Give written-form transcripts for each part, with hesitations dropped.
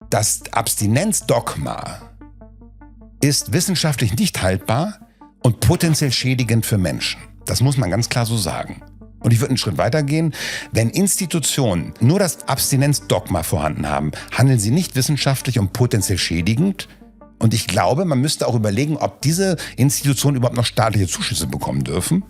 Das Abstinenzdogma ist wissenschaftlich nicht haltbar und potenziell schädigend für Menschen. Das muss man ganz klar so sagen. Und ich würde einen Schritt weiter gehen. Wenn Institutionen nur das Abstinenzdogma vorhanden haben, handeln sie nicht wissenschaftlich und potenziell schädigend. Und ich glaube, man müsste auch überlegen, ob diese Institutionen überhaupt noch staatliche Zuschüsse bekommen dürfen.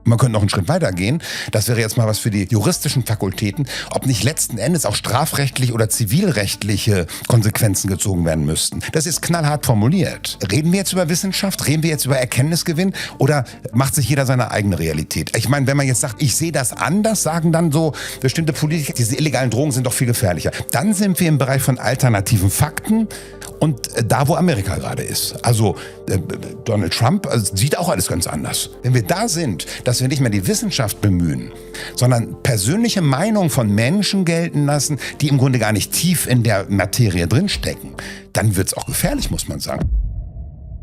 Man könnte noch einen Schritt weiter gehen. Das wäre jetzt mal was für die juristischen Fakultäten, ob nicht letzten Endes auch strafrechtlich oder zivilrechtliche Konsequenzen gezogen werden müssten. Das ist knallhart formuliert. Reden wir jetzt über Wissenschaft? Reden wir jetzt über Erkenntnisgewinn? Oder macht sich jeder seine eigene Realität? Ich meine, wenn man jetzt sagt, ich sehe das anders, sagen dann so bestimmte Politiker, diese illegalen Drogen sind doch viel gefährlicher. Dann sind wir im Bereich von alternativen Fakten und da, wo Amerika gerade ist. Also Donald Trump sieht auch alles ganz anders. Wenn wir da sind, dass wir nicht mehr die Wissenschaft bemühen, sondern persönliche Meinung von Menschen gelten lassen, die im Grunde gar nicht tief in der Materie drinstecken, dann wird's auch gefährlich, muss man sagen.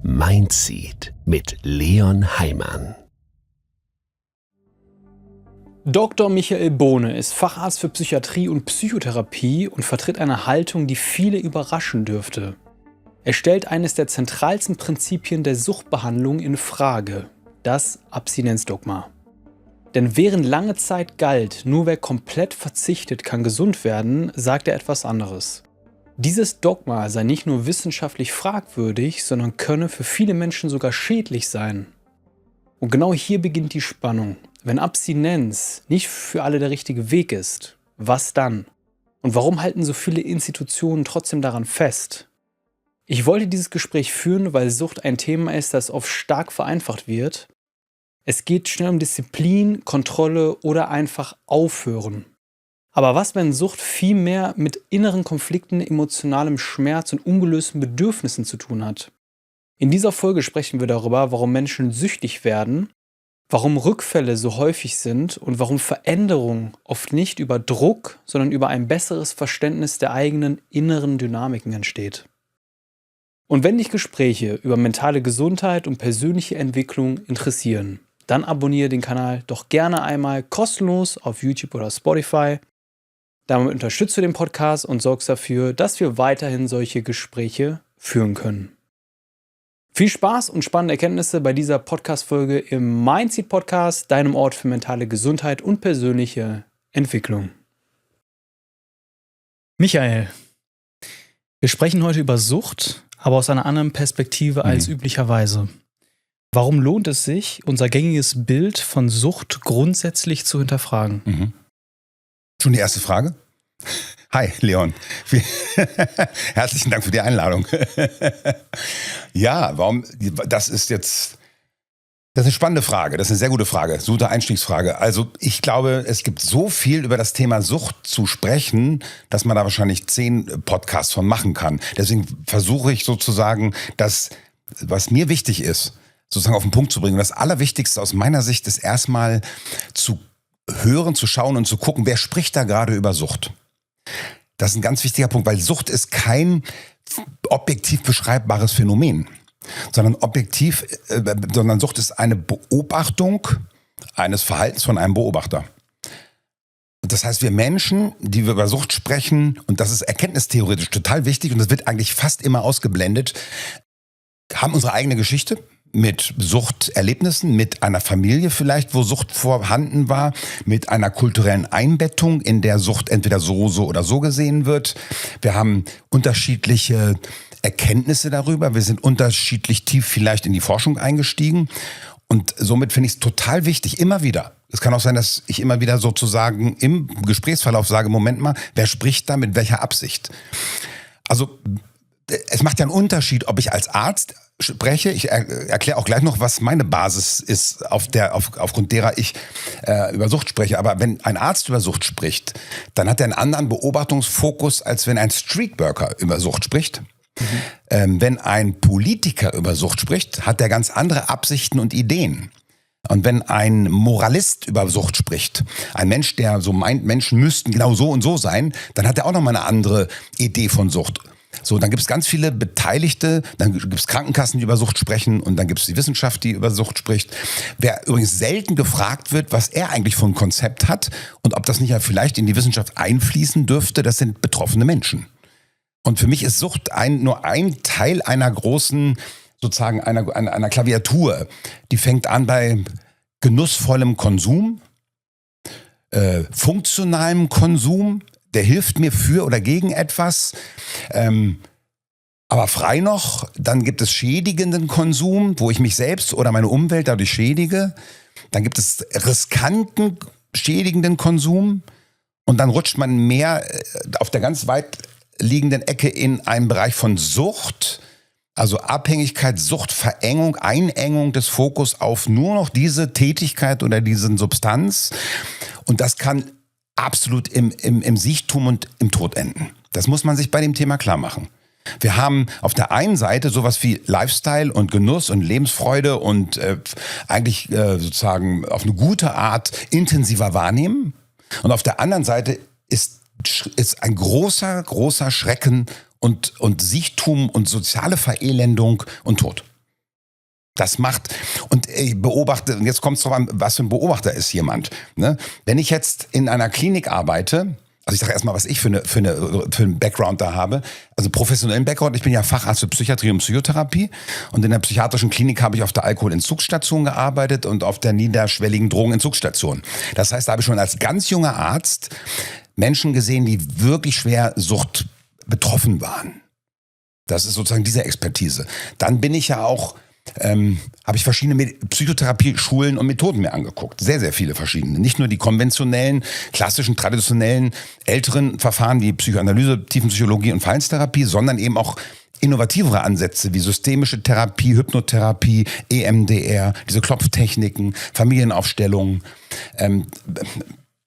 Mindseed mit Leon Heimann. Dr. Michael Bohne ist Facharzt für Psychiatrie und Psychotherapie und vertritt eine Haltung, die viele überraschen dürfte. Er stellt eines der zentralsten Prinzipien der Suchtbehandlung in Frage: das Abstinenzdogma. Denn während lange Zeit galt, nur wer komplett verzichtet, kann gesund werden, sagt er etwas anderes. Dieses Dogma sei nicht nur wissenschaftlich fragwürdig, sondern könne für viele Menschen sogar schädlich sein. Und genau hier beginnt die Spannung. Wenn Abstinenz nicht für alle der richtige Weg ist, was dann? Und warum halten so viele Institutionen trotzdem daran fest? Ich wollte dieses Gespräch führen, weil Sucht ein Thema ist, das oft stark vereinfacht wird. Es geht schnell um Disziplin, Kontrolle oder einfach aufhören. Aber was, wenn Sucht viel mehr mit inneren Konflikten, emotionalem Schmerz und ungelösten Bedürfnissen zu tun hat? In dieser Folge sprechen wir darüber, warum Menschen süchtig werden, warum Rückfälle so häufig sind und warum Veränderung oft nicht über Druck, sondern über ein besseres Verständnis der eigenen inneren Dynamiken entsteht. Und wenn dich Gespräche über mentale Gesundheit und persönliche Entwicklung interessieren, dann abonniere den Kanal doch gerne einmal kostenlos auf YouTube oder Spotify. Damit unterstützt du den Podcast und sorgst dafür, dass wir weiterhin solche Gespräche führen können. Viel Spaß und spannende Erkenntnisse bei dieser Podcast-Folge im Mindseed Podcast, deinem Ort für mentale Gesundheit und persönliche Entwicklung. Michael, wir sprechen heute über Sucht, aber aus einer anderen Perspektive als üblicherweise. Warum lohnt es sich, unser gängiges Bild von Sucht grundsätzlich zu hinterfragen? Schon die erste Frage? Hi, Leon. Herzlichen Dank für die Einladung. Ja, das ist eine spannende Frage. Das ist eine sehr gute Frage. Gute Einstiegsfrage. Also ich glaube, es gibt so viel über das Thema Sucht zu sprechen, dass man da wahrscheinlich 10 Podcasts von machen kann. Deswegen versuche ich sozusagen, das, was mir wichtig ist, sozusagen auf den Punkt zu bringen. Das Allerwichtigste aus meiner Sicht ist erstmal zu hören, zu schauen und zu gucken, wer spricht da gerade über Sucht. Das ist ein ganz wichtiger Punkt, weil Sucht ist kein objektiv beschreibbares Phänomen, sondern Sucht ist eine Beobachtung eines Verhaltens von einem Beobachter. Und das heißt, wir Menschen, die wir über Sucht sprechen, und das ist erkenntnistheoretisch total wichtig und das wird eigentlich fast immer ausgeblendet, haben unsere eigene Geschichte mit Suchterlebnissen, mit einer Familie vielleicht, wo Sucht vorhanden war, mit einer kulturellen Einbettung, in der Sucht entweder so oder so gesehen wird. Wir haben unterschiedliche Erkenntnisse darüber. Wir sind unterschiedlich tief vielleicht in die Forschung eingestiegen. Und somit finde ich es total wichtig, immer wieder. Es kann auch sein, dass ich immer wieder sozusagen im Gesprächsverlauf sage, Moment mal, wer spricht da mit welcher Absicht? Also es macht ja einen Unterschied, ob ich als Arzt spreche. Ich erkläre auch gleich noch, was meine Basis ist, aufgrund derer ich über Sucht spreche. Aber wenn ein Arzt über Sucht spricht, dann hat er einen anderen Beobachtungsfokus, als wenn ein Streetworker über Sucht spricht. Wenn ein Politiker über Sucht spricht, hat er ganz andere Absichten und Ideen. Und wenn ein Moralist über Sucht spricht, ein Mensch, der so meint, Menschen müssten genau so und so sein, dann hat er auch nochmal eine andere Idee von Sucht. So, dann gibt es ganz viele Beteiligte, dann gibt es Krankenkassen, die über Sucht sprechen und dann gibt es die Wissenschaft, die über Sucht spricht. Wer übrigens selten gefragt wird, was er eigentlich für ein Konzept hat und ob das nicht ja vielleicht in die Wissenschaft einfließen dürfte, das sind betroffene Menschen. Und für mich ist Sucht nur ein Teil einer großen, sozusagen einer Klaviatur. Die fängt an bei genussvollem Konsum, funktionalem Konsum, der hilft mir für oder gegen etwas, aber frei noch. Dann gibt es schädigenden Konsum, wo ich mich selbst oder meine Umwelt dadurch schädige. Dann gibt es riskanten, schädigenden Konsum und dann rutscht man mehr auf der ganz weit liegenden Ecke in einen Bereich von Sucht, also Abhängigkeit, Sucht, Verengung, Einengung des Fokus auf nur noch diese Tätigkeit oder diese Substanz. Und das kann absolut im Siechtum und im Tod enden. Das muss man sich bei dem Thema klar machen. Wir haben auf der einen Seite sowas wie Lifestyle und Genuss und Lebensfreude und eigentlich sozusagen auf eine gute Art intensiver wahrnehmen. Und auf der anderen Seite ist ein großer Schrecken und Siechtum und soziale Verelendung und Tod. Das macht, und ich beobachte, und jetzt kommt es drauf an, was für ein Beobachter ist jemand. Ne? Wenn ich jetzt in einer Klinik arbeite, also ich sage erstmal, was ich für einen Background da habe, also professionellen Background, ich bin ja Facharzt für Psychiatrie und Psychotherapie und in der psychiatrischen Klinik habe ich auf der Alkoholentzugsstation gearbeitet und auf der niederschwelligen Drogenentzugsstation. Das heißt, da habe ich schon als ganz junger Arzt Menschen gesehen, die wirklich schwer Sucht betroffen waren. Das ist sozusagen diese Expertise. Dann bin ich ja auch habe ich verschiedene Psychotherapie-Schulen und Methoden mir angeguckt. Sehr, sehr viele verschiedene. Nicht nur die konventionellen, klassischen, traditionellen, älteren Verfahren wie Psychoanalyse, Tiefenpsychologie und Verhaltenstherapie, sondern eben auch innovativere Ansätze wie systemische Therapie, Hypnotherapie, EMDR, diese Klopftechniken, Familienaufstellungen,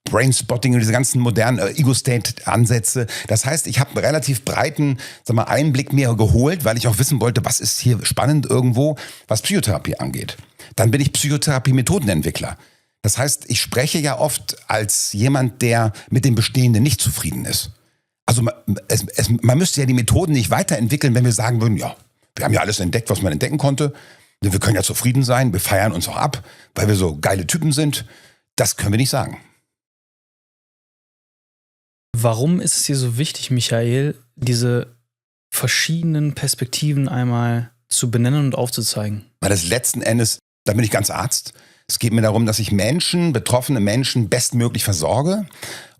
Brainspotting und diese ganzen modernen Ego-State-Ansätze. Das heißt, ich habe einen relativ breiten Einblick mir geholt, weil ich auch wissen wollte, was ist hier spannend irgendwo, was Psychotherapie angeht. Dann bin ich Psychotherapie-Methodenentwickler. Das heißt, ich spreche ja oft als jemand, der mit dem Bestehenden nicht zufrieden ist. Also man müsste ja die Methoden nicht weiterentwickeln, wenn wir sagen würden, ja, wir haben ja alles entdeckt, was man entdecken konnte. Wir können ja zufrieden sein, wir feiern uns auch ab, weil wir so geile Typen sind. Das können wir nicht sagen. Warum ist es dir so wichtig, Michael, diese verschiedenen Perspektiven einmal zu benennen und aufzuzeigen? Weil das letzten Endes, da bin ich ganz Arzt, es geht mir darum, dass ich betroffene Menschen bestmöglich versorge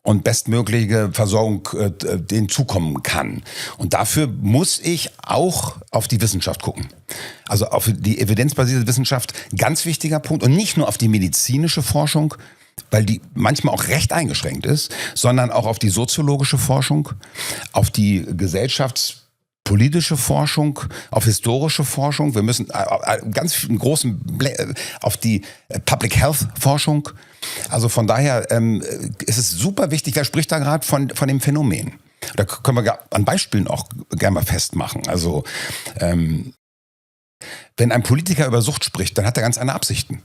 und bestmögliche Versorgung denen zukommen kann. Und dafür muss ich auch auf die Wissenschaft gucken. Also auf die evidenzbasierte Wissenschaft, ganz wichtiger Punkt. Und nicht nur auf die medizinische Forschung, weil die manchmal auch recht eingeschränkt ist, sondern auch auf die soziologische Forschung, auf die gesellschaftspolitische Forschung, auf historische Forschung. Wir müssen ganz großen auf die Public Health Forschung. Also von daher ist es super wichtig, wer spricht da gerade von dem Phänomen? Da können wir an Beispielen auch gerne mal festmachen. Also wenn ein Politiker über Sucht spricht, dann hat er ganz andere Absichten.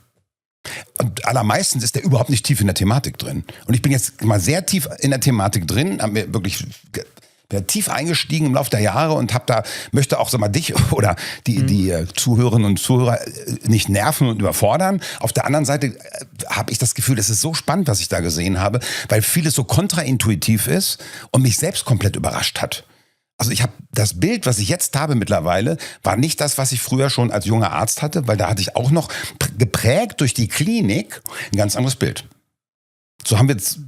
Und allermeistens ist er überhaupt nicht tief in der Thematik drin. Und ich bin jetzt mal sehr tief in der Thematik drin, haben wir wirklich tief eingestiegen im Laufe der Jahre und möchte auch dich oder die Zuhörerinnen und Zuhörer nicht nerven und überfordern. Auf der anderen Seite habe ich das Gefühl, es ist so spannend, was ich da gesehen habe, weil vieles so kontraintuitiv ist und mich selbst komplett überrascht hat. Also ich habe das Bild, was ich jetzt habe mittlerweile, war nicht das, was ich früher schon als junger Arzt hatte, weil da hatte ich auch noch geprägt durch die Klinik ein ganz anderes Bild. So haben wir jetzt,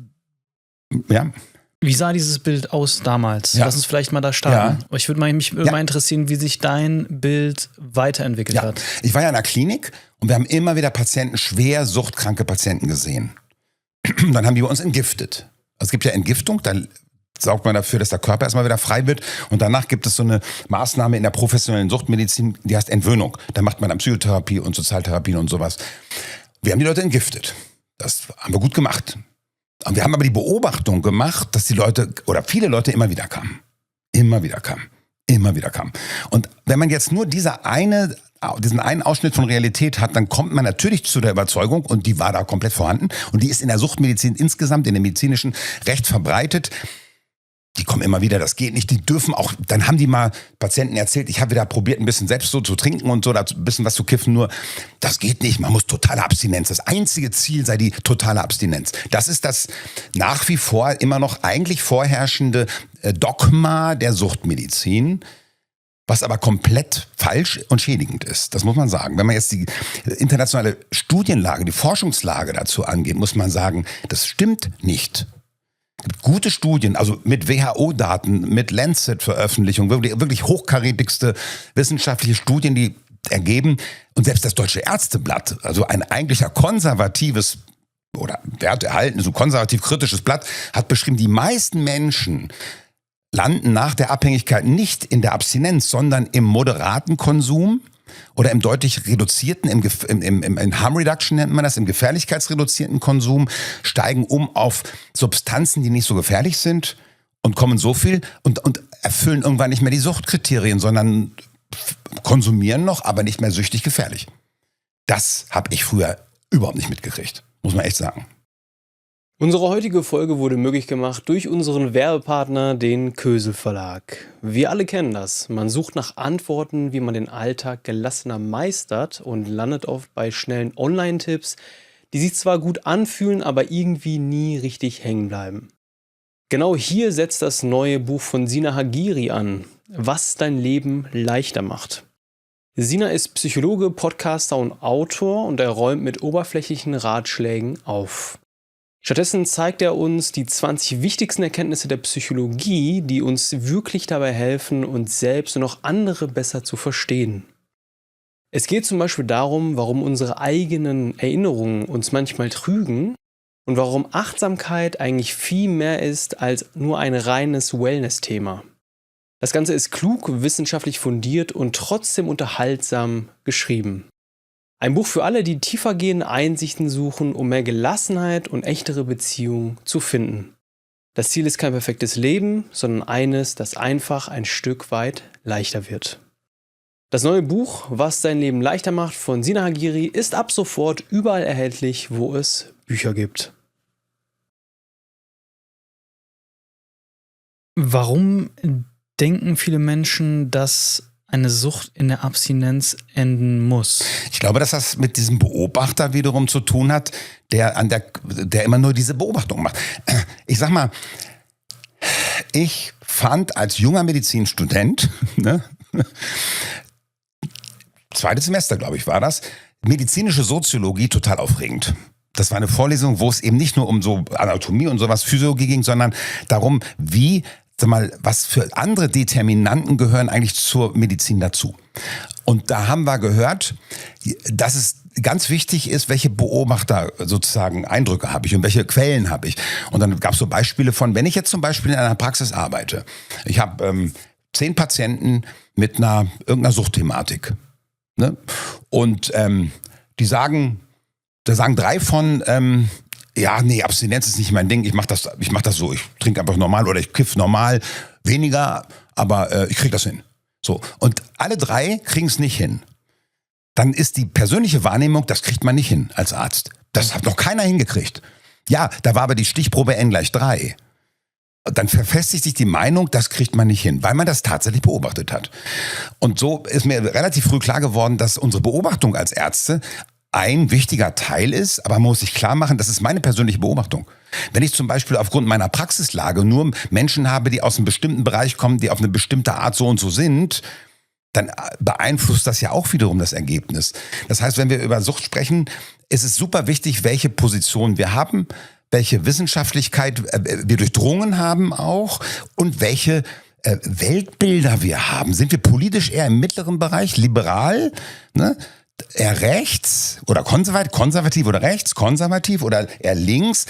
ja. Wie sah dieses Bild aus damals? Ja. Lass uns vielleicht mal da starten. Ja. Ich würde mich mal interessieren, wie sich dein Bild weiterentwickelt hat. Ich war ja in der Klinik und wir haben immer wieder schwer suchtkranke Patienten gesehen. Dann haben die bei uns entgiftet. Es gibt ja Entgiftung, dann saugt man dafür, dass der Körper erstmal wieder frei wird. Und danach gibt es so eine Maßnahme in der professionellen Suchtmedizin, die heißt Entwöhnung. Da macht man dann Psychotherapie und Sozialtherapien und sowas. Wir haben die Leute entgiftet. Das haben wir gut gemacht. Und wir haben aber die Beobachtung gemacht, dass die Leute oder viele Leute immer wieder kamen. Immer wieder kamen. Und wenn man jetzt nur diesen einen Ausschnitt von Realität hat, dann kommt man natürlich zu der Überzeugung, und die war da komplett vorhanden, und die ist in der Suchtmedizin insgesamt, in der medizinischen, recht verbreitet. die kommen immer wieder, das geht nicht, die dürfen auch, dann haben die mal Patienten erzählt, ich habe wieder probiert, ein bisschen selbst so zu trinken und so, ein bisschen was zu kiffen, nur das geht nicht, man muss totale Abstinenz, das einzige Ziel sei die totale Abstinenz. Das ist das nach wie vor immer noch eigentlich vorherrschende Dogma der Suchtmedizin, was aber komplett falsch und schädigend ist. Das muss man sagen. Wenn man jetzt die internationale Studienlage, die Forschungslage dazu angeht, muss man sagen, das stimmt nicht. Gute Studien, also mit WHO-Daten, mit Lancet-Veröffentlichung, wirklich hochkarätigste wissenschaftliche Studien, die ergeben, und selbst das Deutsche Ärzteblatt, also ein eigentlich konservatives oder werterhaltenes und konservativ kritisches Blatt, hat beschrieben, die meisten Menschen landen nach der Abhängigkeit nicht in der Abstinenz, sondern im moderaten Konsum oder im deutlich reduzierten, im Harm Reduction nennt man das, im gefährlichkeitsreduzierten Konsum, steigen auf Substanzen, die nicht so gefährlich sind und kommen so viel und erfüllen irgendwann nicht mehr die Suchtkriterien, sondern konsumieren noch, aber nicht mehr süchtig gefährlich. Das habe ich früher überhaupt nicht mitgekriegt, muss man echt sagen. Unsere heutige Folge wurde möglich gemacht durch unseren Werbepartner, den Kösel Verlag. Wir alle kennen das. Man sucht nach Antworten, wie man den Alltag gelassener meistert und landet oft bei schnellen Online-Tipps, die sich zwar gut anfühlen, aber irgendwie nie richtig hängen bleiben. Genau hier setzt das neue Buch von Sina Hagiri an, was dein Leben leichter macht. Sina ist Psychologe, Podcaster und Autor und er räumt mit oberflächlichen Ratschlägen auf. Stattdessen zeigt er uns die 20 wichtigsten Erkenntnisse der Psychologie, die uns wirklich dabei helfen, uns selbst und auch andere besser zu verstehen. Es geht zum Beispiel darum, warum unsere eigenen Erinnerungen uns manchmal trügen und warum Achtsamkeit eigentlich viel mehr ist als nur ein reines Wellness-Thema. Das Ganze ist klug, wissenschaftlich fundiert und trotzdem unterhaltsam geschrieben. Ein Buch für alle, die tiefergehende Einsichten suchen, um mehr Gelassenheit und echtere Beziehungen zu finden. Das Ziel ist kein perfektes Leben, sondern eines, das einfach ein Stück weit leichter wird. Das neue Buch, was dein Leben leichter macht, von Sina Hagiri, ist ab sofort überall erhältlich, wo es Bücher gibt. Warum denken viele Menschen, dass eine Sucht in der Abstinenz enden muss? Ich glaube, dass das mit diesem Beobachter wiederum zu tun hat, der immer nur diese Beobachtung macht. Ich sag mal, ich fand als junger Medizinstudent, ne, zweites Semester, glaube ich, war das, medizinische Soziologie total aufregend. Das war eine Vorlesung, wo es eben nicht nur um so Anatomie und sowas, Physiologie ging, sondern darum, was für andere Determinanten gehören eigentlich zur Medizin dazu. Und da haben wir gehört, dass es ganz wichtig ist, welche Beobachter sozusagen Eindrücke habe ich und welche Quellen habe ich. Und dann gab es so Beispiele von, wenn ich jetzt zum Beispiel in einer Praxis arbeite, ich habe 10 Patienten mit irgendeiner Suchtthematik. Ne? Und da sagen 3 von, Abstinenz ist nicht mein Ding, ich mach das so, ich trinke einfach normal oder ich kiff normal, weniger, aber ich krieg das hin. So. Und alle 3 kriegen es nicht hin. Dann ist die persönliche Wahrnehmung, das kriegt man nicht hin als Arzt. Das hat noch keiner hingekriegt. Ja, da war aber die Stichprobe N = 3. Dann verfestigt sich die Meinung, das kriegt man nicht hin, weil man das tatsächlich beobachtet hat. Und so ist mir relativ früh klar geworden, dass unsere Beobachtung als Ärzte ein wichtiger Teil ist, aber man muss sich klar machen, das ist meine persönliche Beobachtung. Wenn ich zum Beispiel aufgrund meiner Praxislage nur Menschen habe, die aus einem bestimmten Bereich kommen, die auf eine bestimmte Art so und so sind, dann beeinflusst das ja auch wiederum das Ergebnis. Das heißt, wenn wir über Sucht sprechen, ist es super wichtig, welche Position wir haben, welche Wissenschaftlichkeit wir durchdrungen haben auch und welche Weltbilder wir haben. Sind wir politisch eher im mittleren Bereich, liberal, ne? Eher rechts oder konservativ oder rechts, konservativ oder eher links,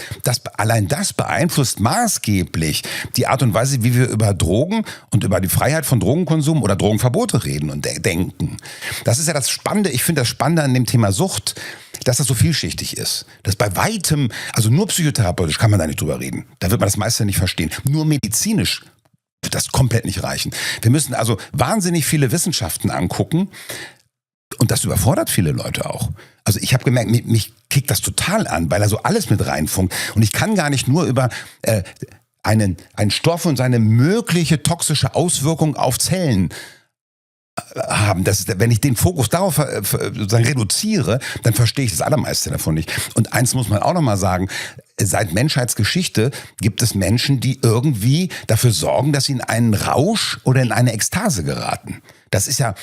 allein das beeinflusst maßgeblich die Art und Weise, wie wir über Drogen und über die Freiheit von Drogenkonsum oder Drogenverbote reden und denken. Das ist ja das Spannende, ich finde das Spannende an dem Thema Sucht, dass das so vielschichtig ist. Das bei weitem, also nur psychotherapeutisch kann man da nicht drüber reden. Da wird man das meiste nicht verstehen. Nur medizinisch wird das komplett nicht reichen. Wir müssen also wahnsinnig viele Wissenschaften angucken. Und das überfordert viele Leute auch. Also ich habe gemerkt, mich kickt das total an, weil da so alles mit reinfunkt. Und ich kann gar nicht nur über einen Stoff und seine mögliche toxische Auswirkung auf Zellen haben. Wenn ich den Fokus darauf sozusagen reduziere, dann verstehe ich das Allermeiste davon nicht. Und eins muss man auch noch mal sagen, seit Menschheitsgeschichte gibt es Menschen, die irgendwie dafür sorgen, dass sie in einen Rausch oder in eine Ekstase geraten. Das ist ja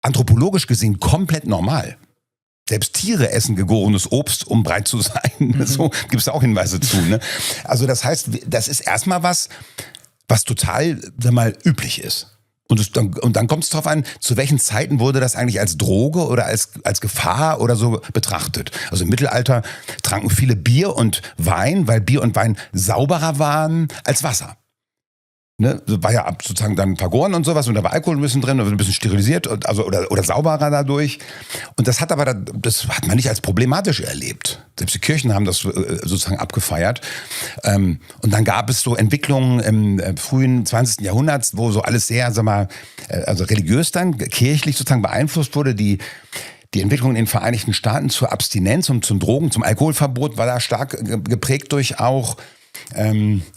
anthropologisch gesehen komplett normal. Selbst Tiere essen gegorenes Obst, um breit zu sein. So gibt es auch Hinweise zu. Ne? Also das heißt, das ist erstmal was total, sag mal, üblich ist. Und dann kommt es darauf an, zu welchen Zeiten wurde das eigentlich als Droge oder als Gefahr oder so betrachtet. Also im Mittelalter tranken viele Bier und Wein, weil Bier und Wein sauberer waren als Wasser. Ne? War ja sozusagen dann vergoren und sowas und da war Alkohol ein bisschen drin, ein bisschen sterilisiert oder sauberer dadurch. Und das hat man nicht als problematisch erlebt. Selbst die Kirchen haben das sozusagen abgefeiert. Und dann gab es so Entwicklungen im frühen 20. Jahrhunderts, wo so alles sehr, also religiös dann, kirchlich sozusagen beeinflusst wurde. Die Entwicklung in den Vereinigten Staaten zur Abstinenz und zum Alkoholverbot war da stark geprägt durch auch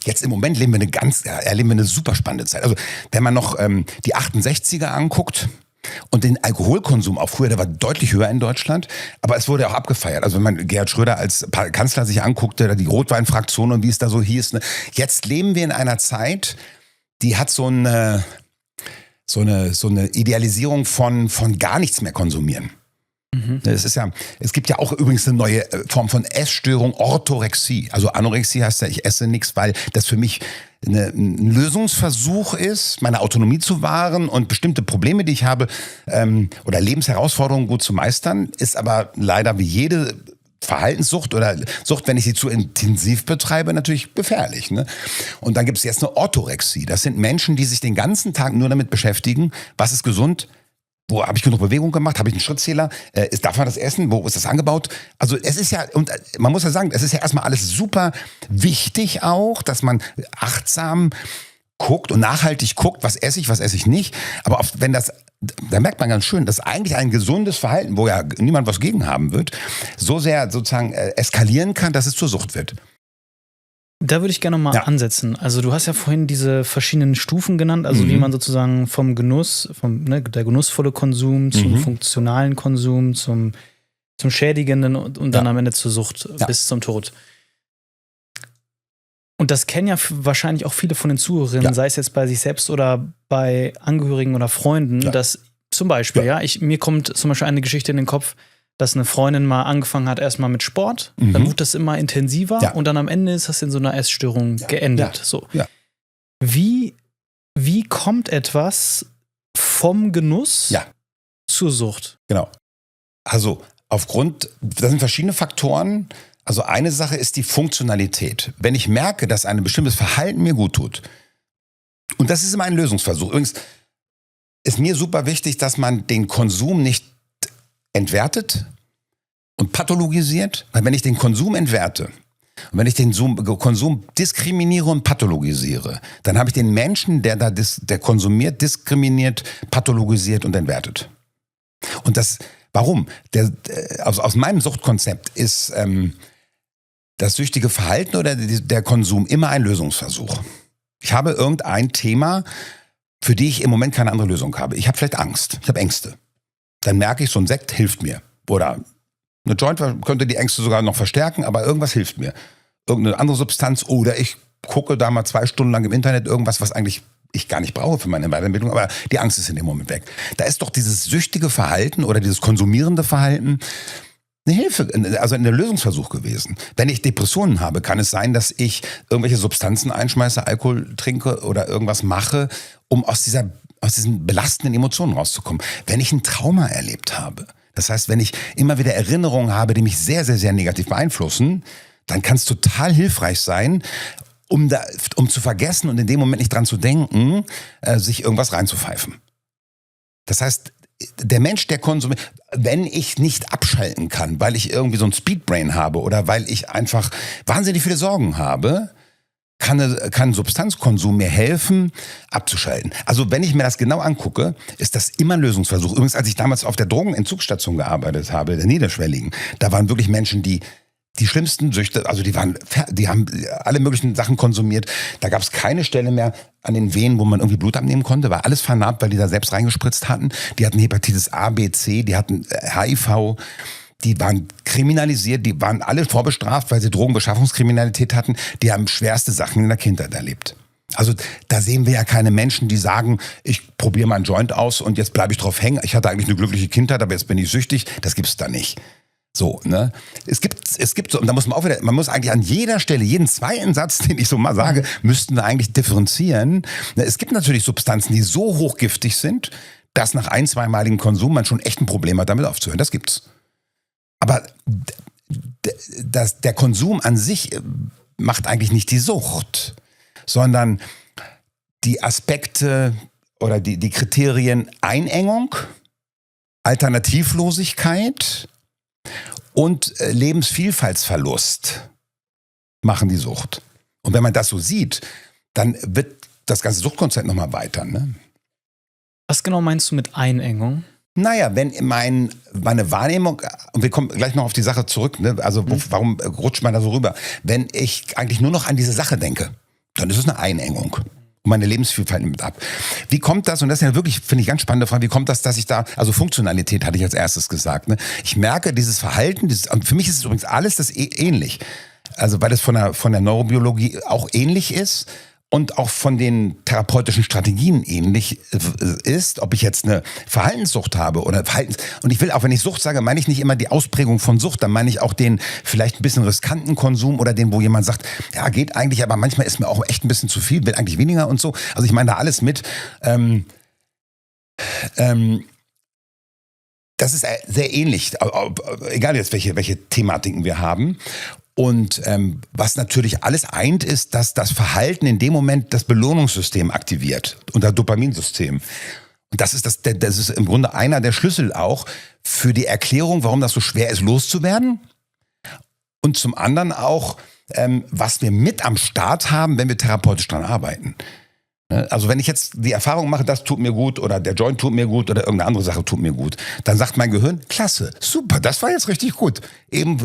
jetzt im Moment erleben wir eine super spannende Zeit. Also wenn man noch die 68er anguckt und den Alkoholkonsum auch früher, der war deutlich höher in Deutschland, aber es wurde auch abgefeiert. Also wenn man Gerhard Schröder als Kanzler sich anguckte, die Rotweinfraktion und wie es da so hieß. Ne? Jetzt leben wir in einer Zeit, die hat so eine Idealisierung von gar nichts mehr konsumieren. Es gibt ja auch übrigens eine neue Form von Essstörung, Orthorexie. Also Anorexie heißt ja, ich esse nichts, weil das für mich ein Lösungsversuch ist, meine Autonomie zu wahren und bestimmte Probleme, die ich habe, oder Lebensherausforderungen gut zu meistern, ist aber leider wie jede Verhaltenssucht oder Sucht, wenn ich sie zu intensiv betreibe, natürlich gefährlich. Ne? Und dann gibt es jetzt eine Orthorexie. Das sind Menschen, die sich den ganzen Tag nur damit beschäftigen, was ist gesund, wo habe ich genug Bewegung gemacht? Habe ich einen Schrittzähler? Darf man das essen? Wo ist das angebaut? Also es ist ja, und man muss ja sagen, es ist ja erstmal alles super wichtig auch, dass man achtsam guckt und nachhaltig guckt, was esse ich nicht. Aber da merkt man ganz schön, dass eigentlich ein gesundes Verhalten, wo ja niemand was gegen haben wird, so sehr sozusagen eskalieren kann, dass es zur Sucht wird. Da würde ich gerne mal ansetzen. Also du hast ja vorhin diese verschiedenen Stufen genannt, also wie man sozusagen vom Genuss, der genussvolle Konsum zum funktionalen Konsum, zum schädigenden und dann am Ende zur Sucht bis zum Tod. Und das kennen ja wahrscheinlich auch viele von den Zuhörerinnen, sei es jetzt bei sich selbst oder bei Angehörigen oder Freunden, dass zum Beispiel, mir kommt zum Beispiel eine Geschichte in den Kopf, dass eine Freundin mal angefangen hat, erstmal mit Sport, dann wurde das immer intensiver und dann am Ende ist das in so einer Essstörung geendet. Ja. So. Ja. Wie kommt etwas vom Genuss zur Sucht? Genau. Also das sind verschiedene Faktoren. Also eine Sache ist die Funktionalität. Wenn ich merke, dass ein bestimmtes Verhalten mir gut tut, und das ist immer ein Lösungsversuch. Übrigens ist mir super wichtig, dass man den Konsum nicht entwertet und pathologisiert, weil wenn ich den Konsum entwerte und wenn ich den Konsum diskriminiere und pathologisiere, dann habe ich den Menschen, der konsumiert, diskriminiert, pathologisiert und entwertet. Und warum? Aus meinem Suchtkonzept ist das süchtige Verhalten oder der Konsum immer ein Lösungsversuch. Ich habe irgendein Thema, für die ich im Moment keine andere Lösung habe. Ich habe vielleicht Angst, ich habe Ängste. Dann merke ich, so ein Sekt hilft mir. Oder eine Joint könnte die Ängste sogar noch verstärken, aber irgendwas hilft mir. Irgendeine andere Substanz. Oder ich gucke da mal 2 Stunden lang im Internet irgendwas, was eigentlich ich gar nicht brauche für meine Weiterentwicklung, aber die Angst ist in dem Moment weg. Da ist doch dieses süchtige Verhalten oder dieses konsumierende Verhalten eine Hilfe, also ein Lösungsversuch gewesen. Wenn ich Depressionen habe, kann es sein, dass ich irgendwelche Substanzen einschmeiße, Alkohol trinke oder irgendwas mache, um aus diesen belastenden Emotionen rauszukommen. Wenn ich ein Trauma erlebt habe, das heißt, wenn ich immer wieder Erinnerungen habe, die mich sehr, sehr, sehr negativ beeinflussen, dann kann es total hilfreich sein, um zu vergessen und in dem Moment nicht dran zu denken, sich irgendwas reinzupfeifen. Das heißt, der Mensch, der konsumiert, wenn ich nicht abschalten kann, weil ich irgendwie so ein Speedbrain habe oder weil ich einfach wahnsinnig viele Sorgen habe, kann Substanzkonsum mir helfen, abzuschalten. Also wenn ich mir das genau angucke, ist das immer ein Lösungsversuch. Übrigens, als ich damals auf der Drogenentzugsstation gearbeitet habe, der niederschwelligen, da waren wirklich Menschen, die die schlimmsten Süchte, also die haben alle möglichen Sachen konsumiert. Da gab es keine Stelle mehr an den Venen, wo man irgendwie Blut abnehmen konnte. War alles vernarbt, weil die da selbst reingespritzt hatten. Die hatten Hepatitis A, B, C, die hatten HIV. Die waren kriminalisiert, die waren alle vorbestraft, weil sie Drogenbeschaffungskriminalität hatten. Die haben schwerste Sachen in der Kindheit erlebt. Also da sehen wir ja keine Menschen, die sagen, ich probiere mal einen Joint aus und jetzt bleibe ich drauf hängen. Ich hatte eigentlich eine glückliche Kindheit, aber jetzt bin ich süchtig. Das gibt's da nicht. So, ne? Es gibt so, und da muss man muss eigentlich an jeder Stelle, jeden zweiten Satz, den ich so mal sage, müssten wir eigentlich differenzieren. Es gibt natürlich Substanzen, die so hochgiftig sind, dass nach ein-, zweimaligem Konsum man schon echt ein Problem hat, damit aufzuhören. Das gibt's. Aber der Konsum an sich macht eigentlich nicht die Sucht, sondern die Aspekte oder die Kriterien Einengung, Alternativlosigkeit und Lebensvielfaltsverlust machen die Sucht. Und wenn man das so sieht, dann wird das ganze Suchtkonzept nochmal weiter. Ne? Was genau meinst du mit Einengung? Naja, wenn meine Wahrnehmung, und wir kommen gleich noch auf die Sache zurück, ne? Also warum rutscht man da so rüber? Wenn ich eigentlich nur noch an diese Sache denke, dann ist es eine Einengung. Und meine Lebensvielfalt nimmt ab. Wie kommt das, und das ist ja wirklich, finde ich, ganz spannende Frage, wie kommt das, dass ich da, also Funktionalität hatte ich als erstes gesagt, ne? Ich merke dieses Verhalten, und für mich ist es übrigens alles das ähnlich. Also weil es von der Neurobiologie auch ähnlich ist und auch von den therapeutischen Strategien ähnlich ist, ob ich jetzt eine Verhaltenssucht habe oder und ich will auch, wenn ich Sucht sage, meine ich nicht immer die Ausprägung von Sucht, dann meine ich auch den vielleicht ein bisschen riskanten Konsum oder den, wo jemand sagt, ja, geht eigentlich, aber manchmal ist mir auch echt ein bisschen zu viel, will eigentlich weniger und so. Also ich meine da alles mit. Das ist sehr ähnlich, egal jetzt welche Thematiken wir haben. Und was natürlich alles eint, ist, dass das Verhalten in dem Moment das Belohnungssystem aktiviert und das Dopaminsystem. Und das ist im Grunde einer der Schlüssel auch für die Erklärung, warum das so schwer ist, loszuwerden. Und zum anderen auch, was wir mit am Start haben, wenn wir therapeutisch dran arbeiten. Also wenn ich jetzt die Erfahrung mache, das tut mir gut oder der Joint tut mir gut oder irgendeine andere Sache tut mir gut, dann sagt mein Gehirn, klasse, super, das war jetzt richtig gut. Eben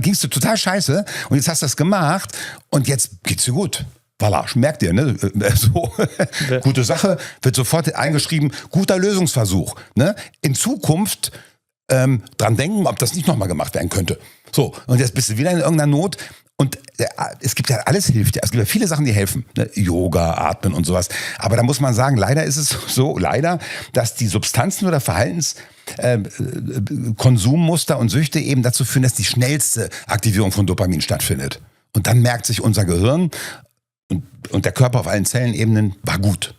ging's dir total scheiße und jetzt hast du das gemacht und jetzt geht's dir gut. Voilà, merkt ihr, ne? So, gute Sache, wird sofort eingeschrieben, guter Lösungsversuch. Ne? In Zukunft dran denken, ob das nicht nochmal gemacht werden könnte. So, und jetzt bist du wieder in irgendeiner Not. Und es gibt ja alles hilft ja. Es gibt ja viele Sachen, die helfen. Ne? Yoga, Atmen und sowas. Aber da muss man sagen, leider ist es so, dass die Substanzen oder Konsummuster und Süchte eben dazu führen, dass die schnellste Aktivierung von Dopamin stattfindet. Und dann merkt sich unser Gehirn und der Körper auf allen Zellenebenen, war gut.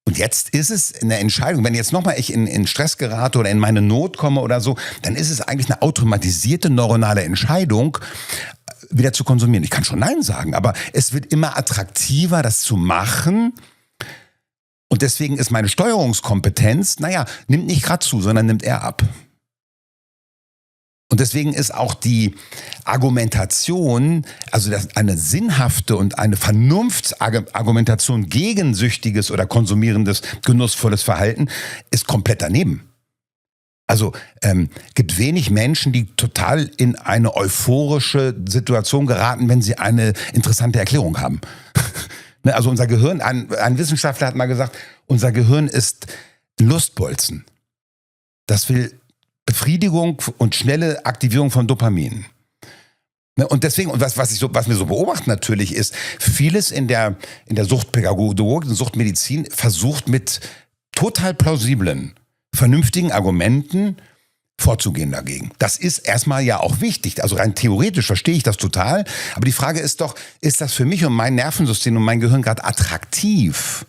Und jetzt ist es eine Entscheidung, wenn jetzt nochmal ich in Stress gerate oder in meine Not komme oder so, dann ist es eigentlich eine automatisierte neuronale Entscheidung, wieder zu konsumieren. Ich kann schon Nein sagen, aber es wird immer attraktiver, das zu machen. Und deswegen ist meine Steuerungskompetenz, nimmt nicht gerade zu, sondern nimmt eher ab. Und deswegen ist auch die Argumentation, also eine sinnhafte und eine Vernunftsargumentation gegen süchtiges oder konsumierendes, genussvolles Verhalten, ist komplett daneben. Also gibt wenig Menschen, die total in eine euphorische Situation geraten, wenn sie eine interessante Erklärung haben. Also unser Gehirn, ein Wissenschaftler hat mal gesagt, unser Gehirn ist ein Lustbolzen. Das will Befriedigung und schnelle Aktivierung von Dopamin. Und deswegen, und was wir so beobachten natürlich ist, vieles in der Suchtpädagogik und Suchtmedizin versucht mit total plausiblen, vernünftigen Argumenten vorzugehen dagegen. Das ist erstmal ja auch wichtig. Also rein theoretisch verstehe ich das total. Aber die Frage ist doch, ist das für mich und mein Nervensystem und mein Gehirn gerade attraktiv?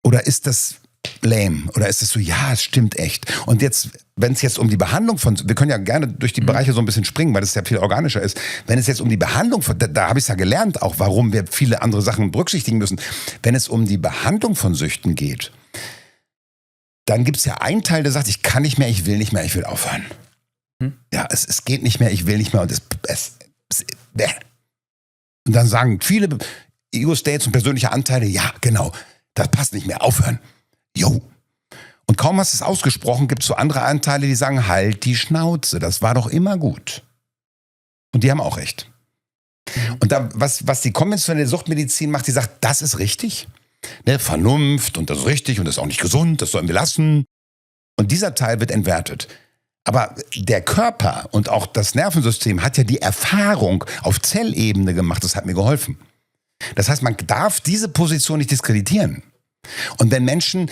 Oder ist das lame? Oder ist es so, ja, es stimmt echt. Und jetzt, wenn es jetzt um die Behandlung wir können ja gerne durch die Bereiche so ein bisschen springen, weil das ja viel organischer ist. Wenn es jetzt um die Behandlung da habe ich es ja gelernt, auch warum wir viele andere Sachen berücksichtigen müssen. Wenn es um die Behandlung von Süchten geht, dann gibt es ja einen Teil, der sagt, ich kann nicht mehr, ich will nicht mehr, ich will aufhören. Ja, es geht nicht mehr, ich will nicht mehr. Und und dann sagen viele Ego-States und persönliche Anteile, ja, genau, das passt nicht mehr, aufhören. Jo. Und kaum hast du es ausgesprochen, gibt es so andere Anteile, die sagen, halt die Schnauze, das war doch immer gut. Und die haben auch recht. Und da, was die konventionelle Suchtmedizin macht, die sagt, das ist richtig. Ne, Vernunft und das ist richtig und das ist auch nicht gesund, das sollen wir lassen. Und dieser Teil wird entwertet. Aber der Körper und auch das Nervensystem hat ja die Erfahrung auf Zellebene gemacht, das hat mir geholfen. Das heißt, man darf diese Position nicht diskreditieren. Und wenn Menschen,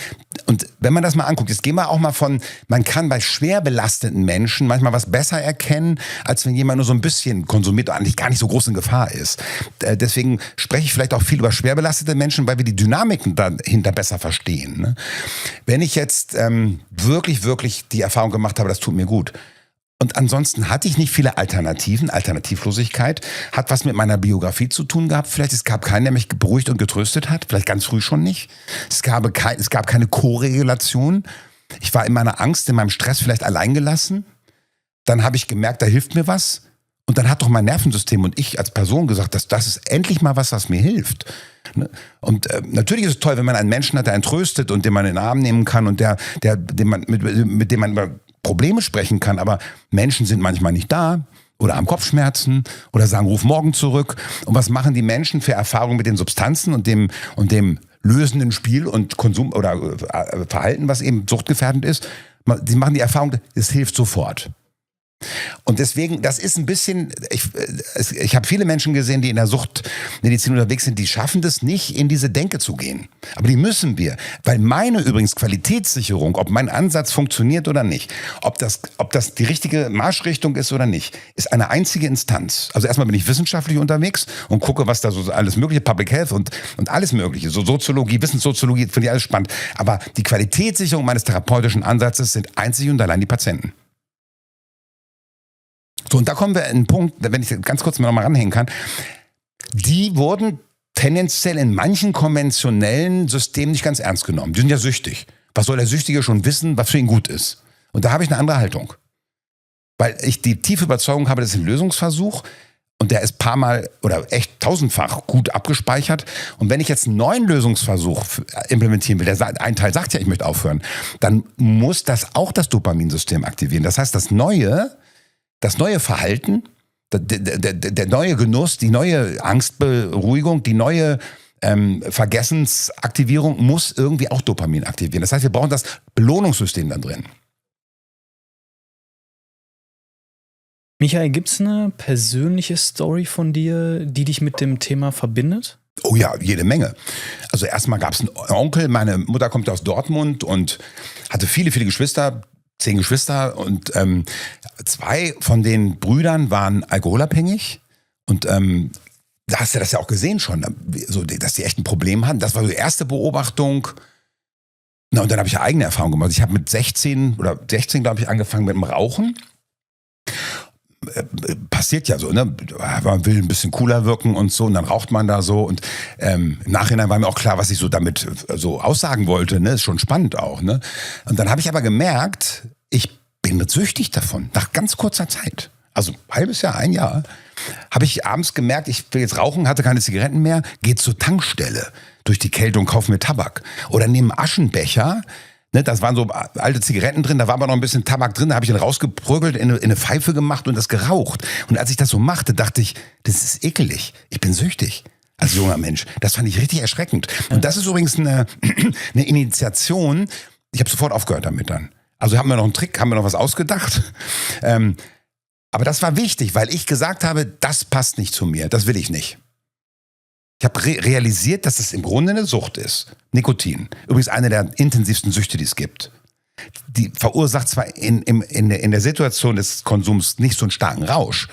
und wenn man das mal anguckt, jetzt gehen wir auch mal von, man kann bei schwer belasteten Menschen manchmal was besser erkennen, als wenn jemand nur so ein bisschen konsumiert und eigentlich gar nicht so groß in Gefahr ist. Deswegen spreche ich vielleicht auch viel über schwer belastete Menschen, weil wir die Dynamiken dahinter besser verstehen. Ne? Wenn ich jetzt wirklich die Erfahrung gemacht habe, das tut mir gut. Und ansonsten hatte ich nicht viele Alternativen. Alternativlosigkeit hat was mit meiner Biografie zu tun gehabt. Vielleicht es gab keinen, der mich beruhigt und getröstet hat. Vielleicht ganz früh schon nicht. Es gab keine Koregulation. Ich war in meiner Angst, in meinem Stress vielleicht alleingelassen. Dann habe ich gemerkt, da hilft mir was. Und dann hat doch mein Nervensystem und ich als Person gesagt, dass das ist endlich mal was mir hilft. Und natürlich ist es toll, wenn man einen Menschen hat, der einen tröstet und den man in den Arm nehmen kann und mit dem man über Probleme sprechen kann, aber Menschen sind manchmal nicht da oder haben Kopfschmerzen oder sagen, ruf morgen zurück. Und was machen die Menschen für Erfahrungen mit den Substanzen und dem lösenden Spiel und Konsum oder Verhalten, was eben suchtgefährdend ist? Die machen die Erfahrung, es hilft sofort. Und deswegen, das ist ein bisschen, ich habe viele Menschen gesehen, die in der Suchtmedizin unterwegs sind, die schaffen das nicht, in diese Denke zu gehen. Aber die müssen wir, weil meine übrigens Qualitätssicherung, ob mein Ansatz funktioniert oder nicht, ob das die richtige Marschrichtung ist oder nicht, ist eine einzige Instanz. Also erstmal bin ich wissenschaftlich unterwegs und gucke, was da so alles mögliche, Public Health und alles mögliche, so Soziologie, Wissenssoziologie, finde ich alles spannend. Aber die Qualitätssicherung meines therapeutischen Ansatzes sind einzig und allein die Patienten. So, und da kommen wir an einen Punkt, wenn ich ganz kurz mal noch mal ranhängen kann. Die wurden tendenziell in manchen konventionellen Systemen nicht ganz ernst genommen. Die sind ja süchtig. Was soll der Süchtige schon wissen, was für ihn gut ist? Und da habe ich eine andere Haltung. Weil ich die tiefe Überzeugung habe, das ist ein Lösungsversuch und der ist paar Mal oder echt tausendfach gut abgespeichert. Und wenn ich jetzt einen neuen Lösungsversuch implementieren will, ein Teil sagt ja, ich möchte aufhören, dann muss das auch das Dopaminsystem aktivieren. Das heißt, das neue Verhalten, der neue Genuss, die neue Angstberuhigung, die neue Vergessensaktivierung muss irgendwie auch Dopamin aktivieren. Das heißt, wir brauchen das Belohnungssystem da drin. Michael, gibt es eine persönliche Story von dir, die dich mit dem Thema verbindet? Oh ja, jede Menge. Also erstmal gab es einen Onkel, meine Mutter kommt aus Dortmund und hatte viele, viele Geschwister, 10 Geschwister und 2 von den Brüdern waren alkoholabhängig und da hast du das ja auch gesehen schon, so, dass die echt ein Problem hatten. Das war so die erste Beobachtung. Na, und dann habe ich ja eigene Erfahrungen gemacht. Ich habe mit 16, glaube ich, angefangen mit dem Rauchen. Passiert ja so, ne? Man will ein bisschen cooler wirken und so und dann raucht man da so und im Nachhinein war mir auch klar, was ich so damit so aussagen wollte, ne? Ist schon spannend auch, ne? Und dann habe ich aber gemerkt, ich bin süchtig davon, nach ganz kurzer Zeit. Also ein halbes Jahr, ein Jahr, habe ich abends gemerkt, ich will jetzt rauchen, hatte keine Zigaretten mehr, gehe zur Tankstelle durch die Kälte und kaufe mir Tabak. Oder nehme einen Aschenbecher. Ne, das waren so alte Zigaretten drin, da war aber noch ein bisschen Tabak drin, da habe ich den rausgeprügelt, in eine Pfeife gemacht und das geraucht. Und als ich das so machte, dachte ich, das ist ekelig, ich bin süchtig als junger Mensch. Das fand ich richtig erschreckend. Und das ist übrigens eine Initiation, ich habe sofort aufgehört damit dann. Also haben wir noch einen Trick, haben wir noch was ausgedacht. Aber das war wichtig, weil ich gesagt habe, das passt nicht zu mir, das will ich nicht. Ich habe realisiert, dass es im Grunde eine Sucht ist. Nikotin. Übrigens eine der intensivsten Süchte, die es gibt. Die verursacht zwar in der Situation des Konsums nicht so einen starken Rausch.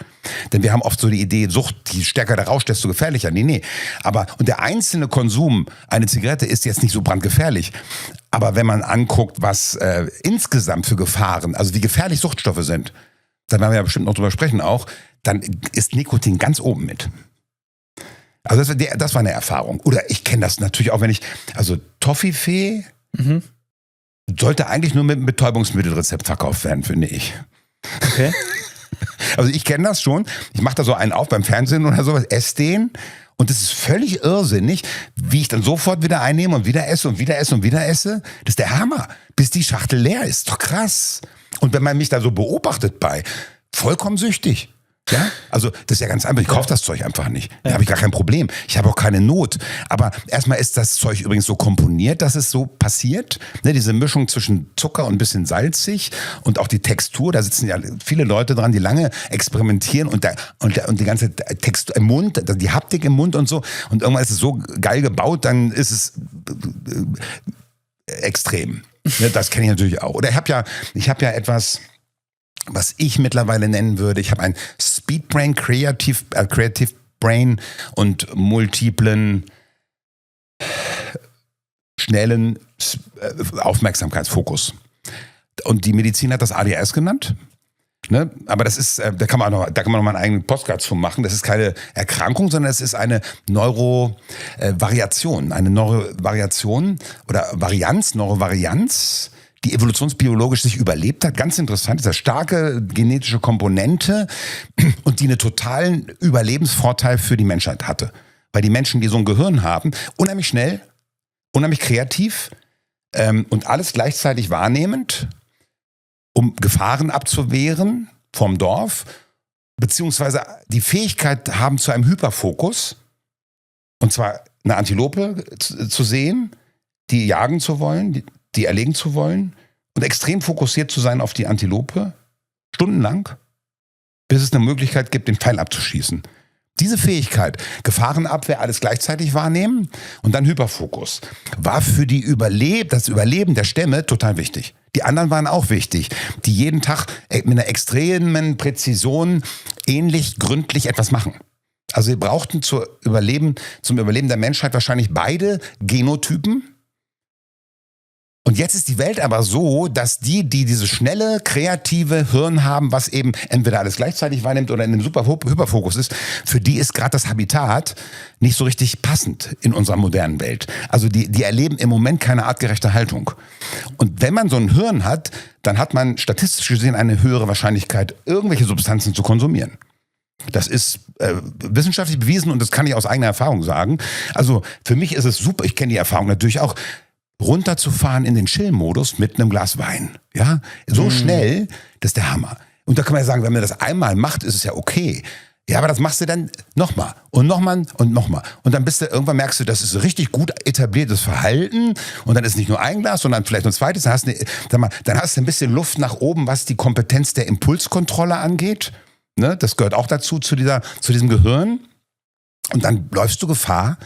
Denn wir haben oft so die Idee, Sucht, je stärker der Rausch, desto gefährlicher. Nee. Und der einzelne Konsum, eine Zigarette, ist jetzt nicht so brandgefährlich. Aber wenn man anguckt, was insgesamt für Gefahren, also wie gefährlich Suchtstoffe sind, da werden wir ja bestimmt noch drüber sprechen auch, dann ist Nikotin ganz oben mit. Also das war eine Erfahrung. Oder ich kenne das natürlich auch, also Toffifee sollte eigentlich nur mit einem Betäubungsmittelrezept verkauft werden, finde ich. Okay. Also ich kenne das schon. Ich mache da so einen auf beim Fernsehen oder sowas, esse den. Und das ist völlig irrsinnig, wie ich dann sofort wieder einnehme und wieder esse und wieder esse und wieder esse. Das ist der Hammer, bis die Schachtel leer ist. Doch krass. Und wenn man mich da so beobachtet vollkommen süchtig. Ja, also das ist ja ganz einfach. Ich kaufe das Zeug einfach nicht. Da habe ich gar kein Problem. Ich habe auch keine Not. Aber erstmal ist das Zeug übrigens so komponiert, dass es so passiert. Ne, diese Mischung zwischen Zucker und ein bisschen salzig und auch die Textur. Da sitzen ja viele Leute dran, die lange experimentieren und die ganze Textur im Mund, die Haptik im Mund und so. Und irgendwann ist es so geil gebaut, dann ist es extrem. Ne, das kenne ich natürlich auch. Oder ich habe ja etwas, was ich mittlerweile nennen würde, ich habe ein Speed Brain, Creative Brain und multiplen, schnellen Aufmerksamkeitsfokus. Und die Medizin hat das ADHS genannt. Ne? Aber das ist, da kann man noch mal einen eigenen Podcast zu machen. Das ist keine Erkrankung, sondern es ist eine Neurovariation, Neurovarianz, die evolutionsbiologisch sich überlebt hat. Ganz interessant, ist eine starke genetische Komponente und die einen totalen Überlebensvorteil für die Menschheit hatte. Weil die Menschen, die so ein Gehirn haben, unheimlich schnell, unheimlich kreativ und alles gleichzeitig wahrnehmend, um Gefahren abzuwehren vom Dorf, beziehungsweise die Fähigkeit haben zu einem Hyperfokus, und zwar eine Antilope zu sehen, die jagen zu wollen, die erlegen zu wollen und extrem fokussiert zu sein auf die Antilope, stundenlang, bis es eine Möglichkeit gibt, den Pfeil abzuschießen. Diese Fähigkeit, Gefahrenabwehr, alles gleichzeitig wahrnehmen und dann Hyperfokus, war für das Überleben der Stämme total wichtig. Die anderen waren auch wichtig, die jeden Tag mit einer extremen Präzision ähnlich gründlich etwas machen. Also wir brauchten zum Überleben der Menschheit wahrscheinlich beide Genotypen. Und jetzt ist die Welt aber so, dass die dieses schnelle, kreative Hirn haben, was eben entweder alles gleichzeitig wahrnimmt oder in einem super Hyperfokus ist, für die ist gerade das Habitat nicht so richtig passend in unserer modernen Welt. Also die erleben im Moment keine artgerechte Haltung. Und wenn man so ein Hirn hat, dann hat man statistisch gesehen eine höhere Wahrscheinlichkeit, irgendwelche Substanzen zu konsumieren. Das ist wissenschaftlich bewiesen und das kann ich aus eigener Erfahrung sagen. Also für mich ist es super, ich kenne die Erfahrung natürlich auch, runterzufahren in den Chill-Modus mit einem Glas Wein. Ja, so schnell, das ist der Hammer. Und da kann man ja sagen, wenn man das einmal macht, ist es ja okay. Ja, aber das machst du dann nochmal und nochmal und nochmal. Und dann irgendwann merkst du, das ist richtig gut etabliertes Verhalten. Und dann ist nicht nur ein Glas, sondern vielleicht ein zweites. Dann hast du ein bisschen Luft nach oben, was die Kompetenz der Impulskontrolle angeht. Ne? Das gehört auch dazu, zu diesem Gehirn. Und dann läufst du Gefahr,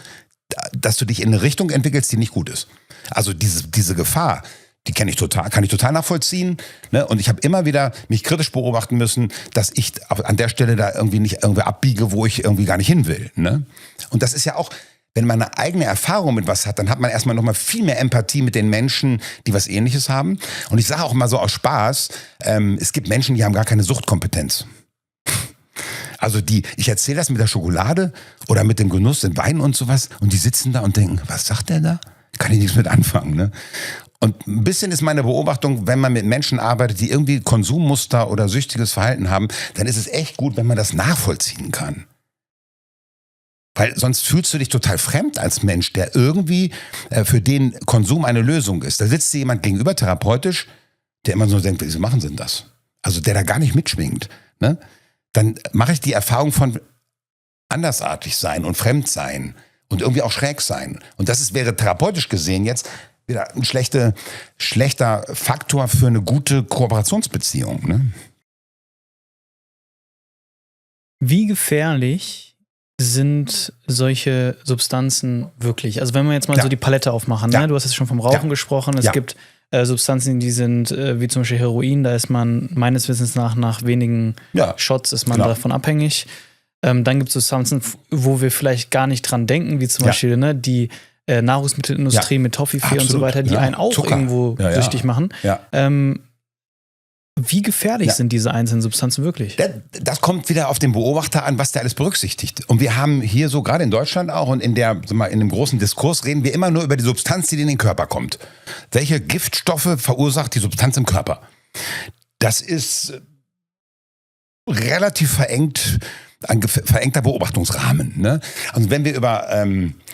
dass du dich in eine Richtung entwickelst, die nicht gut ist. Also diese Gefahr, die kann ich total nachvollziehen. Ne? Und ich habe immer wieder mich kritisch beobachten müssen, dass ich an der Stelle da irgendwie abbiege, wo ich irgendwie gar nicht hin will. Ne? Und das ist ja auch, wenn man eine eigene Erfahrung mit was hat, dann hat man erstmal noch mal viel mehr Empathie mit den Menschen, die was Ähnliches haben. Und ich sage auch immer so aus Spaß, es gibt Menschen, die haben gar keine Suchtkompetenz. Also ich erzähle das mit der Schokolade oder mit dem Genuss, den Wein und sowas, und die sitzen da und denken, was sagt der da? Kann ich nichts mit anfangen, ne? Und ein bisschen ist meine Beobachtung, wenn man mit Menschen arbeitet, die irgendwie Konsummuster oder süchtiges Verhalten haben, dann ist es echt gut, wenn man das nachvollziehen kann. Weil sonst fühlst du dich total fremd als Mensch, der irgendwie für den Konsum eine Lösung ist. Da sitzt dir jemand gegenüber, therapeutisch, der immer so denkt, wieso machen sie denn das? Also der da gar nicht mitschwingt, ne? Dann mache ich die Erfahrung von andersartig sein und fremd sein und irgendwie auch schräg sein. Und wäre therapeutisch gesehen jetzt wieder ein schlechter Faktor für eine gute Kooperationsbeziehung. Ne? Wie gefährlich sind solche Substanzen wirklich? Also wenn wir jetzt mal so die Palette aufmachen, ne? Du hast jetzt schon vom Rauchen gesprochen, es gibt Substanzen, die sind wie zum Beispiel Heroin, da ist man meines Wissens nach wenigen Shots ist man davon abhängig. Dann gibt es Substanzen, wo wir vielleicht gar nicht dran denken, wie zum Beispiel die Nahrungsmittelindustrie mit Toffifee und so weiter, die einen auch Zucker. Irgendwo süchtig machen. Ja. Wie gefährlich sind diese einzelnen Substanzen wirklich? Das kommt wieder auf den Beobachter an, was der alles berücksichtigt. Und wir haben hier so gerade in Deutschland auch und in dem großen Diskurs reden wir immer nur über die Substanz, die in den Körper kommt. Welche Giftstoffe verursacht die Substanz im Körper? Das ist relativ ein verengter Beobachtungsrahmen. Ne? Also wenn wir über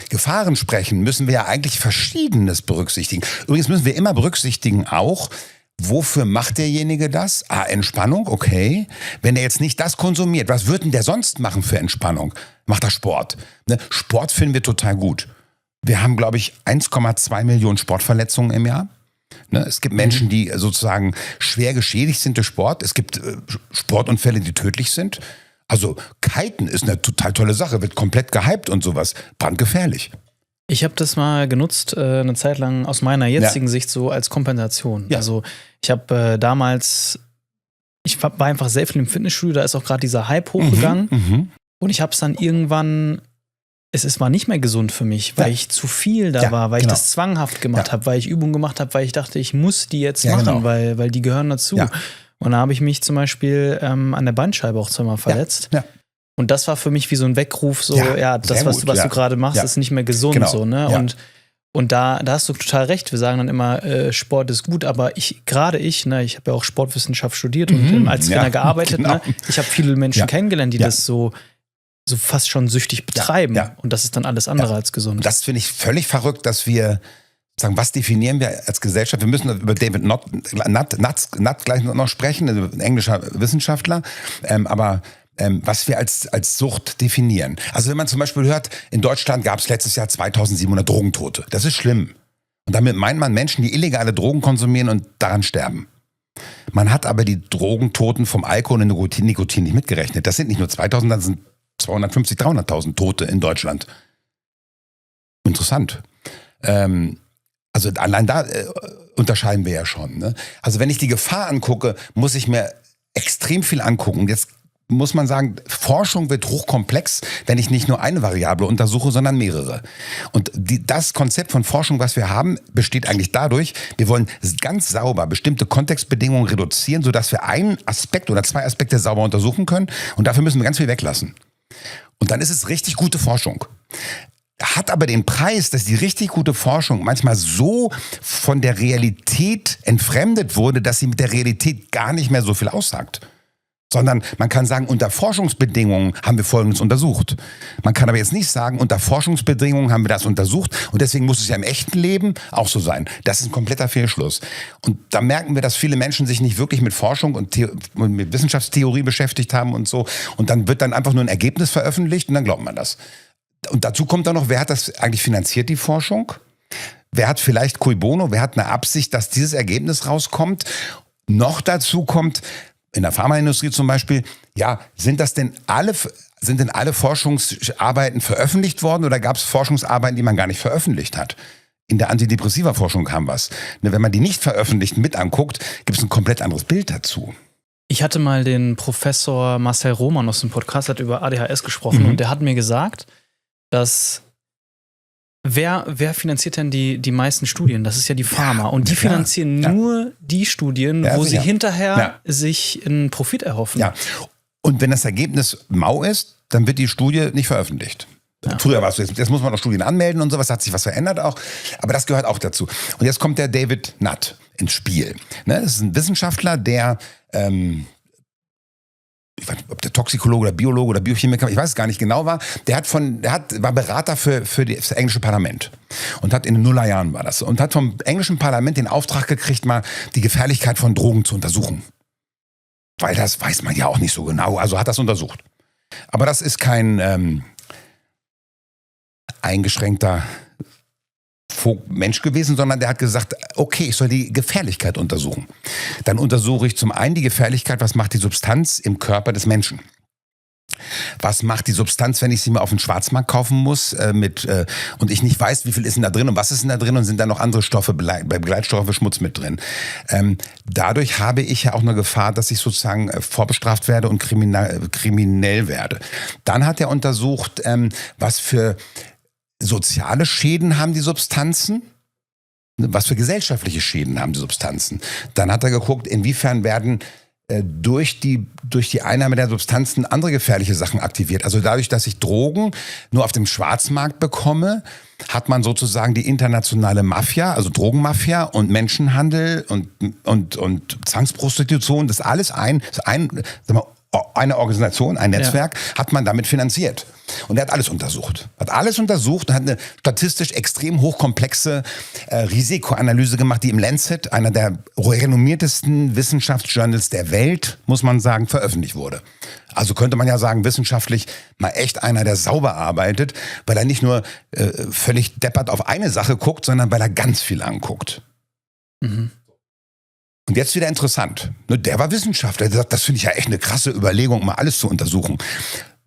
Gefahren sprechen, müssen wir ja eigentlich Verschiedenes berücksichtigen. Übrigens müssen wir immer berücksichtigen auch, wofür macht derjenige das? Entspannung, okay. Wenn er jetzt nicht das konsumiert, was würde denn der sonst machen für Entspannung? Macht er Sport. Ne? Sport finden wir total gut. Wir haben, glaube ich, 1,2 Millionen Sportverletzungen im Jahr. Ne? Es gibt Menschen, die sozusagen schwer geschädigt sind durch Sport. Es gibt Sportunfälle, die tödlich sind. Also Kiten ist eine total tolle Sache, wird komplett gehypt und sowas. Brandgefährlich. Ich habe das mal genutzt, eine Zeit lang aus meiner jetzigen Sicht so als Kompensation. Ja. Also ich habe damals, ich war einfach sehr viel im Fitnessstudio, da ist auch gerade dieser Hype hochgegangen. Und ich habe es dann irgendwann, es war nicht mehr gesund für mich, weil ich zu viel da war, weil ich das zwanghaft gemacht habe, weil ich Übungen gemacht habe, weil ich dachte, ich muss die jetzt machen, weil die gehören dazu. Ja. Und da habe ich mich zum Beispiel an der Bandscheibe auch zweimal verletzt. Ja. Und das war für mich wie so ein Weckruf, so, das, was du gerade machst, ist nicht mehr gesund. So, ne? Ja. Und da hast du total recht. Wir sagen dann immer, Sport ist gut, aber ich habe ja auch Sportwissenschaft studiert und als Trainer gearbeitet. Ne? Ich habe viele Menschen kennengelernt, die das so fast schon süchtig betreiben. Ja. Und das ist dann alles andere als gesund. Das finde ich völlig verrückt, dass wir sagen, was definieren wir als Gesellschaft? Wir müssen über David Nutt gleich noch sprechen, also ein englischer Wissenschaftler. Aber was wir als Sucht definieren. Also wenn man zum Beispiel hört, in Deutschland gab es letztes Jahr 2700 Drogentote. Das ist schlimm. Und damit meint man Menschen, die illegale Drogen konsumieren und daran sterben. Man hat aber die Drogentoten vom Alkohol und Nikotin nicht mitgerechnet. Das sind nicht nur 2000, das sind 250.000, 300.000 Tote in Deutschland. Interessant. Also allein da unterscheiden wir ja schon. Ne? Also wenn ich die Gefahr angucke, muss ich mir extrem viel angucken. Jetzt muss man sagen, Forschung wird hochkomplex, wenn ich nicht nur eine Variable untersuche, sondern mehrere. Und das Konzept von Forschung, was wir haben, besteht eigentlich dadurch, wir wollen ganz sauber bestimmte Kontextbedingungen reduzieren, sodass wir einen Aspekt oder zwei Aspekte sauber untersuchen können. Und dafür müssen wir ganz viel weglassen. Und dann ist es richtig gute Forschung. Hat aber den Preis, dass die richtig gute Forschung manchmal so von der Realität entfremdet wurde, dass sie mit der Realität gar nicht mehr so viel aussagt. Sondern man kann sagen, unter Forschungsbedingungen haben wir Folgendes untersucht. Man kann aber jetzt nicht sagen, unter Forschungsbedingungen haben wir das untersucht und deswegen muss es ja im echten Leben auch so sein. Das ist ein kompletter Fehlschluss. Und da merken wir, dass viele Menschen sich nicht wirklich mit Forschung und mit Wissenschaftstheorie beschäftigt haben und so. Und dann wird dann einfach nur ein Ergebnis veröffentlicht und dann glaubt man das. Und dazu kommt dann noch, wer hat das eigentlich finanziert, die Forschung? Wer hat vielleicht cui bono, wer hat eine Absicht, dass dieses Ergebnis rauskommt? Noch dazu kommt, in der Pharmaindustrie zum Beispiel, sind denn alle Forschungsarbeiten veröffentlicht worden oder gab es Forschungsarbeiten, die man gar nicht veröffentlicht hat? In der Antidepressiva-Forschung haben wir es. Wenn man die nicht veröffentlichten mit anguckt, gibt es ein komplett anderes Bild dazu. Ich hatte mal den Professor Marcel Roman aus dem Podcast, hat über ADHS gesprochen und der hat mir gesagt, dass wer finanziert denn die meisten Studien? Das ist ja die Pharma. Und die finanzieren nur die Studien, wo sie hinterher sich einen Profit erhoffen. Ja. Und wenn das Ergebnis mau ist, dann wird die Studie nicht veröffentlicht. Ja. Früher war es so, jetzt muss man noch Studien anmelden und sowas, hat sich was verändert auch. Aber das gehört auch dazu. Und jetzt kommt der David Nutt ins Spiel. Das ist ein Wissenschaftler, der ich weiß nicht, ob der Toxikologe oder Biologe oder Biochemiker, ich weiß es gar nicht genau war, war Berater für das englische Parlament und hat in den Nullerjahren war das und hat vom englischen Parlament den Auftrag gekriegt, mal die Gefährlichkeit von Drogen zu untersuchen. Weil das weiß man ja auch nicht so genau, also hat das untersucht. Aber das ist kein eingeschränkter Mensch gewesen, sondern der hat gesagt, okay, ich soll die Gefährlichkeit untersuchen. Dann untersuche ich zum einen die Gefährlichkeit, was macht die Substanz im Körper des Menschen? Was macht die Substanz, wenn ich sie mal auf dem Schwarzmarkt kaufen muss und ich nicht weiß, wie viel ist denn da drin und was ist denn da drin und sind da noch andere Stoffe, Begleitstoffe, Schmutz mit drin. Dadurch habe ich ja auch eine Gefahr, dass ich sozusagen vorbestraft werde und kriminell werde. Dann hat er untersucht, was für soziale Schäden haben die Substanzen, was für gesellschaftliche Schäden haben die Substanzen. Dann hat er geguckt, inwiefern werden durch die Einnahme der Substanzen andere gefährliche Sachen aktiviert. Also dadurch, dass ich Drogen nur auf dem Schwarzmarkt bekomme, hat man sozusagen die internationale Mafia, also Drogenmafia und Menschenhandel und Zwangsprostitution, das alles eine Organisation, ein Netzwerk, hat man damit finanziert. Und er hat alles untersucht. Und hat eine statistisch extrem hochkomplexe Risikoanalyse gemacht, die im Lancet, einer der renommiertesten Wissenschaftsjournals der Welt, muss man sagen, veröffentlicht wurde. Also könnte man ja sagen, wissenschaftlich mal echt einer, der sauber arbeitet, weil er nicht nur völlig deppert auf eine Sache guckt, sondern weil er ganz viel anguckt. Mhm. Und jetzt wieder interessant. Der war Wissenschaftler. Der sagt, das finde ich ja echt eine krasse Überlegung, mal alles zu untersuchen.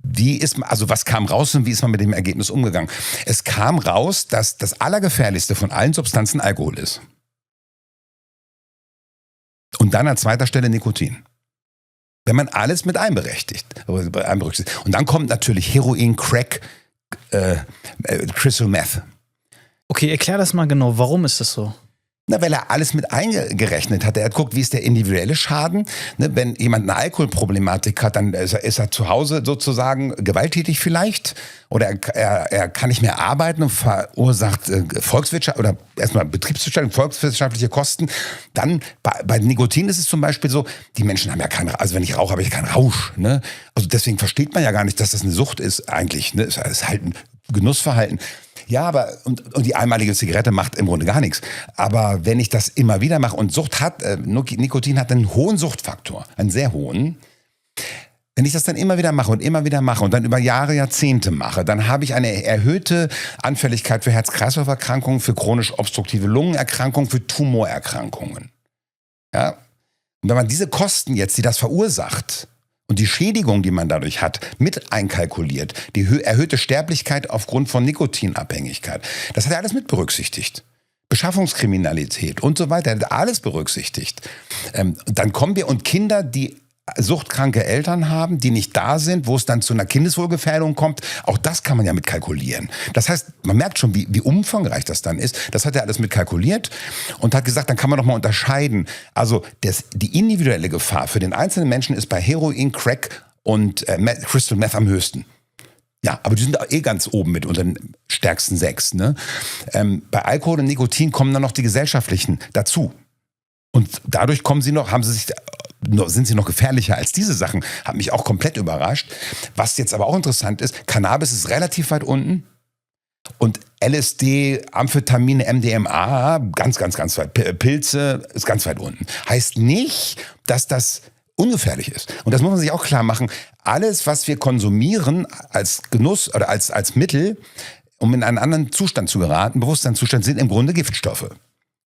Was kam raus und wie ist man mit dem Ergebnis umgegangen? Es kam raus, dass das Allergefährlichste von allen Substanzen Alkohol ist. Und dann an zweiter Stelle Nikotin. Wenn man alles mit einberücksichtigt. Und dann kommt natürlich Heroin, Crack, Crystal Meth. Okay, erklär das mal genau. Warum ist das so? Weil er alles mit eingerechnet hat. Er hat geguckt, wie ist der individuelle Schaden. Wenn jemand eine Alkoholproblematik hat, dann ist er zu Hause sozusagen gewalttätig vielleicht. Oder er kann nicht mehr arbeiten und verursacht Volkswirtschaft oder erstmal volkswirtschaftliche Kosten. Dann bei Nikotin ist es zum Beispiel so, die Menschen haben ja also wenn ich rauche, habe ich keinen Rausch. Ne? Also deswegen versteht man ja gar nicht, dass das eine Sucht ist eigentlich. Ne? Es ist halt ein Genussverhalten. Ja, aber und die einmalige Zigarette macht im Grunde gar nichts. Aber wenn ich das immer wieder mache und Nikotin hat einen hohen Suchtfaktor, einen sehr hohen. Wenn ich das dann immer wieder mache und dann über Jahre, Jahrzehnte mache, dann habe ich eine erhöhte Anfälligkeit für Herz-Kreislauf-Erkrankungen, für chronisch obstruktive Lungenerkrankungen, für Tumorerkrankungen. Ja? Und wenn man diese Kosten jetzt, die das verursacht, und die Schädigung, die man dadurch hat, mit einkalkuliert, die erhöhte Sterblichkeit aufgrund von Nikotinabhängigkeit, das hat er alles mit berücksichtigt. Beschaffungskriminalität und so weiter, er hat alles berücksichtigt. Dann kommen wir und Kinder, die suchtkranke Eltern haben, die nicht da sind, wo es dann zu einer Kindeswohlgefährdung kommt, auch das kann man ja mit kalkulieren. Das heißt, man merkt schon, wie umfangreich das dann ist. Das hat er alles mit kalkuliert und hat gesagt, dann kann man noch mal unterscheiden. Also die individuelle Gefahr für den einzelnen Menschen ist bei Heroin, Crack und Crystal Meth am höchsten. Ja, aber die sind ganz oben mit unter den stärksten 6. Ne? Bei Alkohol und Nikotin kommen dann noch die gesellschaftlichen dazu. Und dadurch sind sie noch gefährlicher als diese Sachen. Hat mich auch komplett überrascht. Was jetzt aber auch interessant ist, Cannabis ist relativ weit unten und LSD, Amphetamine, MDMA, ganz, ganz, ganz weit. Pilze ist ganz weit unten. Heißt nicht, dass das ungefährlich ist. Und das muss man sich auch klar machen. Alles, was wir konsumieren als Genuss oder als Mittel, um in einen anderen Zustand zu geraten, Bewusstseinszustand, sind im Grunde Giftstoffe.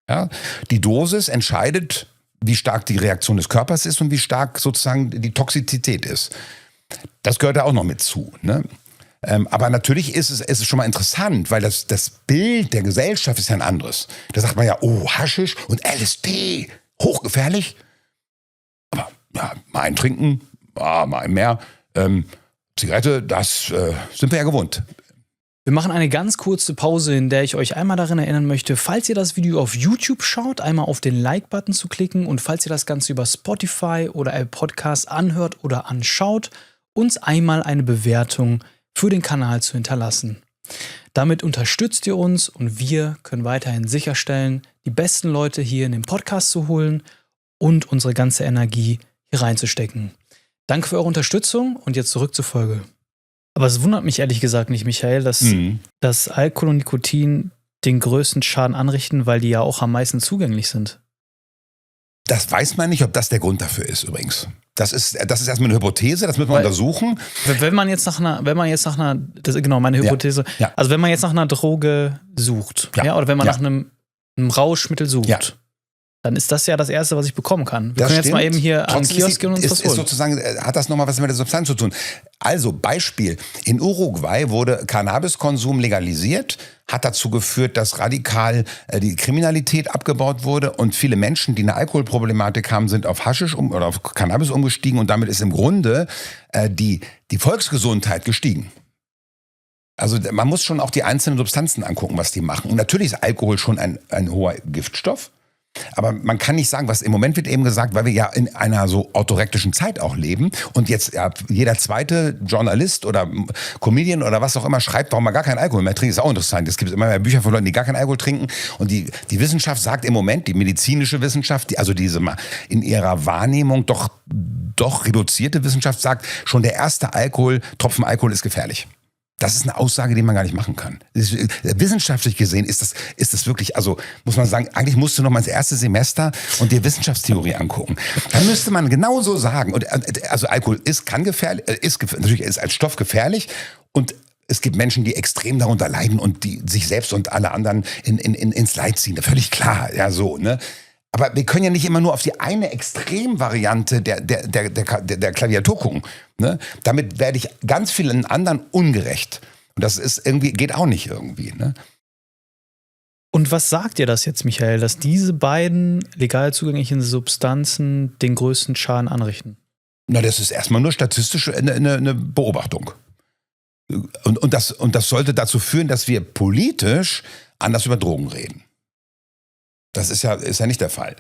Ja? Die Dosis entscheidet, wie stark die Reaktion des Körpers ist und wie stark sozusagen die Toxizität ist. Das gehört da auch noch mit zu. Ne? Aber natürlich ist es schon mal interessant, weil das Bild der Gesellschaft ist ja ein anderes. Da sagt man ja, oh, Haschisch und LSD, hochgefährlich. Aber ja, mal ein Trinken, mal ein mehr. Zigarette, das sind wir ja gewohnt. Wir machen eine ganz kurze Pause, in der ich euch einmal daran erinnern möchte, falls ihr das Video auf YouTube schaut, einmal auf den Like-Button zu klicken und falls ihr das Ganze über Spotify oder Apple Podcasts anhört oder anschaut, uns einmal eine Bewertung für den Kanal zu hinterlassen. Damit unterstützt ihr uns und wir können weiterhin sicherstellen, die besten Leute hier in den Podcast zu holen und unsere ganze Energie hier reinzustecken. Danke für eure Unterstützung und jetzt zurück zur Folge. Aber es wundert mich ehrlich gesagt nicht, Michael, dass Alkohol und Nikotin den größten Schaden anrichten, weil die ja auch am meisten zugänglich sind. Das weiß man nicht, ob das der Grund dafür ist übrigens. Das ist erstmal eine Hypothese, das müssen wir untersuchen. Wenn man jetzt nach einer, das ist genau meine Hypothese, ja. Also wenn man jetzt nach einer Droge sucht, oder wenn man nach einem Rauschmittel sucht, dann ist das ja das Erste, was ich bekommen kann. Wir können jetzt mal eben hier an den Kiosk gehen und uns was holen. Sozusagen, hat das nochmal was mit der Substanz zu tun. Also Beispiel, in Uruguay wurde Cannabiskonsum legalisiert, hat dazu geführt, dass radikal die Kriminalität abgebaut wurde und viele Menschen, die eine Alkoholproblematik haben, sind auf Haschisch oder auf Cannabis umgestiegen und damit ist im Grunde die Volksgesundheit gestiegen. Also man muss schon auch die einzelnen Substanzen angucken, was die machen. Und natürlich ist Alkohol schon ein hoher Giftstoff. Aber man kann nicht sagen, was im Moment wird eben gesagt, weil wir ja in einer so autorektischen Zeit auch leben und jetzt jeder zweite Journalist oder Comedian oder was auch immer schreibt, warum man gar keinen Alkohol mehr trinkt, ist auch interessant. Es gibt immer mehr Bücher von Leuten, die gar keinen Alkohol trinken und die Wissenschaft sagt im Moment, die medizinische Wissenschaft, also diese mal in ihrer Wahrnehmung doch reduzierte Wissenschaft sagt, schon der erste Tropfen Alkohol ist gefährlich. Das ist eine Aussage, die man gar nicht machen kann. Wissenschaftlich gesehen ist das wirklich, also muss man sagen, eigentlich musst du noch mal ins erste Semester und dir Wissenschaftstheorie angucken. Dann müsste man genauso sagen, also Alkohol natürlich ist als Stoff gefährlich und es gibt Menschen, die extrem darunter leiden und die sich selbst und alle anderen ins Leid ziehen. Völlig klar, ja so, ne? Aber wir können ja nicht immer nur auf die eine Extremvariante der Klaviatur gucken. Ne? Damit werde ich ganz vielen anderen ungerecht. Und das ist irgendwie, geht auch nicht irgendwie. Ne? Und was sagt dir das jetzt, Michael, dass diese beiden legal zugänglichen Substanzen den größten Schaden anrichten? Na, das ist erstmal nur statistisch eine Beobachtung. Und das sollte dazu führen, dass wir politisch anders über Drogen reden. Das ist ja nicht der Fall.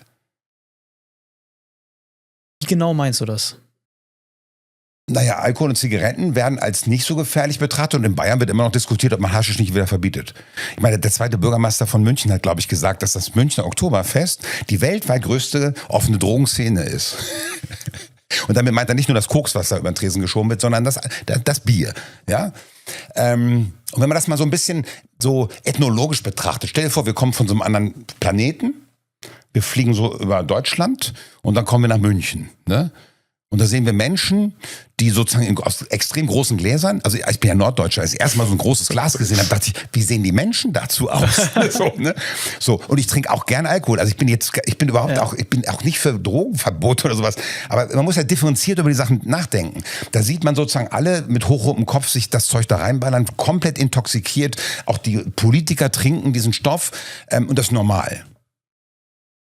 Wie genau meinst du das? Naja, Alkohol und Zigaretten werden als nicht so gefährlich betrachtet und in Bayern wird immer noch diskutiert, ob man Haschisch nicht wieder verbietet. Ich meine, der zweite Bürgermeister von München hat, glaube ich, gesagt, dass das Münchner Oktoberfest die weltweit größte offene Drogenszene ist. Und damit meint er nicht nur das Koks, was da über den Tresen geschoben wird, sondern das Bier. Ja? Und wenn man das mal so ein bisschen so ethnologisch betrachtet, stell dir vor, wir kommen von so einem anderen Planeten, wir fliegen so über Deutschland und dann kommen wir nach München. Ne? Und da sehen wir Menschen, die sozusagen aus extrem großen Gläsern, also ich bin ja Norddeutscher, als ich erstmal so ein großes Glas gesehen habe, dachte ich, wie sehen die Menschen dazu aus? So, und ich trinke auch gern Alkohol. Also ich bin auch nicht für Drogenverbot oder sowas. Aber man muss ja differenziert über die Sachen nachdenken. Da sieht man sozusagen alle mit hochrotem Kopf sich das Zeug da reinballern, komplett intoxikiert. Auch die Politiker trinken diesen Stoff und das ist normal.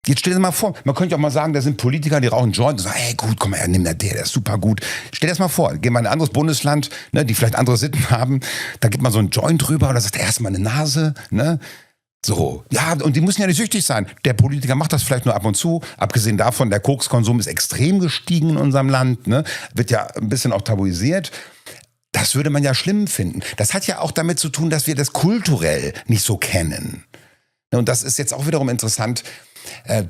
Jetzt stell dir mal vor, man könnte auch mal sagen, da sind Politiker, die rauchen Joint und sagen, hey gut, komm mal her, nimm der ist super gut. Stell dir das mal vor, geh mal in ein anderes Bundesland, ne, die vielleicht andere Sitten haben, da gibt man so einen Joint drüber oder sagt, erstmal eine Nase, ne? So, ja, und die müssen ja nicht süchtig sein. Der Politiker macht das vielleicht nur ab und zu. Abgesehen davon, der Kokskonsum ist extrem gestiegen in unserem Land, ne? Wird ja ein bisschen auch tabuisiert. Das würde man ja schlimm finden. Das hat ja auch damit zu tun, dass wir das kulturell nicht so kennen. Und das ist jetzt auch wiederum interessant.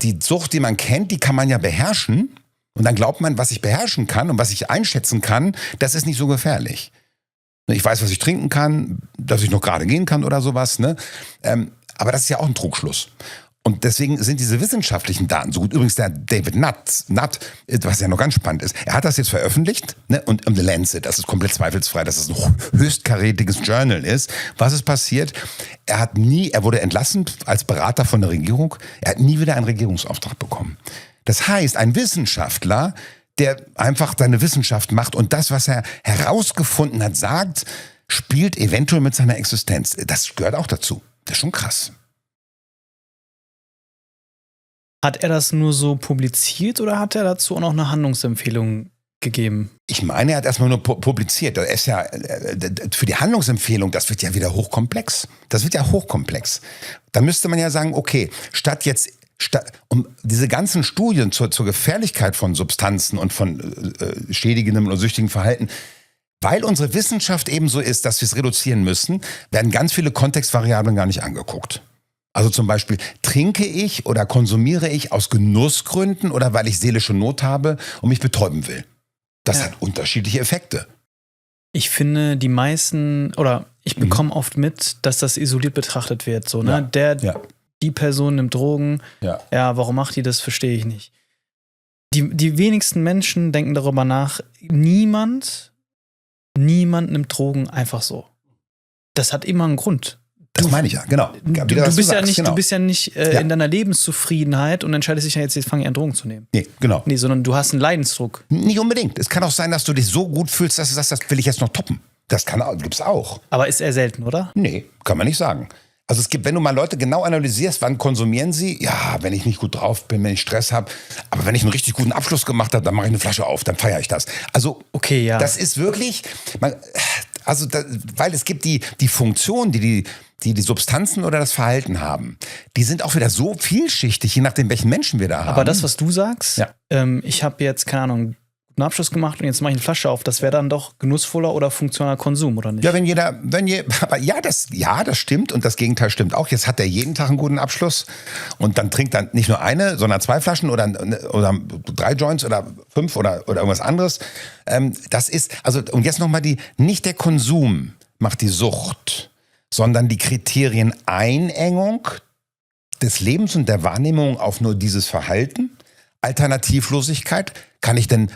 Die Sucht, die man kennt, die kann man ja beherrschen. Und dann glaubt man, was ich beherrschen kann und was ich einschätzen kann, das ist nicht so gefährlich. Ich weiß, was ich trinken kann, dass ich noch gerade gehen kann oder sowas. Ne? Aber das ist ja auch ein Trugschluss. Und deswegen sind diese wissenschaftlichen Daten so gut. Übrigens der David Nutt, was ja noch ganz spannend ist, er hat das jetzt veröffentlicht, ne? Und The Lancet, das ist komplett zweifelsfrei, dass es ein höchstkarätiges Journal ist. Was ist passiert? Er wurde entlassen als Berater von der Regierung. Er hat nie wieder einen Regierungsauftrag bekommen. Das heißt, ein Wissenschaftler, der einfach seine Wissenschaft macht und das, was er herausgefunden hat, sagt, spielt eventuell mit seiner Existenz. Das gehört auch dazu. Das ist schon krass. Hat er das nur so publiziert oder hat er dazu auch noch eine Handlungsempfehlung gegeben? Ich meine, er hat erstmal nur publiziert. Er ist ja für die Handlungsempfehlung, das wird ja wieder hochkomplex. Das wird ja hochkomplex. Da müsste man ja sagen, okay, statt um diese ganzen Studien zur Gefährlichkeit von Substanzen und von schädigendem oder süchtigem Verhalten, weil unsere Wissenschaft eben so ist, dass wir es reduzieren müssen, werden ganz viele Kontextvariablen gar nicht angeguckt. Also zum Beispiel, trinke ich oder konsumiere ich aus Genussgründen oder weil ich seelische Not habe und mich betäuben will? Das hat unterschiedliche Effekte. Ich finde, die meisten, oder ich bekomme oft mit, dass das isoliert betrachtet wird. So, ne? Die Person nimmt Drogen. Ja, warum macht die das, verstehe ich nicht. Die wenigsten Menschen denken darüber nach. Niemand nimmt Drogen einfach so. Das hat immer einen Grund. Das meine ich ja, genau. Du bist ja nicht in deiner Lebenszufriedenheit und entscheidest dich ja jetzt fange ich an, Drogen zu nehmen. Nee, genau. Nee, sondern du hast einen Leidensdruck. Nicht unbedingt. Es kann auch sein, dass du dich so gut fühlst, dass du sagst, das will ich jetzt noch toppen. Das gibt's auch. Aber ist eher selten, oder? Nee, kann man nicht sagen. Also es gibt, wenn du mal Leute genau analysierst, wann konsumieren sie? Ja, wenn ich nicht gut drauf bin, wenn ich Stress habe. Aber wenn ich einen richtig guten Abschluss gemacht habe, dann mache ich eine Flasche auf, dann feiere ich das. Also, okay, ja. Das ist wirklich, weil es gibt die Funktion, die Substanzen oder das Verhalten haben, die sind auch wieder so vielschichtig, je nachdem, welchen Menschen wir da haben. Aber das, was du sagst, ich habe jetzt, keine Ahnung, einen Abschluss gemacht und jetzt mache ich eine Flasche auf, das wäre dann doch genussvoller oder funktionaler Konsum, oder nicht? Ja, das stimmt und das Gegenteil stimmt auch. Jetzt hat er jeden Tag einen guten Abschluss und dann trinkt er nicht nur eine, sondern 2 Flaschen oder 3 Joints oder 5 oder irgendwas anderes. Das ist, also, und jetzt nochmal nicht der Konsum macht die Sucht, sondern die Kriterien Einengung des Lebens und der Wahrnehmung auf nur dieses Verhalten, Alternativlosigkeit,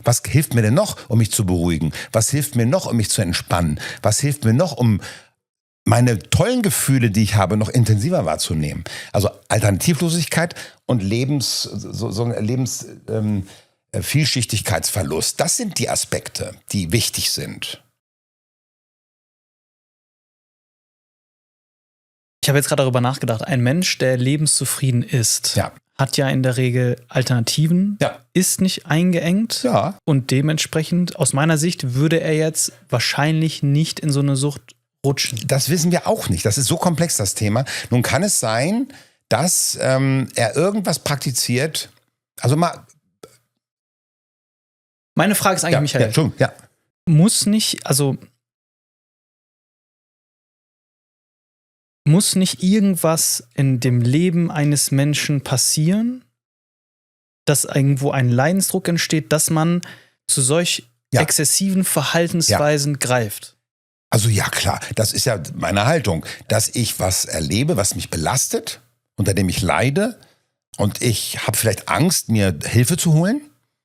was hilft mir denn noch, um mich zu beruhigen? Was hilft mir noch, um mich zu entspannen? Was hilft mir noch, um meine tollen Gefühle, die ich habe, noch intensiver wahrzunehmen? Also Alternativlosigkeit und Vielschichtigkeitsverlust, das sind die Aspekte, die wichtig sind. Ich habe jetzt gerade darüber nachgedacht, ein Mensch, der lebenszufrieden ist, hat ja in der Regel Alternativen, ist nicht eingeengt und dementsprechend, aus meiner Sicht, würde er jetzt wahrscheinlich nicht in so eine Sucht rutschen. Das wissen wir auch nicht. Das ist so komplex, das Thema. Nun kann es sein, dass er irgendwas praktiziert. Also mal. Meine Frage ist eigentlich, Michael, muss nicht irgendwas in dem Leben eines Menschen passieren, dass irgendwo ein Leidensdruck entsteht, dass man zu solch exzessiven Verhaltensweisen greift? Also ja, klar, das ist ja meine Haltung, dass ich was erlebe, was mich belastet, unter dem ich leide und ich habe vielleicht Angst, mir Hilfe zu holen.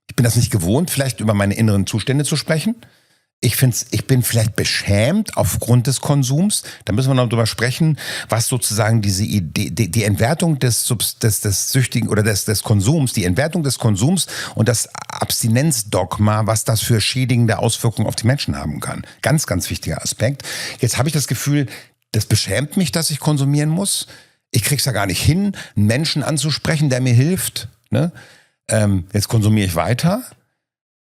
Ich bin das nicht gewohnt, vielleicht über meine inneren Zustände zu sprechen. Ich bin vielleicht beschämt aufgrund des Konsums. Da müssen wir noch drüber sprechen, was sozusagen diese Idee, die Entwertung des Süchtigen oder des Konsums, die Entwertung des Konsums und das Abstinenzdogma, was das für schädigende Auswirkungen auf die Menschen haben kann. Ganz, ganz wichtiger Aspekt. Jetzt habe ich das Gefühl, das beschämt mich, dass ich konsumieren muss. Ich krieg's ja gar nicht hin, einen Menschen anzusprechen, der mir hilft. Ne? Jetzt konsumiere ich weiter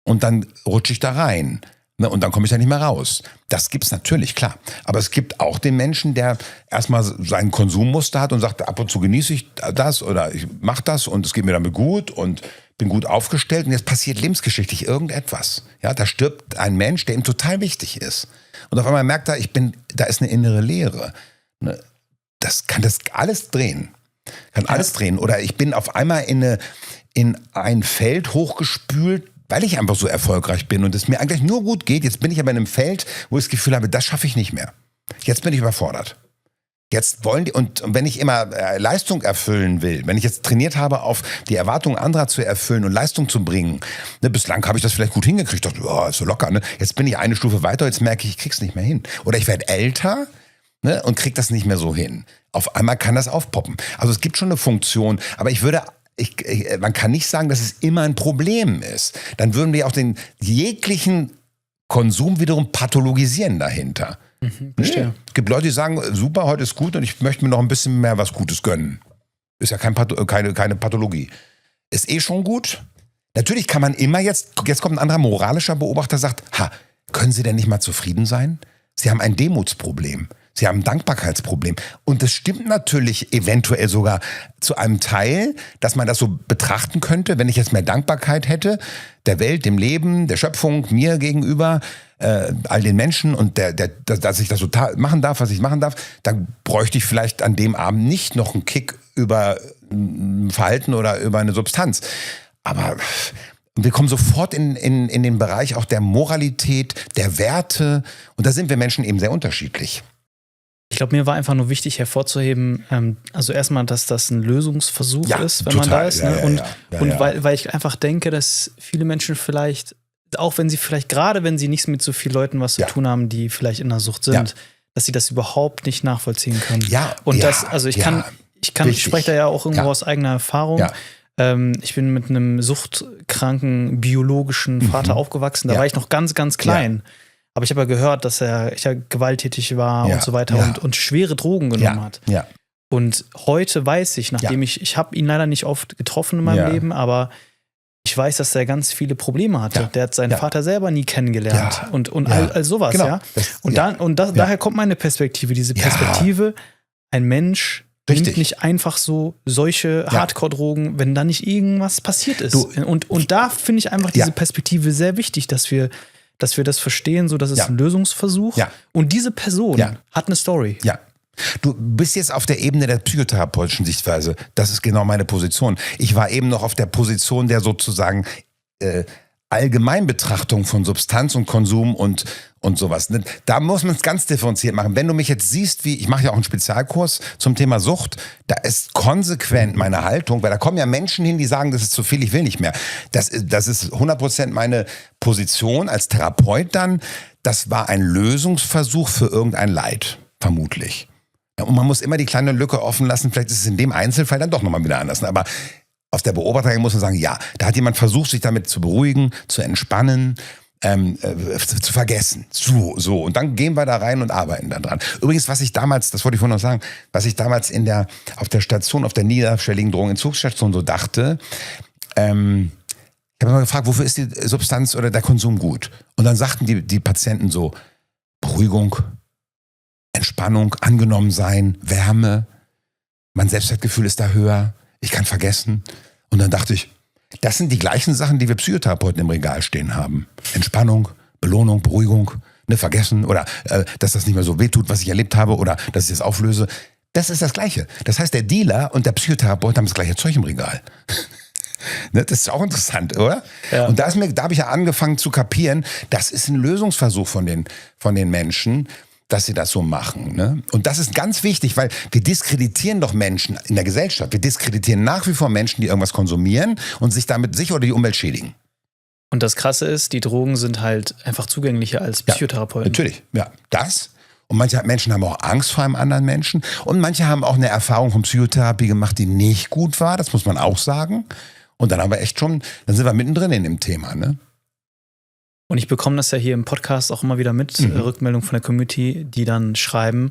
und dann rutsche ich da rein. Und dann komme ich da nicht mehr raus. Das gibt's natürlich, klar. Aber es gibt auch den Menschen, der erstmal sein Konsummuster hat und sagt, ab und zu genieße ich das oder ich mache das und es geht mir damit gut und bin gut aufgestellt und jetzt passiert lebensgeschichtlich irgendetwas. Ja, da stirbt ein Mensch, der ihm total wichtig ist. Und auf einmal merkt er, da ist eine innere Leere. Das kann das alles drehen. Alles drehen. Oder ich bin auf einmal in ein Feld hochgespült, weil ich einfach so erfolgreich bin und es mir eigentlich nur gut geht. Jetzt bin ich aber in einem Feld, wo ich das Gefühl habe, das schaffe ich nicht mehr. Jetzt bin ich überfordert. Jetzt wollen die, und wenn ich immer Leistung erfüllen will, wenn ich jetzt trainiert habe, auf die Erwartungen anderer zu erfüllen und Leistung zu bringen, bislang habe ich das vielleicht gut hingekriegt, dachte, ist so locker, ne? Jetzt bin ich eine Stufe weiter, jetzt merke ich krieg's nicht mehr hin. Oder ich werde älter, ne, und krieg das nicht mehr so hin. Auf einmal kann das aufpoppen. Also es gibt schon eine Funktion, aber man kann nicht sagen, dass es immer ein Problem ist. Dann würden wir auch den jeglichen Konsum wiederum pathologisieren dahinter. Verstehe. Es gibt Leute, die sagen, super, heute ist gut und ich möchte mir noch ein bisschen mehr was Gutes gönnen. Ist ja keine Pathologie. Ist schon gut. Natürlich kann man immer jetzt kommt ein anderer moralischer Beobachter, sagt, können Sie denn nicht mal zufrieden sein? Sie haben ein Demutsproblem. Sie haben ein Dankbarkeitsproblem. Und das stimmt natürlich eventuell sogar zu einem Teil, dass man das so betrachten könnte, wenn ich jetzt mehr Dankbarkeit hätte, der Welt, dem Leben, der Schöpfung, mir gegenüber, all den Menschen und dass ich das so machen darf, was ich machen darf, dann bräuchte ich vielleicht an dem Abend nicht noch einen Kick über ein Verhalten oder über eine Substanz. Aber wir kommen sofort in den Bereich auch der Moralität, der Werte. Und da sind wir Menschen eben sehr unterschiedlich. Ich glaube, mir war einfach nur wichtig hervorzuheben, also erstmal, dass das ein Lösungsversuch ist, wenn man da ist. Ne? Und weil ich einfach denke, dass viele Menschen vielleicht, auch wenn sie vielleicht, gerade wenn sie nicht mit so vielen Leuten was zu tun haben, die vielleicht in der Sucht sind, dass sie das überhaupt nicht nachvollziehen können. Ich spreche da ja auch irgendwo aus eigener Erfahrung. Ja. Ich bin mit einem suchtkranken biologischen Vater aufgewachsen, da war ich noch ganz, ganz klein. Ja. Aber ich habe ja gehört, dass er gewalttätig war und so weiter und schwere Drogen genommen hat. Ja. Und heute weiß ich, nachdem ich habe ihn leider nicht oft getroffen in meinem Leben, aber ich weiß, dass er ganz viele Probleme hatte. Ja. Der hat seinen Vater selber nie kennengelernt und all sowas. Genau. Ja. Daher kommt meine Perspektive, diese Perspektive, ein Mensch nimmt nicht einfach so solche Hardcore-Drogen, wenn da nicht irgendwas passiert ist. Und da finde ich einfach diese Perspektive sehr wichtig, dass wir das verstehen, so dass es ein Lösungsversuch. Ja. Und diese Person hat eine Story. Ja. Du bist jetzt auf der Ebene der psychotherapeutischen Sichtweise. Das ist genau meine Position. Ich war eben noch auf der Position der sozusagen Allgemeinbetrachtung von Substanz und Konsum und sowas. Da muss man es ganz differenziert machen. Wenn du mich jetzt siehst, ich mache ja auch einen Spezialkurs zum Thema Sucht, da ist konsequent meine Haltung, weil da kommen ja Menschen hin, die sagen, das ist zu viel, ich will nicht mehr. Das ist 100% meine Position als Therapeut dann. Das war ein Lösungsversuch für irgendein Leid, vermutlich. Ja, und man muss immer die kleine Lücke offen lassen, vielleicht ist es in dem Einzelfall dann doch nochmal wieder anders. Aber aus der Beobachtung muss man sagen, ja, da hat jemand versucht, sich damit zu beruhigen, zu entspannen, zu vergessen. So. Und dann gehen wir da rein und arbeiten da dran. Übrigens, was ich damals, das wollte ich vorhin noch sagen, was ich damals auf der Station, auf der niederschwelligen Drogenentzugsstation so dachte, ich habe mal gefragt, wofür ist die Substanz oder der Konsum gut? Und dann sagten die Patienten so, Beruhigung, Entspannung, angenommen sein, Wärme, mein Selbstwertgefühl ist da höher, ich kann vergessen. Und dann dachte ich, das sind die gleichen Sachen, die wir Psychotherapeuten im Regal stehen haben. Entspannung, Belohnung, Beruhigung, Vergessen oder dass das nicht mehr so wehtut, was ich erlebt habe oder dass ich das auflöse. Das ist das Gleiche. Das heißt, der Dealer und der Psychotherapeut haben das gleiche Zeug im Regal. Das ist auch interessant, oder? Ja. Und da habe ich ja angefangen zu kapieren, das ist ein Lösungsversuch von den Menschen, dass sie das so machen. Ne? Und das ist ganz wichtig, weil wir diskreditieren doch Menschen in der Gesellschaft. Wir diskreditieren nach wie vor Menschen, die irgendwas konsumieren und sich damit sich oder die Umwelt schädigen. Und das Krasse ist, die Drogen sind halt einfach zugänglicher als Psychotherapeuten. Ja, natürlich, ja. Das. Und manche Menschen haben auch Angst vor einem anderen Menschen. Und manche haben auch eine Erfahrung von Psychotherapie gemacht, die nicht gut war. Das muss man auch sagen. Und dann haben wir dann sind wir mittendrin in dem Thema, ne? Und ich bekomme das ja hier im Podcast auch immer wieder mit, Rückmeldung von der Community, die dann schreiben,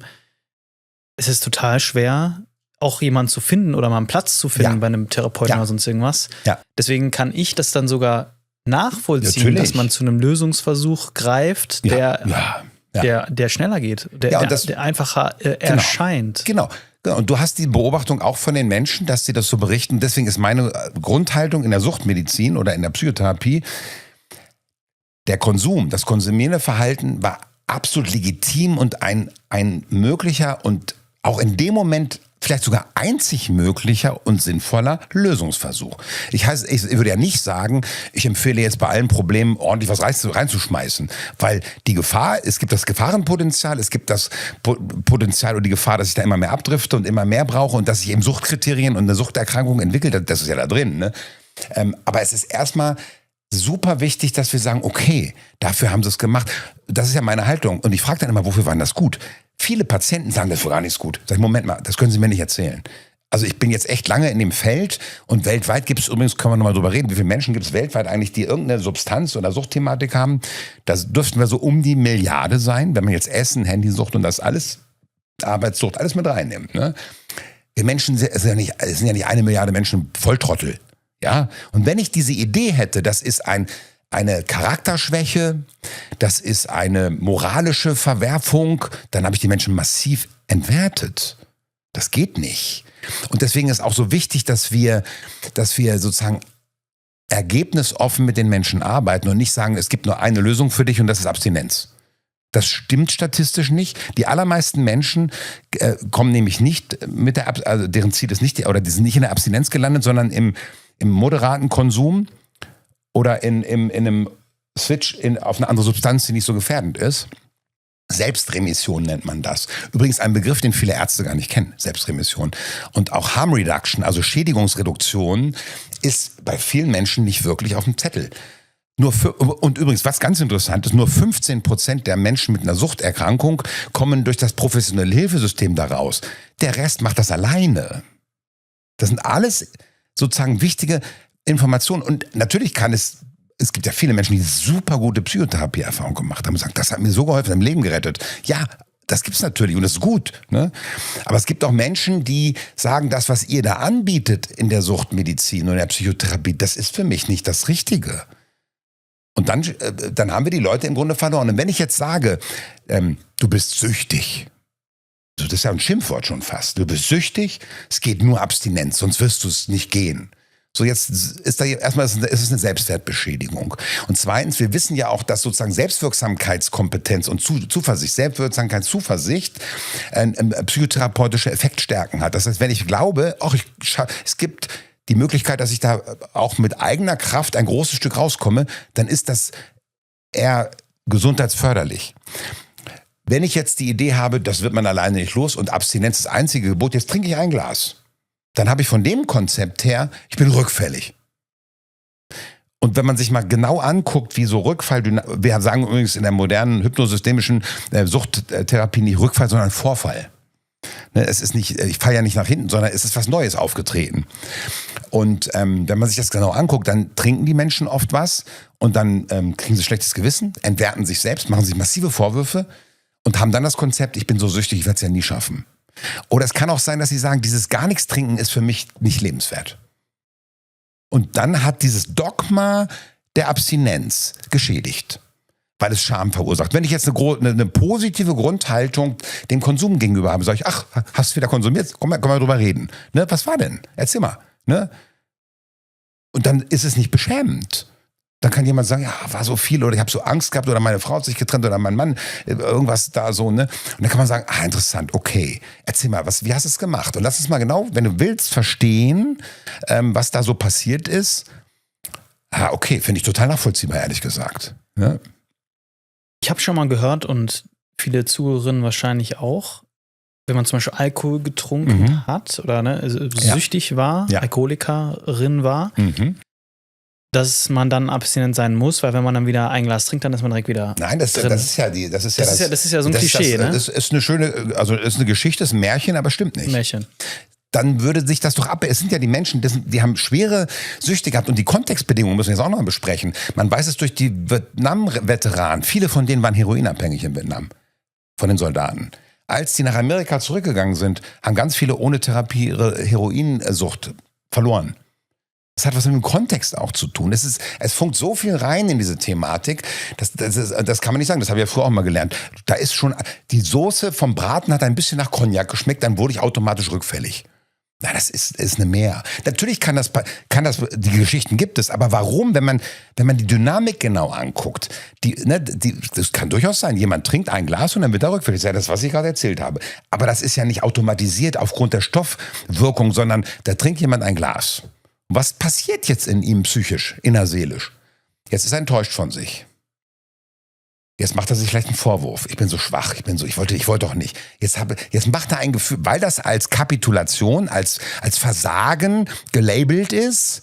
es ist total schwer, auch jemanden zu finden oder mal einen Platz zu finden bei einem Therapeuten oder sonst irgendwas. Ja. Deswegen kann ich das dann sogar nachvollziehen, dass man zu einem Lösungsversuch greift, der schneller geht, der einfacher erscheint. Genau. Und du hast die Beobachtung auch von den Menschen, dass sie das so berichten. Deswegen ist meine Grundhaltung in der Suchtmedizin oder in der Psychotherapie, der Konsum, das konsumierende Verhalten war absolut legitim und ein möglicher und auch in dem Moment vielleicht sogar einzig möglicher und sinnvoller Lösungsversuch. Ich würde ja nicht sagen, ich empfehle jetzt bei allen Problemen ordentlich was reinzuschmeißen, weil die Gefahr, es gibt das Gefahrenpotenzial, es gibt das Potenzial oder die Gefahr, dass ich da immer mehr abdrifte und immer mehr brauche und dass sich eben Suchtkriterien und eine Suchterkrankung entwickelt, das ist ja da drin. Ne? Aber es ist erstmal super wichtig, dass wir sagen, okay, dafür haben sie es gemacht. Das ist ja meine Haltung. Und ich frage dann immer, wofür war das gut? Viele Patienten sagen, das war gar nichts gut. Sag ich, Moment mal, das können Sie mir nicht erzählen. Also ich bin jetzt echt lange in dem Feld und weltweit gibt es übrigens, können wir nochmal drüber reden, wie viele Menschen gibt es weltweit eigentlich, die irgendeine Substanz oder Suchtthematik haben. Das dürften wir so um die Milliarde sein, wenn man jetzt Essen, Handysucht und das alles, Arbeitssucht, alles mit reinnimmt. Ne? Wir Menschen es sind ja nicht 1 Milliarde Menschen Volltrottel. Ja, und wenn ich diese Idee hätte, das ist eine Charakterschwäche, das ist eine moralische Verwerfung, dann habe ich die Menschen massiv entwertet. Das geht nicht. Und deswegen ist auch so wichtig, dass wir sozusagen ergebnisoffen mit den Menschen arbeiten und nicht sagen, es gibt nur eine Lösung für dich und das ist Abstinenz. Das stimmt statistisch nicht. Die allermeisten Menschen kommen nämlich nicht also deren Ziel ist nicht, oder die sind nicht in der Abstinenz gelandet, sondern im moderaten Konsum oder in einem Switch auf eine andere Substanz, die nicht so gefährdend ist. Selbstremission nennt man das. Übrigens ein Begriff, den viele Ärzte gar nicht kennen, Selbstremission. Und auch Harm Reduction, also Schädigungsreduktion, ist bei vielen Menschen nicht wirklich auf dem Zettel. Und übrigens, was ganz interessant ist, nur 15% der Menschen mit einer Suchterkrankung kommen durch das professionelle Hilfesystem da raus. Der Rest macht das alleine. Das sind alles sozusagen wichtige Informationen. Und natürlich es gibt ja viele Menschen, die super gute Psychotherapieerfahrung gemacht haben und sagen, das hat mir so geholfen, im Leben gerettet. Ja, das gibt's natürlich und das ist gut. Ne? Aber es gibt auch Menschen, die sagen, das, was ihr da anbietet in der Suchtmedizin und der Psychotherapie, das ist für mich nicht das Richtige. Und dann haben wir die Leute im Grunde verloren. Und wenn ich jetzt sage, du bist süchtig, das ist ja ein Schimpfwort schon fast. Du bist süchtig, es geht nur Abstinenz, sonst wirst du es nicht gehen. So, jetzt ist erstmal ist es eine Selbstwertbeschädigung. Und zweitens, wir wissen ja auch, dass sozusagen Selbstwirksamkeitskompetenz und Zuversicht, Selbstwirksamkeit, psychotherapeutische Effektstärken hat. Das heißt, wenn ich glaube, es gibt die Möglichkeit, dass ich da auch mit eigener Kraft ein großes Stück rauskomme, dann ist das eher gesundheitsförderlich. Wenn ich jetzt die Idee habe, das wird man alleine nicht los und Abstinenz ist das einzige Gebot, jetzt trinke ich ein Glas. Dann habe ich von dem Konzept her, ich bin rückfällig. Und wenn man sich mal genau anguckt, wie so Rückfall, wir sagen übrigens in der modernen hypnosystemischen Suchttherapie nicht Rückfall, sondern Vorfall. Es ist nicht, ich falle ja nicht nach hinten, sondern es ist was Neues aufgetreten. Und wenn man sich das genau anguckt, dann trinken die Menschen oft was und dann kriegen sie schlechtes Gewissen, entwerten sich selbst, machen sich massive Vorwürfe und haben dann das Konzept, ich bin so süchtig, ich werde es ja nie schaffen. Oder es kann auch sein, dass sie sagen, dieses gar nichts trinken ist für mich nicht lebenswert. Und dann hat dieses Dogma der Abstinenz geschädigt, weil es Scham verursacht. Wenn ich jetzt eine positive Grundhaltung dem Konsum gegenüber habe, sage ich, ach, hast du wieder konsumiert? Komm mal drüber reden. Ne, was war denn? Erzähl mal. Ne? Und dann ist es nicht beschämend. Dann kann jemand sagen, ja, war so viel oder ich habe so Angst gehabt oder meine Frau hat sich getrennt oder mein Mann, irgendwas da so, ne? Und dann kann man sagen, interessant, okay, erzähl mal, wie hast du es gemacht? Und lass uns mal genau, wenn du willst, verstehen, was da so passiert ist. Okay, finde ich total nachvollziehbar, ehrlich gesagt. Ja? Ich habe schon mal gehört und viele Zuhörerinnen wahrscheinlich auch, wenn man zum Beispiel Alkohol getrunken hat oder süchtig war, Alkoholikerin war, dass man dann abstinent sein muss, weil wenn man dann wieder ein Glas trinkt, dann ist man direkt wieder Nein, das ist ja so ein Klischee, ne? Das ist eine schöne, also ist eine Geschichte, ist ein Märchen, aber stimmt nicht. Märchen. Dann würde sich das doch es sind ja die Menschen, die haben schwere Süchte gehabt und die Kontextbedingungen müssen wir jetzt auch noch mal besprechen. Man weiß es durch die Vietnam-Veteranen, viele von denen waren heroinabhängig in Vietnam, von den Soldaten. Als die nach Amerika zurückgegangen sind, haben ganz viele ohne Therapie ihre Heroinsucht verloren. Das hat was mit dem Kontext auch zu tun. Es funkt so viel rein in diese Thematik, das kann man nicht sagen. Das habe ich ja früher auch mal gelernt. Da ist schon, die Soße vom Braten hat ein bisschen nach Cognac geschmeckt, dann wurde ich automatisch rückfällig. Na, das ist eine Mehr. Natürlich kann das, die Geschichten gibt es, aber warum, wenn man die Dynamik genau anguckt, das kann durchaus sein, jemand trinkt ein Glas und dann wird er rückfällig. Das ist ja das, was ich gerade erzählt habe. Aber das ist ja nicht automatisiert aufgrund der Stoffwirkung, sondern da trinkt jemand ein Glas. Was passiert jetzt in ihm psychisch, innerseelisch? Jetzt ist er enttäuscht von sich. Jetzt macht er sich vielleicht einen Vorwurf. Ich bin so schwach, ich wollte doch nicht. Jetzt macht er ein Gefühl, weil das als Kapitulation, als Versagen gelabelt ist,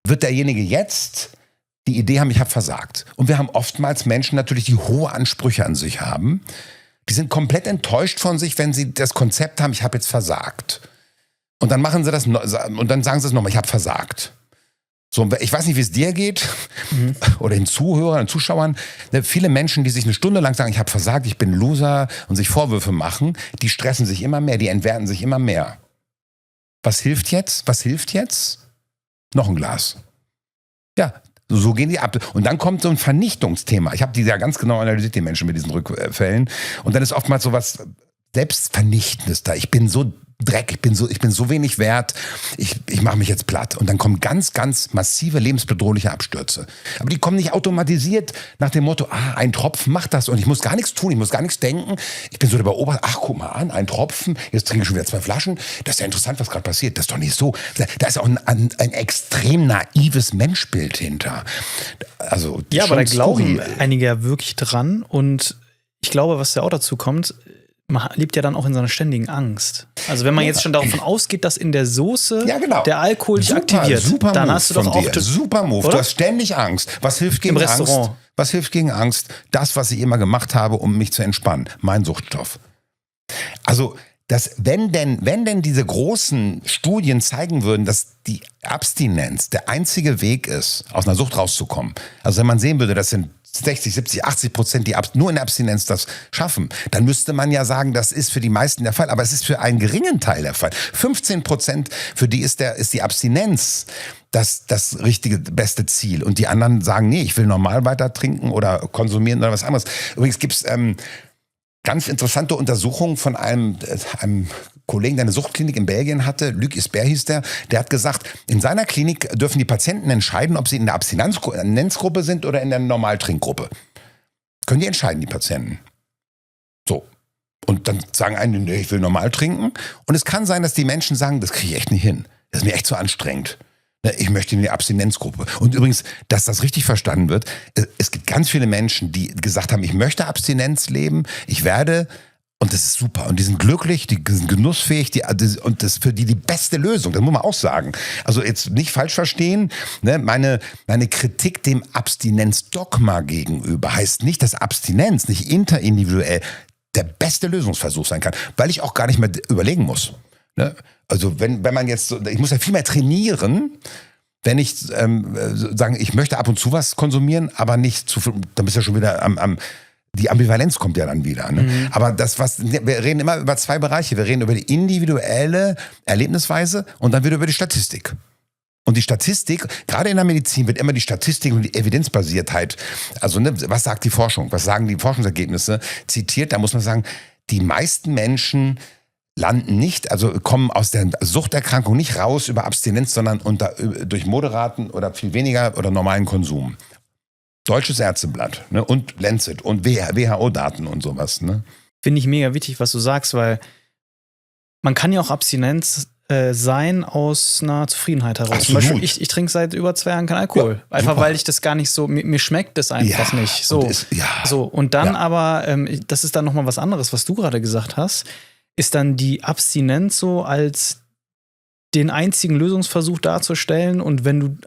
wird derjenige jetzt die Idee haben, ich habe versagt. Und wir haben oftmals Menschen natürlich, die hohe Ansprüche an sich haben. Die sind komplett enttäuscht von sich, wenn sie das Konzept haben, ich habe jetzt versagt. Und dann machen sie das und dann sagen sie es nochmal, ich habe versagt. So, ich weiß nicht, wie es dir geht oder den Zuhörern und Zuschauern. Viele Menschen, die sich eine Stunde lang sagen, ich habe versagt, ich bin Loser und sich Vorwürfe machen, die stressen sich immer mehr, die entwerten sich immer mehr. Was hilft jetzt? Noch ein Glas. Ja, so gehen die ab. Und dann kommt so ein Vernichtungsthema. Ich habe die ja ganz genau analysiert, die Menschen mit diesen Rückfällen. Und dann ist oftmals so was Selbstvernichtendes da. Ich bin so Dreck, ich bin so wenig wert, ich mache mich jetzt platt. Und dann kommen ganz, ganz massive lebensbedrohliche Abstürze. Aber die kommen nicht automatisiert nach dem Motto, ein Tropfen macht das und ich muss gar nichts tun, ich muss gar nichts denken. Ich bin so der Beobachter, guck mal an, ein Tropfen, jetzt trinke ich schon wieder 2 Flaschen. Das ist ja interessant, was gerade passiert. Das ist doch nicht so. Da ist auch ein extrem naives Menschbild hinter. Also, ja, aber da glauben einige ja wirklich dran. Und ich glaube, was ja auch dazu kommt, man lebt ja dann auch in so einer ständigen Angst. Also wenn man jetzt schon davon ausgeht, dass in der Soße der Alkohol dich aktiviert, dann hast du doch auch... Super Move, du hast ständig Angst. Was hilft gegen Angst? Restaurant. Was hilft gegen Angst? Das, was ich immer gemacht habe, um mich zu entspannen. Mein Suchtstoff. Also, wenn denn diese großen Studien zeigen würden, dass die Abstinenz der einzige Weg ist, aus einer Sucht rauszukommen. Also wenn man sehen würde, das sind 60, 70, 80%, die nur in der Abstinenz das schaffen, dann müsste man ja sagen, das ist für die meisten der Fall. Aber es ist für einen geringen Teil der Fall. 15%, für die ist die Abstinenz das richtige, beste Ziel. Und die anderen sagen, nee, ich will normal weiter trinken oder konsumieren oder was anderes. Übrigens gibt es ganz interessante Untersuchungen von einem Kollegen, der eine Suchtklinik in Belgien hatte, Luc Isbert hieß der hat gesagt, in seiner Klinik dürfen die Patienten entscheiden, ob sie in der Abstinenzgruppe sind oder in der Normaltrinkgruppe. Können die entscheiden, die Patienten. So. Und dann sagen einige, nee, ich will normal trinken. Und es kann sein, dass die Menschen sagen, das kriege ich echt nicht hin. Das ist mir echt zu anstrengend. Ich möchte in die Abstinenzgruppe. Und übrigens, dass das richtig verstanden wird, es gibt ganz viele Menschen, die gesagt haben, ich möchte Abstinenz leben, ich werde, und das ist super, und die sind glücklich, die sind genussfähig, und das ist für die beste Lösung, das muss man auch sagen. Also jetzt nicht falsch verstehen, ne? Meine Kritik dem Abstinenzdogma gegenüber heißt nicht, dass Abstinenz nicht interindividuell der beste Lösungsversuch sein kann, weil ich auch gar nicht mehr überlegen muss. Ne? Also wenn man jetzt, ich muss ja viel mehr trainieren, wenn ich sagen, ich möchte ab und zu was konsumieren, aber nicht zu viel, dann bist du ja schon wieder die Ambivalenz kommt ja dann wieder. Ne? Aber wir reden immer über zwei Bereiche. Wir reden über die individuelle Erlebnisweise und dann wieder über die Statistik. Und die Statistik, gerade in der Medizin wird immer die Statistik und die Evidenzbasiertheit, also ne, was sagt die Forschung, was sagen die Forschungsergebnisse, zitiert, da muss man sagen, die meisten Menschen landen nicht, also kommen aus der Suchterkrankung nicht raus über Abstinenz, sondern durch moderaten oder viel weniger oder normalen Konsum. Deutsches Ärzteblatt, ne, und Lancet und WHO-Daten und sowas. Ne? Finde ich mega wichtig, was du sagst, weil man kann ja auch Abstinenz sein aus einer Zufriedenheit heraus. Absolut. Zum Beispiel, ich trinke seit über 2 Jahren keinen Alkohol. Ja, einfach, weil ich das gar nicht so, mir schmeckt das einfach nicht. So. Und dann aber, das ist dann nochmal was anderes, was du gerade gesagt hast, ist dann die Abstinenz so als den einzigen Lösungsversuch darzustellen und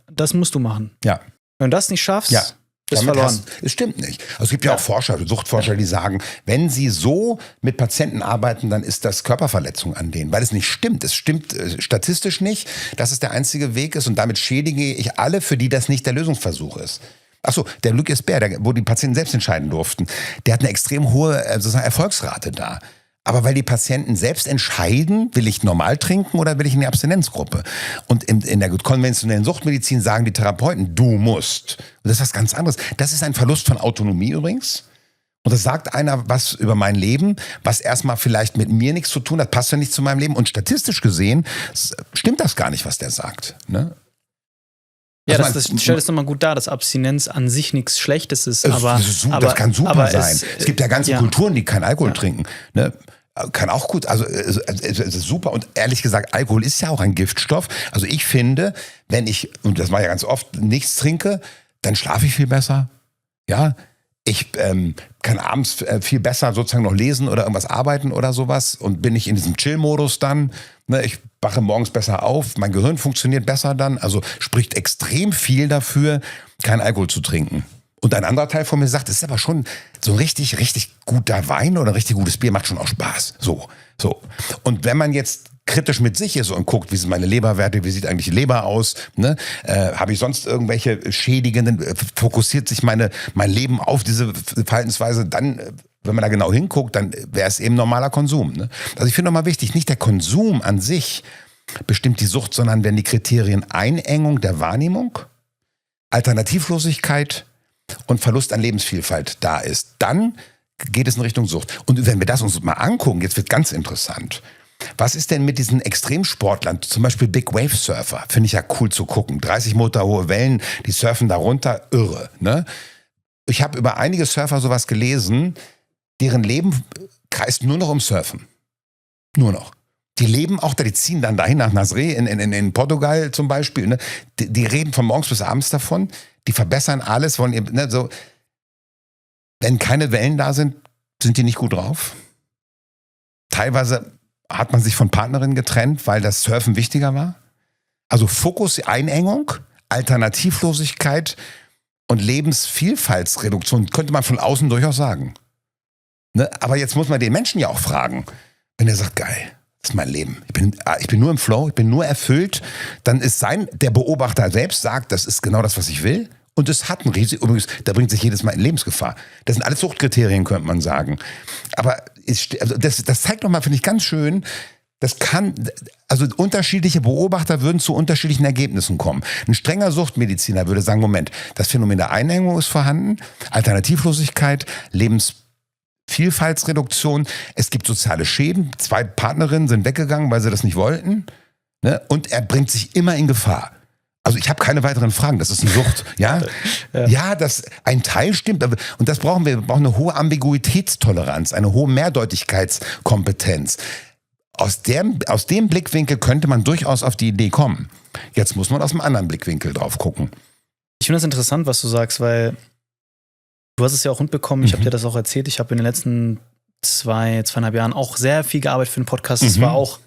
das musst du machen. Ja. Wenn du das nicht schaffst, bist verloren. Es stimmt nicht. Also es gibt ja auch Suchtforscher, die sagen, wenn sie so mit Patienten arbeiten, dann ist das Körperverletzung an denen, weil es nicht stimmt. Es stimmt statistisch nicht, dass es der einzige Weg ist und damit schädige ich alle, für die das nicht der Lösungsversuch ist. Achso, der Luc Esbert, wo die Patienten selbst entscheiden durften, der hat eine extrem hohe sozusagen Erfolgsrate da. Aber weil die Patienten selbst entscheiden, will ich normal trinken oder will ich in die Abstinenzgruppe? Und in der konventionellen Suchtmedizin sagen die Therapeuten, du musst. Und das ist was ganz anderes. Das ist ein Verlust von Autonomie übrigens. Und das sagt einer was über mein Leben, was erstmal vielleicht mit mir nichts zu tun hat, passt ja nicht zu meinem Leben. Und statistisch gesehen stimmt das gar nicht, was der sagt. Ne? Ja, das stellt es nochmal gut dar, dass Abstinenz an sich nichts Schlechtes ist. Das kann super sein. Es gibt ja ganze Kulturen, die keinen Alkohol trinken. Ne? Kann auch gut, also es ist super. Und ehrlich gesagt, Alkohol ist ja auch ein Giftstoff. Also ich finde, wenn ich, und das war ja ganz oft, nichts trinke, dann schlafe ich viel besser. Ja, ich kann abends viel besser sozusagen noch lesen oder irgendwas arbeiten oder sowas und bin ich in diesem Chill-Modus dann. Ne, ich wache morgens besser auf, mein Gehirn funktioniert besser dann. Also spricht extrem viel dafür, keinen Alkohol zu trinken. Und ein anderer Teil von mir sagt, es ist aber schon so ein richtig, richtig guter Wein oder ein richtig gutes Bier, macht schon auch Spaß. So. Und wenn man jetzt kritisch mit sich ist und guckt, wie sind meine Leberwerte, wie sieht eigentlich die Leber aus, ne? Habe ich sonst irgendwelche schädigenden, fokussiert sich mein Leben auf diese Verhaltensweise, dann, wenn man da genau hinguckt, dann wäre es eben normaler Konsum. Ne? Also ich finde nochmal wichtig, nicht der Konsum an sich bestimmt die Sucht, sondern wenn die Kriterien Einengung der Wahrnehmung, Alternativlosigkeit und Verlust an Lebensvielfalt da ist, dann geht es in Richtung Sucht. Und wenn wir das uns mal angucken, jetzt wird ganz interessant. Was ist denn mit diesen Extremsportlern, zum Beispiel Big Wave Surfer? Finde ich ja cool zu gucken. 30 Meter hohe Wellen, die surfen da runter, irre. Ne? Ich habe über einige Surfer sowas gelesen, deren Leben kreist nur noch um Surfen. Nur noch. Die leben auch da, die ziehen dann dahin nach Nazaré in Portugal zum Beispiel. Ne? Die reden von morgens bis abends davon. Die verbessern alles. Wollen, ne, so. Wenn keine Wellen da sind, sind die nicht gut drauf. Teilweise hat man sich von Partnerinnen getrennt, weil das Surfen wichtiger war. Also Fokus, Einengung, Alternativlosigkeit und Lebensvielfaltsreduktion könnte man von außen durchaus sagen. Ne? Aber jetzt muss man den Menschen ja auch fragen, wenn er sagt, geil, das ist mein Leben. Ich bin nur im Flow, ich bin nur erfüllt. Dann ist der Beobachter selbst sagt, das ist genau das, was ich will. Und es hat ein Risiko, übrigens, da bringt sich jedes Mal in Lebensgefahr. Das sind alles Suchtkriterien, könnte man sagen. Aber das zeigt nochmal, finde ich, ganz schön, also unterschiedliche Beobachter würden zu unterschiedlichen Ergebnissen kommen. Ein strenger Suchtmediziner würde sagen, Moment, das Phänomen der Einengung ist vorhanden, Alternativlosigkeit, Lebensvielfaltsreduktion, es gibt soziale Schäden, 2 Partnerinnen sind weggegangen, weil sie das nicht wollten, ne? Und er bringt sich immer in Gefahr. Also ich habe keine weiteren Fragen, das ist eine Sucht. Ja, das ein Teil stimmt, und das brauchen wir. Wir brauchen eine hohe Ambiguitätstoleranz, eine hohe Mehrdeutigkeitskompetenz. aus dem Blickwinkel könnte man durchaus auf die Idee kommen. Jetzt muss man aus einem anderen Blickwinkel drauf gucken. Ich finde das interessant, was du sagst, weil du hast es ja auch mitbekommen, ich habe dir das auch erzählt, ich habe in den letzten 2,5 Jahren auch sehr viel gearbeitet für den Podcast. Es war auch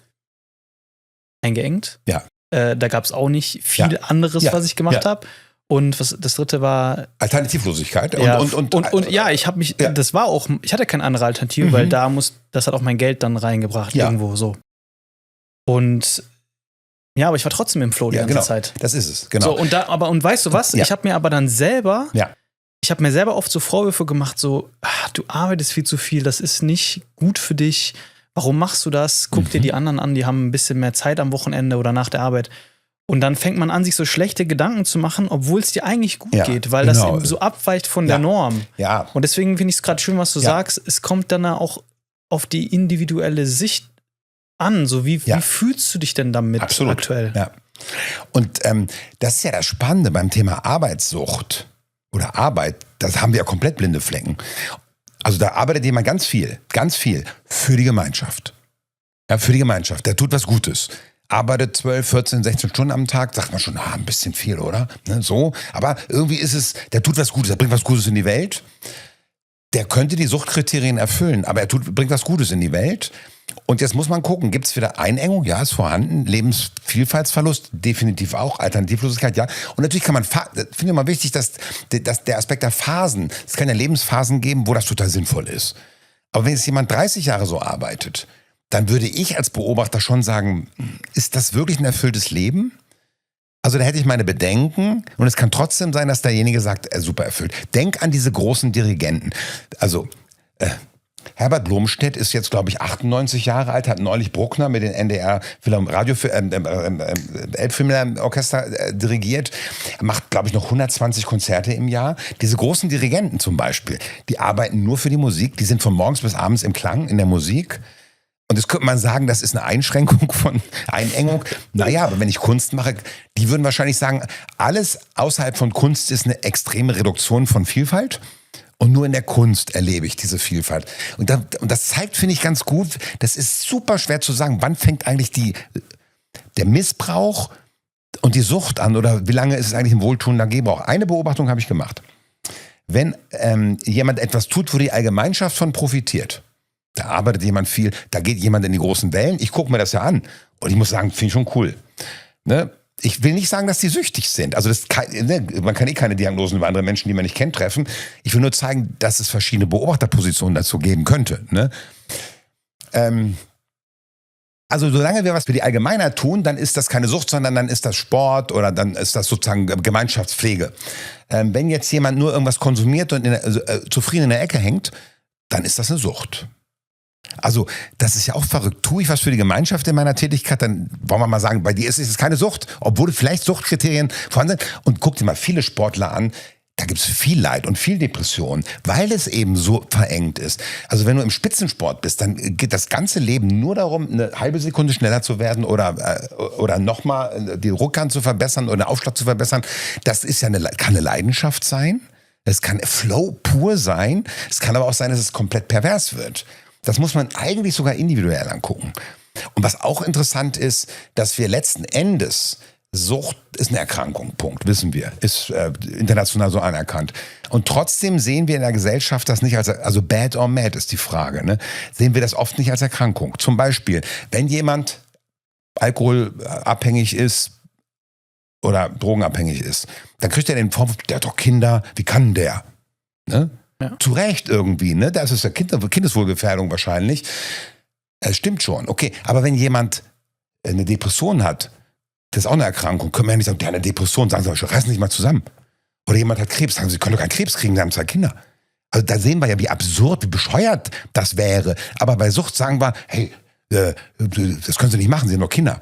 eingeengt. Ja. Da gab es auch nicht viel anderes, was ich gemacht habe. Und das dritte war Alternativlosigkeit. Und ja, ich habe mich, das war auch, ich hatte keine andere Alternative, weil das hat auch mein Geld dann reingebracht, irgendwo so. Und ja, aber ich war trotzdem im Flow die ganze Zeit. Das ist es, genau. So, und weißt du was? Ich habe mir aber dann selber, ich habe mir selber oft so Vorwürfe gemacht, so, du arbeitest viel zu viel, das ist nicht gut für dich. Warum machst du das? Guck dir die anderen an, die haben ein bisschen mehr Zeit am Wochenende oder nach der Arbeit. Und dann fängt man an, sich so schlechte Gedanken zu machen, obwohl es dir eigentlich gut geht, weil das eben so abweicht von der Norm. Ja. Und deswegen finde ich es gerade schön, was du sagst. Es kommt dann auch auf die individuelle Sicht an. So wie fühlst du dich denn damit aktuell? Ja. Und das ist ja das Spannende beim Thema Arbeitssucht oder Arbeit. Das haben wir ja komplett blinde Flecken. Also da arbeitet jemand ganz viel für die Gemeinschaft. Ja, für die Gemeinschaft. Der tut was Gutes. Arbeitet 12, 14, 16 Stunden am Tag, sagt man schon, ein bisschen viel, oder? Ne, so. Aber irgendwie ist es, der tut was Gutes, der bringt was Gutes in die Welt. Der könnte die Suchtkriterien erfüllen, aber bringt was Gutes in die Welt. Und jetzt muss man gucken, gibt es wieder Einengung? Ja, ist vorhanden. Lebensvielfaltsverlust? Definitiv auch. Alternativlosigkeit? Ja. Und natürlich kann man, finde ich immer wichtig, dass der Aspekt der Phasen, es kann ja Lebensphasen geben, wo das total sinnvoll ist. Aber wenn jetzt jemand 30 Jahre so arbeitet, dann würde ich als Beobachter schon sagen, ist das wirklich ein erfülltes Leben? Also da hätte ich meine Bedenken und es kann trotzdem sein, dass derjenige sagt, super erfüllt. Denk an diese großen Dirigenten. Also Herbert Blomstedt ist jetzt, glaube ich, 98 Jahre alt, hat neulich Bruckner mit den NDR Elbphilharmonieorchester dirigiert, macht, glaube ich, noch 120 Konzerte im Jahr. Diese großen Dirigenten zum Beispiel, die arbeiten nur für die Musik, die sind von morgens bis abends im Klang, in der Musik. Und jetzt könnte man sagen, das ist eine Einschränkung von Einengung. Naja, aber wenn ich Kunst mache, die würden wahrscheinlich sagen, alles außerhalb von Kunst ist eine extreme Reduktion von Vielfalt. Und nur in der Kunst erlebe ich diese Vielfalt. Und das zeigt, finde ich, ganz gut, das ist super schwer zu sagen, wann fängt eigentlich der Missbrauch und die Sucht an oder wie lange ist es eigentlich ein wohltuender Gebrauch. Eine Beobachtung habe ich gemacht. Wenn jemand etwas tut, wo die Allgemeinschaft von profitiert, da arbeitet jemand viel, da geht jemand in die großen Wellen. Ich gucke mir das ja an und ich muss sagen, finde ich schon cool. Ne? Ich will nicht sagen, dass die süchtig sind. Also man kann keine Diagnosen über andere Menschen, die man nicht kennt, treffen. Ich will nur zeigen, dass es verschiedene Beobachterpositionen dazu geben könnte. Ne? Also solange wir was für die Allgemeinheit tun, dann ist das keine Sucht, sondern dann ist das Sport oder dann ist das sozusagen Gemeinschaftspflege. Wenn jetzt jemand nur irgendwas konsumiert und zufrieden in der Ecke hängt, dann ist das eine Sucht. Also, das ist ja auch verrückt. Tue ich was für die Gemeinschaft in meiner Tätigkeit, dann wollen wir mal sagen, bei dir ist es keine Sucht, obwohl vielleicht Suchtkriterien vorhanden sind. Und guck dir mal viele Sportler an, da gibt es viel Leid und viel Depression, weil es eben so verengt ist. Also wenn du im Spitzensport bist, dann geht das ganze Leben nur darum, eine halbe Sekunde schneller zu werden oder nochmal die Rückhand zu verbessern oder den Aufschlag zu verbessern. Das ist ja kann eine Leidenschaft sein. Es kann Flow pur sein. Es kann aber auch sein, dass es komplett pervers wird. Das muss man eigentlich sogar individuell angucken. Und was auch interessant ist, dass wir letzten Endes, Sucht ist eine Erkrankung, Punkt, wissen wir, ist international so anerkannt. Und trotzdem sehen wir in der Gesellschaft das nicht also bad or mad ist die Frage, ne? Sehen wir das oft nicht als Erkrankung. Zum Beispiel, wenn jemand alkoholabhängig ist oder drogenabhängig ist, dann kriegt er den Vorwurf, der hat doch Kinder, wie kann der? Ne? Ja. Zu Recht irgendwie, ne? Das ist ja Kindeswohlgefährdung wahrscheinlich. Stimmt schon, okay. Aber wenn jemand eine Depression hat, das ist auch eine Erkrankung, können wir ja nicht sagen, der hat eine Depression, sagen Sie, reißen nicht mal zusammen. Oder jemand hat Krebs, sagen Sie, können doch keinen Krebs kriegen, Sie haben 2 Kinder. Also da sehen wir ja, wie absurd, wie bescheuert das wäre. Aber bei Sucht sagen wir, hey, das können Sie nicht machen, Sie haben noch Kinder.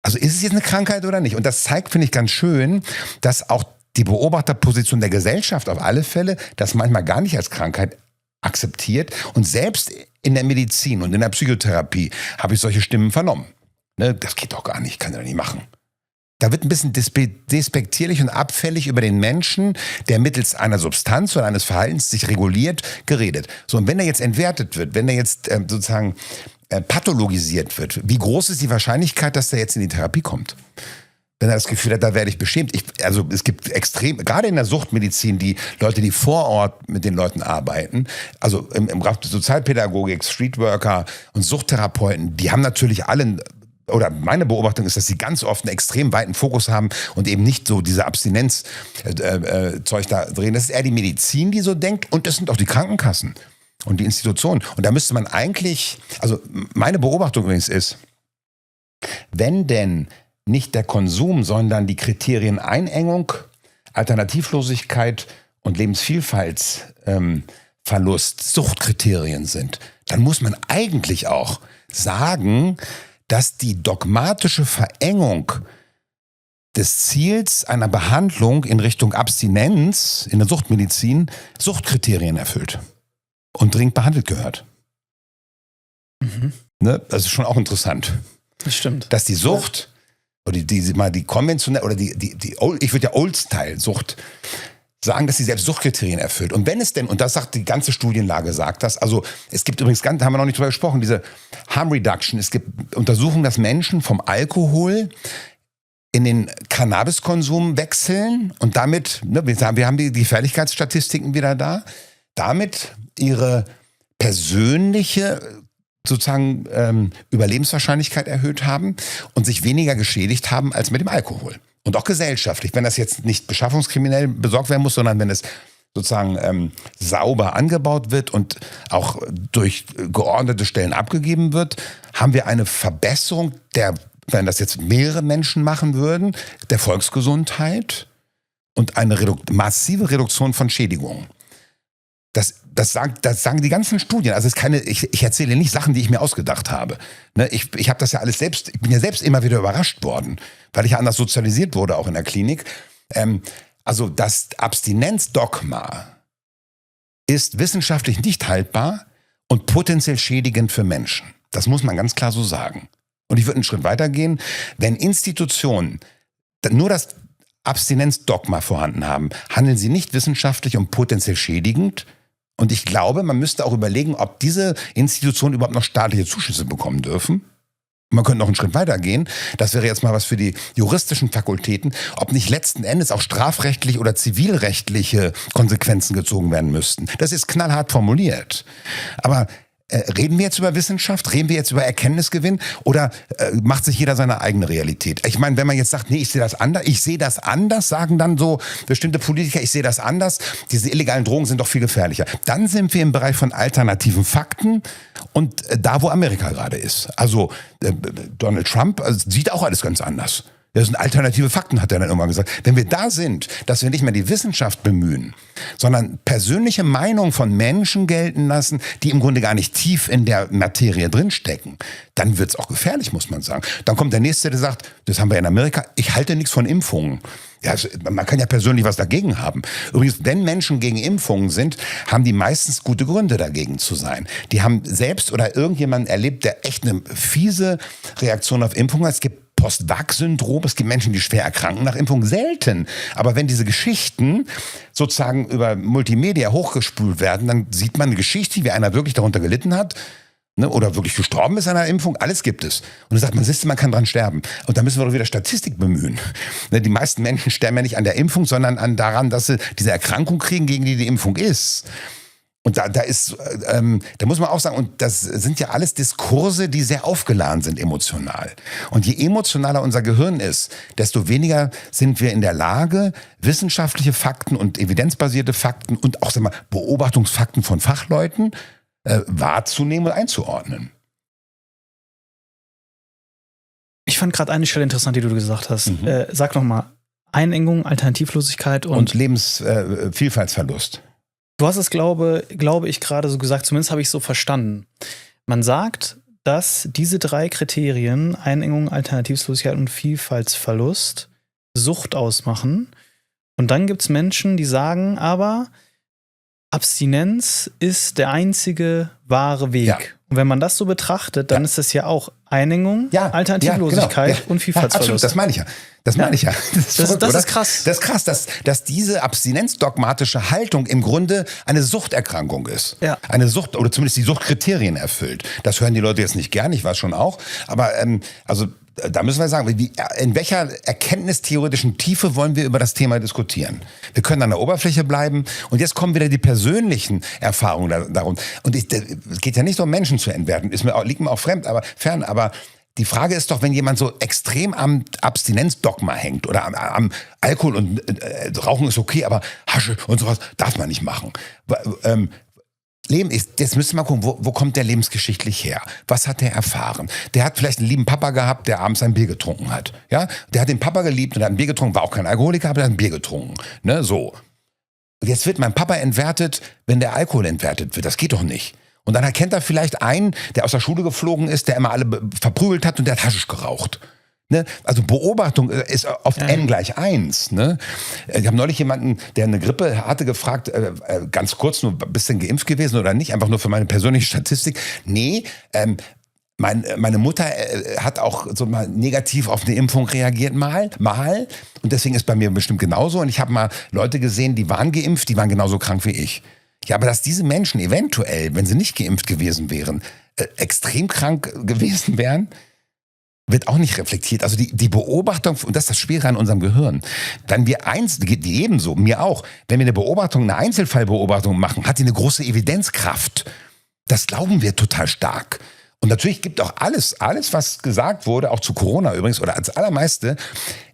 Also ist es jetzt eine Krankheit oder nicht? Und das zeigt, finde ich, ganz schön, dass auch die Beobachterposition der Gesellschaft auf alle Fälle das manchmal gar nicht als Krankheit akzeptiert. Und selbst in der Medizin und in der Psychotherapie habe ich solche Stimmen vernommen. Ne, das geht doch gar nicht, kann er doch nicht machen. Da wird ein bisschen despektierlich und abfällig über den Menschen, der mittels einer Substanz oder eines Verhaltens sich reguliert, geredet. So, und wenn er jetzt entwertet wird, wenn er jetzt sozusagen pathologisiert wird, wie groß ist die Wahrscheinlichkeit, dass er jetzt in die Therapie kommt? Wenn er das Gefühl hat, da werde ich beschämt. Also es gibt extrem, gerade in der Suchtmedizin, die Leute, die vor Ort mit den Leuten arbeiten, also im Bereich der Sozialpädagogik, Streetworker und Suchttherapeuten, die haben natürlich alle, oder meine Beobachtung ist, dass sie ganz oft einen extrem weiten Fokus haben und eben nicht so diese Abstinenz-Zeug da drehen. Das ist eher die Medizin, die so denkt, und das sind auch die Krankenkassen und die Institutionen. Und da müsste man eigentlich, also meine Beobachtung übrigens ist, wenn denn nicht der Konsum, sondern die Kriterien Einengung, Alternativlosigkeit und Lebensvielfaltsverlust Suchtkriterien sind, dann muss man eigentlich auch sagen, dass die dogmatische Verengung des Ziels einer Behandlung in Richtung Abstinenz in der Suchtmedizin Suchtkriterien erfüllt und dringend behandelt gehört. Ne? Das ist schon auch interessant. Das stimmt. Dass die Sucht oder die konventionelle oder ich würde ja Old-Style-Sucht sagen, dass sie selbst Suchtkriterien erfüllt. Und wenn es denn, und das sagt die ganze Studienlage, sagt das, also es gibt übrigens, da haben wir noch nicht drüber gesprochen, diese Harm Reduction, es gibt Untersuchungen, dass Menschen vom Alkohol in den Cannabiskonsum wechseln und damit, ne, wir haben die Gefährlichkeitsstatistiken wieder da, damit ihre persönliche sozusagen Überlebenswahrscheinlichkeit erhöht haben und sich weniger geschädigt haben als mit dem Alkohol. Und auch gesellschaftlich, wenn das jetzt nicht beschaffungskriminell besorgt werden muss, sondern wenn es sozusagen sauber angebaut wird und auch durch geordnete Stellen abgegeben wird, haben wir eine Verbesserung wenn das jetzt mehrere Menschen machen würden, der Volksgesundheit und eine massive Reduktion von Schädigungen. Das sagen die ganzen Studien. Also ich erzähle nicht Sachen, die ich mir ausgedacht habe. Ne, ich habe das ja alles selbst, ich bin ja selbst immer wieder überrascht worden, weil ich ja anders sozialisiert wurde, auch in der Klinik. Also das Abstinenzdogma ist wissenschaftlich nicht haltbar und potenziell schädigend für Menschen. Das muss man ganz klar so sagen. Und ich würde einen Schritt weiter gehen. Wenn Institutionen nur das Abstinenzdogma vorhanden haben, handeln sie nicht wissenschaftlich und potenziell schädigend. Und ich glaube, man müsste auch überlegen, ob diese Institutionen überhaupt noch staatliche Zuschüsse bekommen dürfen. Man könnte noch einen Schritt weiter gehen. Das wäre jetzt mal was für die juristischen Fakultäten, ob nicht letzten Endes auch strafrechtlich oder zivilrechtliche Konsequenzen gezogen werden müssten. Das ist knallhart formuliert. Aber reden wir jetzt über Wissenschaft? Reden wir jetzt über Erkenntnisgewinn? Oder macht sich jeder seine eigene Realität? Ich meine, wenn man jetzt sagt, nee, ich sehe das anders, sagen dann so bestimmte Politiker, ich sehe das anders, diese illegalen Drogen sind doch viel gefährlicher. Dann sind wir im Bereich von alternativen Fakten und da, wo Amerika gerade ist. Also Donald Trump sieht auch alles ganz anders. Das sind alternative Fakten, hat er dann irgendwann gesagt. Wenn wir da sind, dass wir nicht mehr die Wissenschaft bemühen, sondern persönliche Meinung von Menschen gelten lassen, die im Grunde gar nicht tief in der Materie drinstecken, dann wird's auch gefährlich, muss man sagen. Dann kommt der Nächste, der sagt, das haben wir in Amerika, ich halte nichts von Impfungen. Ja, also man kann ja persönlich was dagegen haben. Übrigens, wenn Menschen gegen Impfungen sind, haben die meistens gute Gründe dagegen zu sein. Die haben selbst oder irgendjemanden erlebt, der echt eine fiese Reaktion auf Impfungen hat. Es gibt Post-Vax-Syndrom, es gibt Menschen, die schwer erkranken nach Impfung, selten. Aber wenn diese Geschichten sozusagen über Multimedia hochgespült werden, dann sieht man eine Geschichte, wie einer wirklich darunter gelitten hat, ne, oder wirklich gestorben ist an einer Impfung, alles gibt es. Und dann sagt man, siehst du, man kann dran sterben. Und da müssen wir doch wieder Statistik bemühen. Ne, die meisten Menschen sterben ja nicht an der Impfung, sondern daran, dass sie diese Erkrankung kriegen, gegen die Impfung ist. Und da muss man auch sagen, und das sind ja alles Diskurse, die sehr aufgeladen sind emotional. Und je emotionaler unser Gehirn ist, desto weniger sind wir in der Lage, wissenschaftliche Fakten und evidenzbasierte Fakten und auch Beobachtungsfakten von Fachleuten wahrzunehmen und einzuordnen. Ich fand gerade eine Stelle interessant, die du gesagt hast. Sag noch mal, Einengung, Alternativlosigkeit und Lebensvielfaltsverlust. Du hast es, glaube ich, gerade so gesagt, zumindest habe ich es so verstanden. Man sagt, dass diese 3 Kriterien, Einengung, Alternativlosigkeit und Vielfaltsverlust, Sucht ausmachen. Und dann gibt es Menschen, die sagen, aber Abstinenz ist der einzige wahre Weg. Ja. Und wenn man das so betrachtet, dann ist das ja auch Einengung, Alternativlosigkeit genau. und Vielfaltsverlust. Absolut, das meine ich ja. Das ist verrückt, das ist krass. Das ist krass, dass diese abstinenzdogmatische Haltung im Grunde eine Suchterkrankung ist. Ja. Eine Sucht, oder zumindest die Suchtkriterien erfüllt. Das hören die Leute jetzt nicht gern, ich weiß schon auch. Aber also da müssen wir sagen, in welcher erkenntnistheoretischen Tiefe wollen wir über das Thema diskutieren? Wir können an der Oberfläche bleiben und jetzt kommen wieder die persönlichen Erfahrungen darum. Und es geht ja nicht um Menschen zu entwerten, liegt mir auch fern, aber die Frage ist doch, wenn jemand so extrem am Abstinenzdogma hängt oder am Alkohol und Rauchen ist okay, aber Hasche und sowas darf man nicht machen. Jetzt müsst ihr mal gucken, wo kommt der lebensgeschichtlich her? Was hat der erfahren? Der hat vielleicht einen lieben Papa gehabt, der abends ein Bier getrunken hat. Ja? Der hat den Papa geliebt und hat ein Bier getrunken, war auch kein Alkoholiker, aber der hat ein Bier getrunken. Ne? So. Jetzt wird mein Papa entwertet, wenn der Alkohol entwertet wird. Das geht doch nicht. Und dann erkennt er vielleicht einen, der aus der Schule geflogen ist, der immer alle verprügelt hat und der hat Haschisch geraucht. Ne? Also Beobachtung ist oft n=1. Ne? Ich habe neulich jemanden, der eine Grippe hatte, gefragt, ganz kurz, nur ein bisschen geimpft gewesen oder nicht, einfach nur für meine persönliche Statistik. Nee, meine Mutter hat auch so mal negativ auf eine Impfung reagiert mal. Und deswegen ist bei mir bestimmt genauso. Und ich habe mal Leute gesehen, die waren geimpft, die waren genauso krank wie ich. Ja, aber dass diese Menschen eventuell, wenn sie nicht geimpft gewesen wären, extrem krank gewesen wären, wird auch nicht reflektiert. Also die Beobachtung, und das ist das Schwere an unserem Gehirn, wenn wir die ebenso, mir auch, wenn wir eine Einzelfallbeobachtung machen, hat die eine große Evidenzkraft. Das glauben wir total stark. Und natürlich gibt auch alles, was gesagt wurde, auch zu Corona übrigens, oder als allermeiste,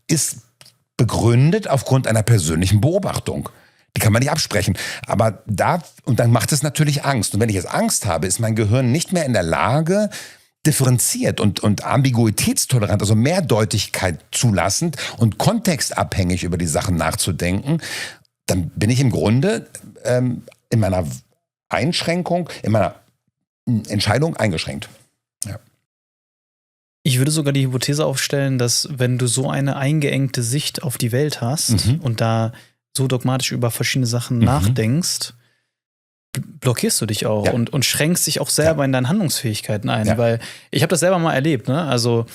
ist begründet aufgrund einer persönlichen Beobachtung. Die kann man nicht absprechen. Aber dann macht es natürlich Angst. Und wenn ich jetzt Angst habe, ist mein Gehirn nicht mehr in der Lage, differenziert und ambiguitätstolerant, also Mehrdeutigkeit zulassend und kontextabhängig über die Sachen nachzudenken, dann bin ich im Grunde in meiner Einschränkung, in meiner Entscheidung eingeschränkt. Ja. Ich würde sogar die Hypothese aufstellen, dass wenn du so eine eingeengte Sicht auf die Welt hast und da so dogmatisch über verschiedene Sachen nachdenkst, blockierst du dich auch und schränkst dich auch selber in deinen Handlungsfähigkeiten ein. Weil ich habe das selber mal erlebt, ne? Also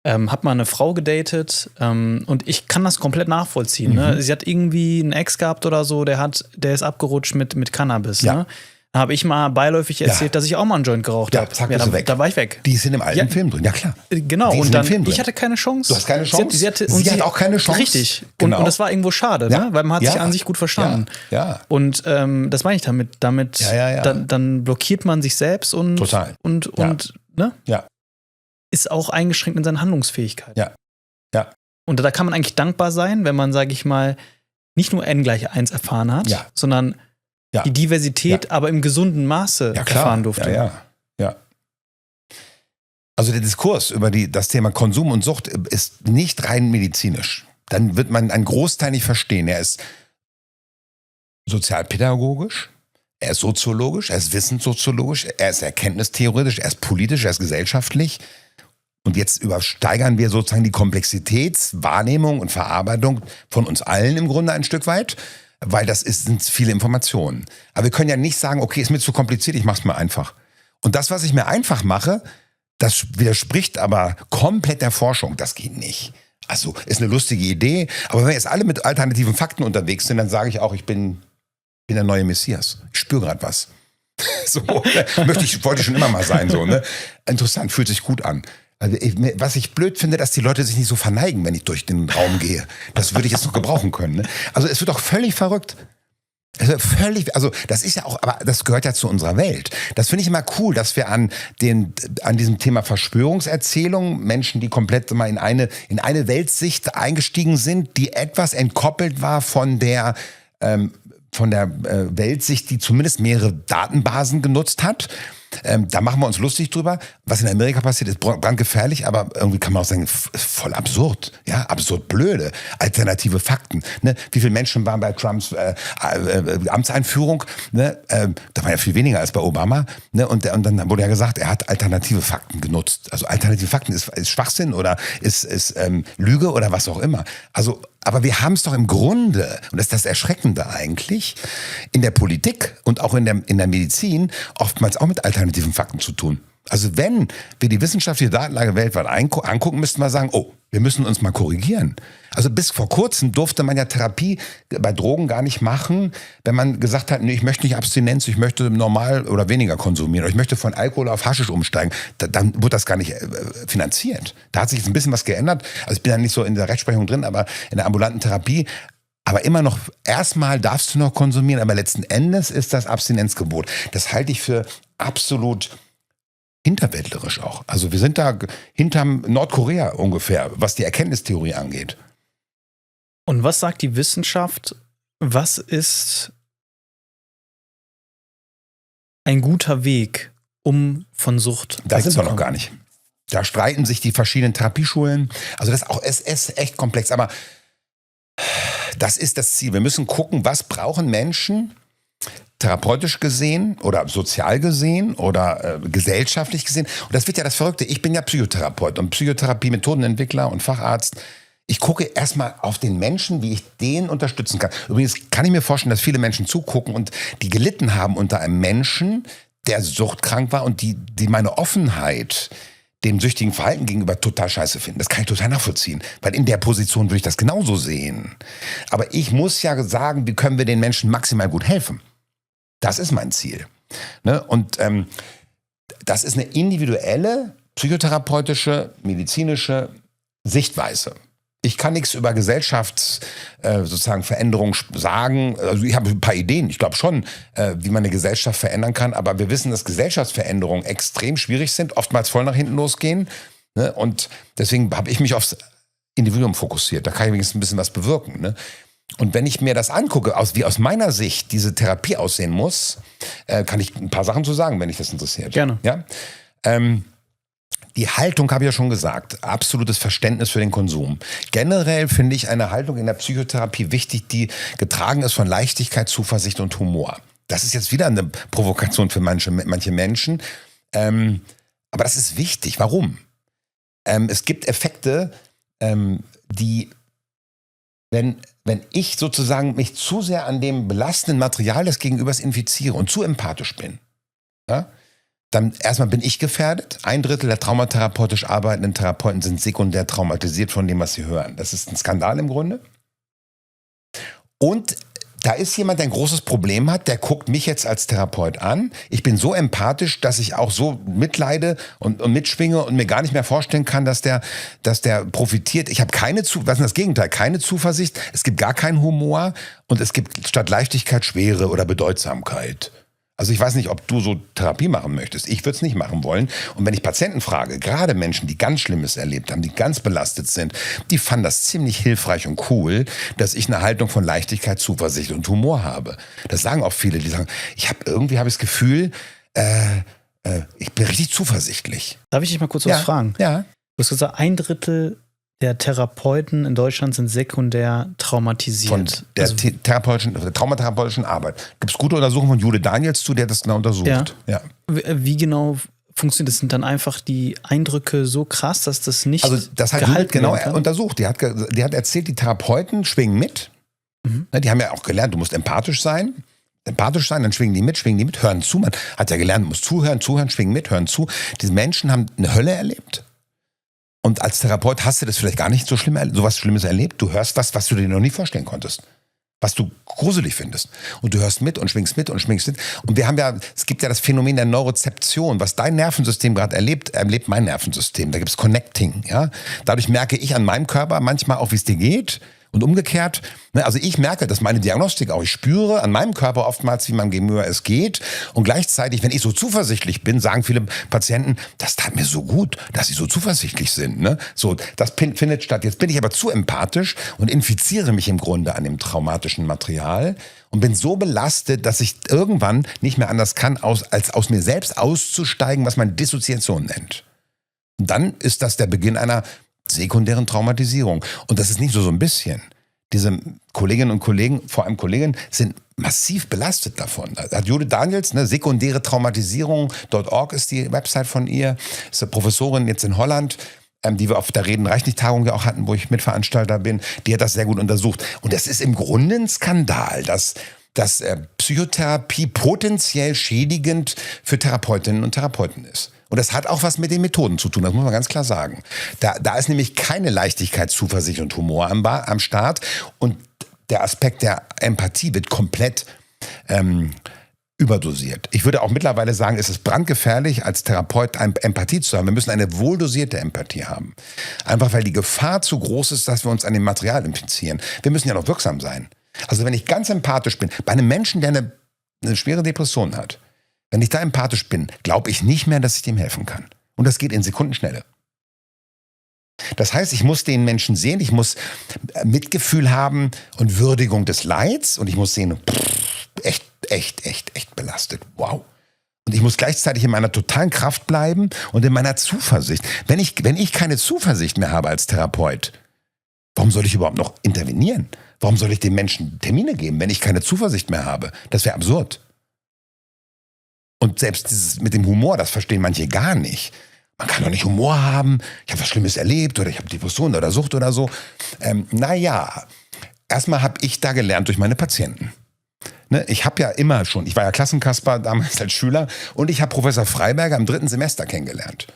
hab mal eine Frau gedatet und ich kann das komplett nachvollziehen. Ne? Sie hat irgendwie einen Ex gehabt oder so, der ist abgerutscht mit Cannabis. Ne? Da habe ich mal beiläufig erzählt, dass ich auch mal einen Joint geraucht habe. Da war ich weg. Die sind im alten Film drin, ja klar. Genau, und dann, ich hatte keine Chance. Du hast keine Chance? Sie hat auch keine Chance. Richtig. Genau. Und das war irgendwo schade, ne? Weil man hat sich an sich gut verstanden. Ja. Und das meine ich damit. Dann blockiert man sich selbst und ne? Ja. Ist auch eingeschränkt in seinen Handlungsfähigkeiten. Ja. Und da kann man eigentlich dankbar sein, wenn man, sage ich mal, nicht nur n=1 erfahren hat, sondern die Diversität aber im gesunden Maße erfahren durfte. Ja. Also der Diskurs über das Thema Konsum und Sucht ist nicht rein medizinisch. Dann wird man einen Großteil nicht verstehen. Er ist sozialpädagogisch, er ist soziologisch, er ist wissenssoziologisch, er ist erkenntnistheoretisch, er ist politisch, er ist gesellschaftlich. Und jetzt übersteigern wir sozusagen die Komplexitätswahrnehmung und Verarbeitung von uns allen im Grunde ein Stück weit. Weil sind viele Informationen. Aber wir können ja nicht sagen, okay, ist mir zu kompliziert, ich mach's mir einfach. Und das, was ich mir einfach mache, das widerspricht aber komplett der Forschung. Das geht nicht. Also, ist eine lustige Idee. Aber wenn wir jetzt alle mit alternativen Fakten unterwegs sind, dann sage ich auch, ich bin der neue Messias. Ich spüre gerade was. So, wollte ich schon immer mal sein. So, ne? Interessant, fühlt sich gut an. Also was ich blöd finde, dass die Leute sich nicht so verneigen, wenn ich durch den Raum gehe. Das würde ich jetzt noch gebrauchen können. Ne? Also es wird doch völlig verrückt. Also das ist ja auch, aber das gehört ja zu unserer Welt. Das finde ich immer cool, dass wir an diesem Thema Verschwörungserzählung Menschen, die komplett mal in eine Weltsicht eingestiegen sind, die etwas entkoppelt war von der Weltsicht, die zumindest mehrere Datenbasen genutzt hat. Da machen wir uns lustig drüber. Was in Amerika passiert, ist brandgefährlich, aber irgendwie kann man auch sagen, voll absurd. Ja, absurd blöde. Alternative Fakten. Ne? Wie viele Menschen waren bei Trumps Amtseinführung? Ne? Da war ja viel weniger als bei Obama. Ne? Und dann wurde ja gesagt, er hat alternative Fakten genutzt. Also alternative Fakten ist Schwachsinn oder ist Lüge oder was auch immer. Also aber wir haben es doch im Grunde, und das ist das Erschreckende eigentlich, in der Politik und auch in der Medizin oftmals auch mit alternativen Fakten zu tun. Also wenn wir die wissenschaftliche Datenlage weltweit angucken, müssten wir sagen, oh, wir müssen uns mal korrigieren. Also bis vor kurzem durfte man ja Therapie bei Drogen gar nicht machen, wenn man gesagt hat, nee, ich möchte nicht Abstinenz, ich möchte normal oder weniger konsumieren, oder ich möchte von Alkohol auf Haschisch umsteigen. Dann wird das gar nicht finanziert. Da hat sich jetzt ein bisschen was geändert. Also ich bin ja nicht so in der Rechtsprechung drin, aber in der ambulanten Therapie. Aber immer noch, erstmal darfst du noch konsumieren, aber letzten Endes ist das Abstinenzgebot. Das halte ich für absolut hinterwäldlerisch auch. Also wir sind da hinterm Nordkorea ungefähr, was die Erkenntnistheorie angeht. Und was sagt die Wissenschaft? Was ist ein guter Weg, um von Sucht wegzukommen? Da sind wir noch gar nicht. Da streiten sich die verschiedenen Therapieschulen. Also das ist echt komplex. Aber das ist das Ziel. Wir müssen gucken, was brauchen Menschen therapeutisch gesehen oder sozial gesehen oder gesellschaftlich gesehen. Und das wird ja das Verrückte. Ich bin ja Psychotherapeut und Psychotherapie-Methodenentwickler und Facharzt. Ich gucke erstmal auf den Menschen, wie ich den unterstützen kann. Übrigens kann ich mir vorstellen, dass viele Menschen zugucken und die gelitten haben unter einem Menschen, der suchtkrank war und die meine Offenheit dem süchtigen Verhalten gegenüber total scheiße finden. Das kann ich total nachvollziehen, weil in der Position würde ich das genauso sehen. Aber ich muss ja sagen, wie können wir den Menschen maximal gut helfen? Das ist mein Ziel. Ne? Und das ist eine individuelle, psychotherapeutische, medizinische Sichtweise. Ich kann nichts über sozusagen Veränderung sagen. Also ich habe ein paar Ideen, ich glaube schon, wie man eine Gesellschaft verändern kann. Aber wir wissen, dass Gesellschaftsveränderungen extrem schwierig sind, oftmals voll nach hinten losgehen. Ne? Und deswegen habe ich mich aufs Individuum fokussiert. Da kann ich wenigstens ein bisschen was bewirken. Ne? Und wenn ich mir das angucke, wie aus meiner Sicht diese Therapie aussehen muss, kann ich ein paar Sachen zu sagen, wenn dich das interessiert. Gerne. Ja? Die Haltung habe ich ja schon gesagt. Absolutes Verständnis für den Konsum. Generell finde ich eine Haltung in der Psychotherapie wichtig, die getragen ist von Leichtigkeit, Zuversicht und Humor. Das ist jetzt wieder eine Provokation für manche Menschen. Aber das ist wichtig. Warum? Es gibt Effekte, die, wenn ich sozusagen mich zu sehr an dem belastenden Material des Gegenübers infiziere und zu empathisch bin, ja, dann erstmal bin ich gefährdet. 1/3 der traumatherapeutisch arbeitenden Therapeuten sind sekundär traumatisiert von dem, was sie hören. Das ist ein Skandal im Grunde. Und da ist jemand, der ein großes Problem hat, der guckt mich jetzt als Therapeut an. Ich bin so empathisch, dass ich auch so mitleide und mitschwinge und mir gar nicht mehr vorstellen kann, dass der profitiert. Ich habe was ist das Gegenteil? Keine Zuversicht. Es gibt gar keinen Humor und es gibt statt Leichtigkeit Schwere oder Bedeutsamkeit. Also ich weiß nicht, ob du so Therapie machen möchtest. Ich würde es nicht machen wollen. Und wenn ich Patienten frage, gerade Menschen, die ganz Schlimmes erlebt haben, die ganz belastet sind, die fanden das ziemlich hilfreich und cool, dass ich eine Haltung von Leichtigkeit, Zuversicht und Humor habe. Das sagen auch viele, die sagen, ich habe das Gefühl, ich bin richtig zuversichtlich. Darf ich dich mal kurz was fragen? Ja. Du hast gesagt, 1/3 der Therapeuten in Deutschland sind sekundär traumatisiert. Von der traumatherapeutischen Arbeit. Gibt es gute Untersuchungen von Jude Daniels zu, der das genau untersucht. Ja. Wie genau funktioniert das? Sind dann einfach die Eindrücke so krass, dass das nicht Also das hat Judith genau untersucht. Die hat erzählt, die Therapeuten schwingen mit. Mhm. Die haben ja auch gelernt, du musst empathisch sein, dann schwingen die mit, hören zu. Man hat ja gelernt, man muss zuhören, schwingen mit, hören zu. Diese Menschen haben eine Hölle erlebt. Und als Therapeut hast du das vielleicht gar nicht so was Schlimmes erlebt. Du hörst was du dir noch nie vorstellen konntest. Was du gruselig findest. Und du hörst mit und schwingst mit. Und es gibt ja das Phänomen der Neurozeption. Was dein Nervensystem gerade erlebt mein Nervensystem. Da gibt es Connecting. Ja? Dadurch merke ich an meinem Körper manchmal auch, wie es dir geht. Und umgekehrt, also ich merke, dass meine Diagnostik auch, ich spüre an meinem Körper oftmals, wie meinem Gegenüber es geht. Und gleichzeitig, wenn ich so zuversichtlich bin, sagen viele Patienten, das tat mir so gut, dass sie so zuversichtlich sind. Ne? So, das findet statt. Jetzt bin ich aber zu empathisch und infiziere mich im Grunde an dem traumatischen Material und bin so belastet, dass ich irgendwann nicht mehr anders kann, als aus mir selbst auszusteigen, was man Dissoziation nennt. Und dann ist das der Beginn einer sekundären Traumatisierung. Und das ist nicht so ein bisschen. Diese Kolleginnen und Kollegen, vor allem Kolleginnen, sind massiv belastet davon. Da hat Judith Daniels, sekundäre Traumatisierung.org ist die Website von ihr, ist eine Professorin jetzt in Holland, die wir auf der Reden-Reich-nicht-Tagung ja auch hatten, wo ich Mitveranstalter bin, die hat das sehr gut untersucht. Und das ist im Grunde ein Skandal, dass Psychotherapie potenziell schädigend für Therapeutinnen und Therapeuten ist. Und das hat auch was mit den Methoden zu tun, das muss man ganz klar sagen. Da ist nämlich keine Leichtigkeit, Zuversicht und Humor am Start. Und der Aspekt der Empathie wird komplett überdosiert. Ich würde auch mittlerweile sagen, es ist brandgefährlich, als Therapeut Empathie zu haben. Wir müssen eine wohldosierte Empathie haben. Einfach weil die Gefahr zu groß ist, dass wir uns an dem Material infizieren. Wir müssen ja noch wirksam sein. Also wenn ich ganz empathisch bin, bei einem Menschen, der eine schwere Depression hat, wenn ich da empathisch bin, glaube ich nicht mehr, dass ich dem helfen kann. Und das geht in Sekundenschnelle. Das heißt, ich muss den Menschen sehen, ich muss Mitgefühl haben und Würdigung des Leids und ich muss sehen, echt belastet. Wow. Und ich muss gleichzeitig in meiner totalen Kraft bleiben und in meiner Zuversicht. Wenn ich keine Zuversicht mehr habe als Therapeut, warum soll ich überhaupt noch intervenieren? Warum soll ich den Menschen Termine geben, wenn ich keine Zuversicht mehr habe? Das wäre absurd. Und selbst dieses mit dem Humor, das verstehen manche gar nicht. Man kann doch nicht Humor haben, ich habe was Schlimmes erlebt oder ich habe Depression oder Sucht oder so. Erstmal habe ich da gelernt durch meine Patienten. Ne, ich habe ja immer schon, ich war ja Klassenkasper damals als Schüler und ich habe Professor Freiberger im 3. Semester kennengelernt.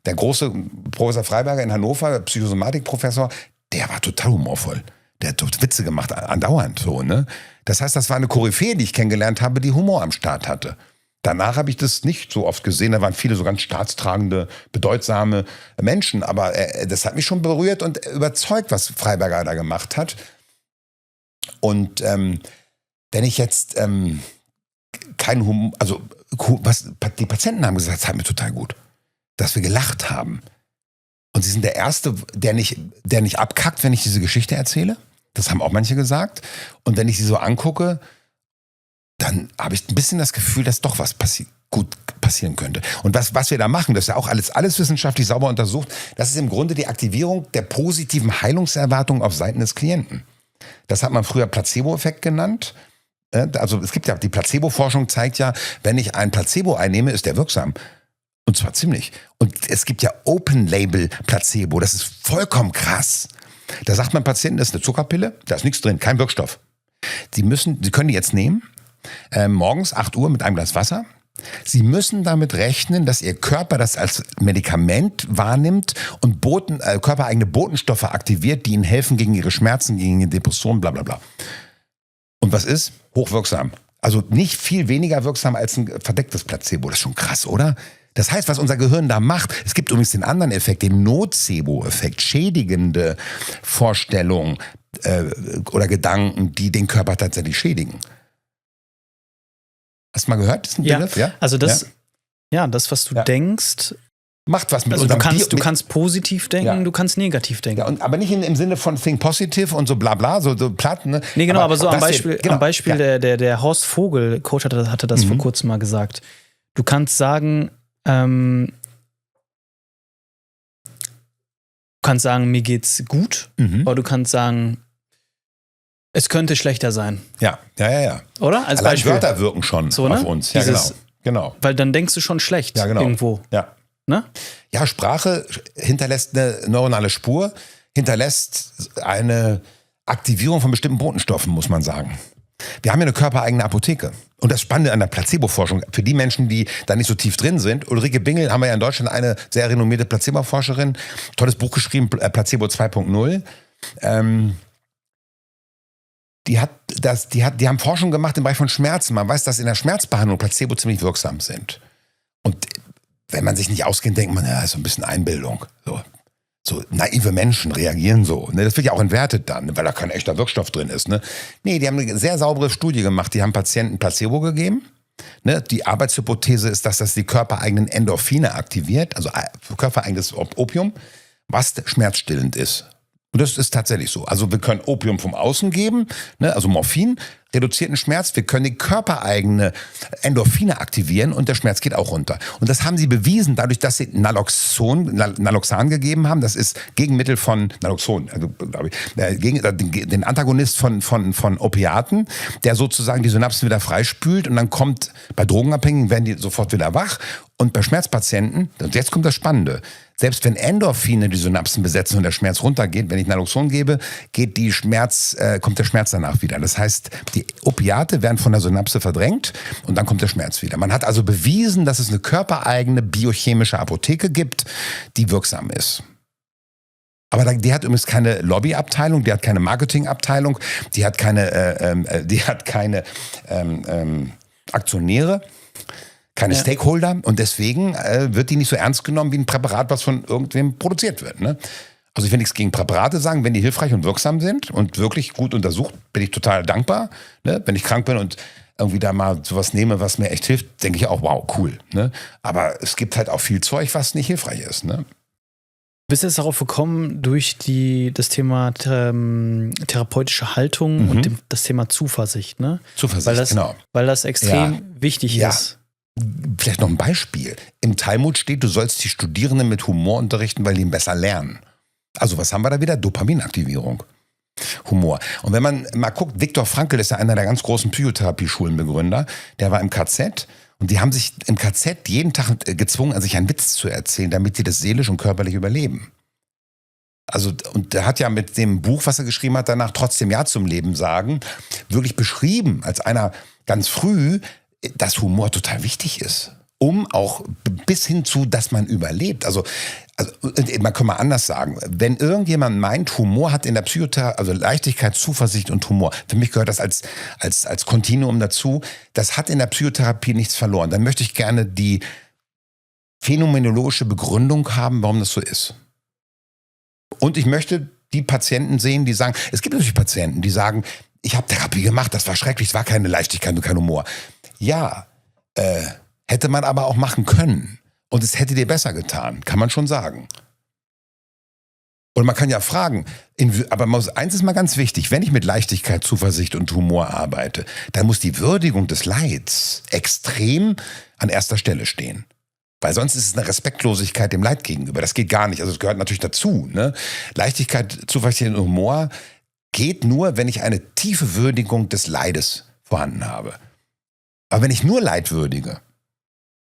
Der große Professor Freiberger in Hannover, Psychosomatikprofessor, der war total humorvoll. Der hat Witze gemacht, andauernd so. Ne? Das heißt, das war eine Koryphäe, die ich kennengelernt habe, die Humor am Start hatte. Danach habe ich das nicht so oft gesehen. Da waren viele so ganz staatstragende, bedeutsame Menschen. Aber das hat mich schon berührt und überzeugt, was Freiberger da gemacht hat. Und wenn ich jetzt keinen Humor, also was die Patienten haben gesagt, das hat mir total gut, dass wir gelacht haben. Und sie sind der Erste, der nicht abkackt, wenn ich diese Geschichte erzähle. Das haben auch manche gesagt. Und wenn ich sie so angucke, dann habe ich ein bisschen das Gefühl, dass doch was gut passieren könnte. Und was wir da machen, das ist ja auch alles wissenschaftlich sauber untersucht, das ist im Grunde die Aktivierung der positiven Heilungserwartung auf Seiten des Klienten. Das hat man früher Placebo-Effekt genannt. Also es gibt ja, die Placebo-Forschung zeigt ja, wenn ich ein Placebo einnehme, ist der wirksam. Und zwar ziemlich. Und es gibt ja Open-Label-Placebo, das ist vollkommen krass. Da sagt man Patienten, das ist eine Zuckerpille, da ist nichts drin, kein Wirkstoff. Sie können die jetzt nehmen, morgens 8 Uhr mit einem Glas Wasser. Sie müssen damit rechnen, dass Ihr Körper das als Medikament wahrnimmt und körpereigene Botenstoffe aktiviert, die Ihnen helfen gegen Ihre Schmerzen, gegen Ihre Depressionen, bla bla bla. Und was ist? Hochwirksam. Also nicht viel weniger wirksam als ein verdecktes Placebo. Das ist schon krass, oder? Das heißt, was unser Gehirn da macht, es gibt übrigens den anderen Effekt, den Nocebo-Effekt, schädigende Vorstellungen oder Gedanken, die den Körper tatsächlich schädigen. Hast du mal gehört? Das ist ein Begriff? Ja. Also das, das, was du denkst, macht was mit also du kannst positiv denken, du kannst negativ denken. Ja, aber nicht im Sinne von Think Positive und so bla bla, so platt. Ne? Nee, genau, aber so am Beispiel der Horst Vogel, Coach hatte das vor kurzem mal gesagt. Du kannst sagen, mir geht's gut, aber du kannst sagen, es könnte schlechter sein. Ja. Oder? Als allein Beispiel. Wörter wirken schon so, auf uns. Ja, genau. Weil dann denkst du schon schlecht irgendwo. Ja. Ne? Ja, Sprache hinterlässt eine neuronale Spur, hinterlässt eine Aktivierung von bestimmten Botenstoffen, muss man sagen. Wir haben ja eine körpereigene Apotheke. Und das Spannende an der Placebo-Forschung, für die Menschen, die da nicht so tief drin sind, Ulrike Bingel, haben wir ja in Deutschland eine sehr renommierte Placebo-Forscherin, tolles Buch geschrieben, Placebo 2.0. Die haben Forschung gemacht im Bereich von Schmerzen. Man weiß, dass in der Schmerzbehandlung Placebo ziemlich wirksam sind. Und wenn man sich nicht auskennt, denkt man, ja, ist so ein bisschen Einbildung. So naive Menschen reagieren so. Ne? Das wird ja auch entwertet dann, weil da kein echter Wirkstoff drin ist. Ne? Nee, die haben eine sehr saubere Studie gemacht. Die haben Patienten Placebo gegeben. Ne? Die Arbeitshypothese ist, dass das die körpereigenen Endorphine aktiviert, also körpereigenes Opium, was schmerzstillend ist. Und das ist tatsächlich so. Also wir können Opium vom Außen geben, ne? Also Morphin, reduzierten Schmerz. Wir können die körpereigene Endorphine aktivieren und der Schmerz geht auch runter. Und das haben sie bewiesen, dadurch, dass sie Naloxon gegeben haben. Das ist Gegenmittel von Naloxon, also, den Antagonist von Opiaten, der sozusagen die Synapsen wieder freispült und dann kommt, bei Drogenabhängigen werden die sofort wieder wach. Und bei Schmerzpatienten, und jetzt kommt das Spannende, Selbst wenn Endorphine die Synapsen besetzen und der Schmerz runtergeht, wenn ich Naloxon gebe, kommt der Schmerz danach wieder. Das heißt, die Opiate werden von der Synapse verdrängt und dann kommt der Schmerz wieder. Man hat also bewiesen, dass es eine körpereigene biochemische Apotheke gibt, die wirksam ist. Aber die hat übrigens keine Lobbyabteilung, die hat keine Marketingabteilung, die hat keine Aktionäre, keine Stakeholder und deswegen wird die nicht so ernst genommen wie ein Präparat, was von irgendwem produziert wird. Ne? Also ich will nichts gegen Präparate sagen, wenn die hilfreich und wirksam sind und wirklich gut untersucht, bin ich total dankbar. Ne? Wenn ich krank bin und irgendwie da mal sowas nehme, was mir echt hilft, denke ich auch, wow, cool. Ne? Aber es gibt halt auch viel Zeug, was nicht hilfreich ist. Ne? Bist du jetzt darauf gekommen durch das Thema therapeutische Haltung und das Thema Zuversicht, ne? Zuversicht, genau. Weil das extrem wichtig ist. Vielleicht noch ein Beispiel. Im Talmud steht, du sollst die Studierenden mit Humor unterrichten, weil die ihn besser lernen. Also was haben wir da wieder? Dopaminaktivierung. Humor. Und wenn man mal guckt, Viktor Frankl ist ja einer der ganz großen Psychotherapieschulenbegründer, der war im KZ und die haben sich im KZ jeden Tag gezwungen, sich einen Witz zu erzählen, damit sie das seelisch und körperlich überleben. Also, und der hat ja mit dem Buch, was er geschrieben hat, danach trotzdem Ja zum Leben sagen, wirklich beschrieben als einer ganz früh, dass Humor total wichtig ist, um auch bis hin zu, dass man überlebt. Also man kann mal anders sagen, wenn irgendjemand meint, Humor hat in der Psychotherapie, also Leichtigkeit, Zuversicht und Humor, für mich gehört das als Kontinuum dazu, das hat in der Psychotherapie nichts verloren. Dann möchte ich gerne die phänomenologische Begründung haben, warum das so ist. Und ich möchte die Patienten sehen, die sagen, es gibt natürlich Patienten, die sagen, ich habe Therapie gemacht, das war schrecklich, es war keine Leichtigkeit und kein Humor. Ja, hätte man aber auch machen können. Und es hätte dir besser getan, kann man schon sagen. Und man kann ja fragen, aber eins ist mal ganz wichtig, wenn ich mit Leichtigkeit, Zuversicht und Humor arbeite, dann muss die Würdigung des Leids extrem an erster Stelle stehen. Weil sonst ist es eine Respektlosigkeit dem Leid gegenüber. Das geht gar nicht. Also es gehört natürlich dazu. Ne? Leichtigkeit, Zuversicht und Humor geht nur, wenn ich eine tiefe Würdigung des Leides vorhanden habe. Aber wenn ich nur Leid würdige,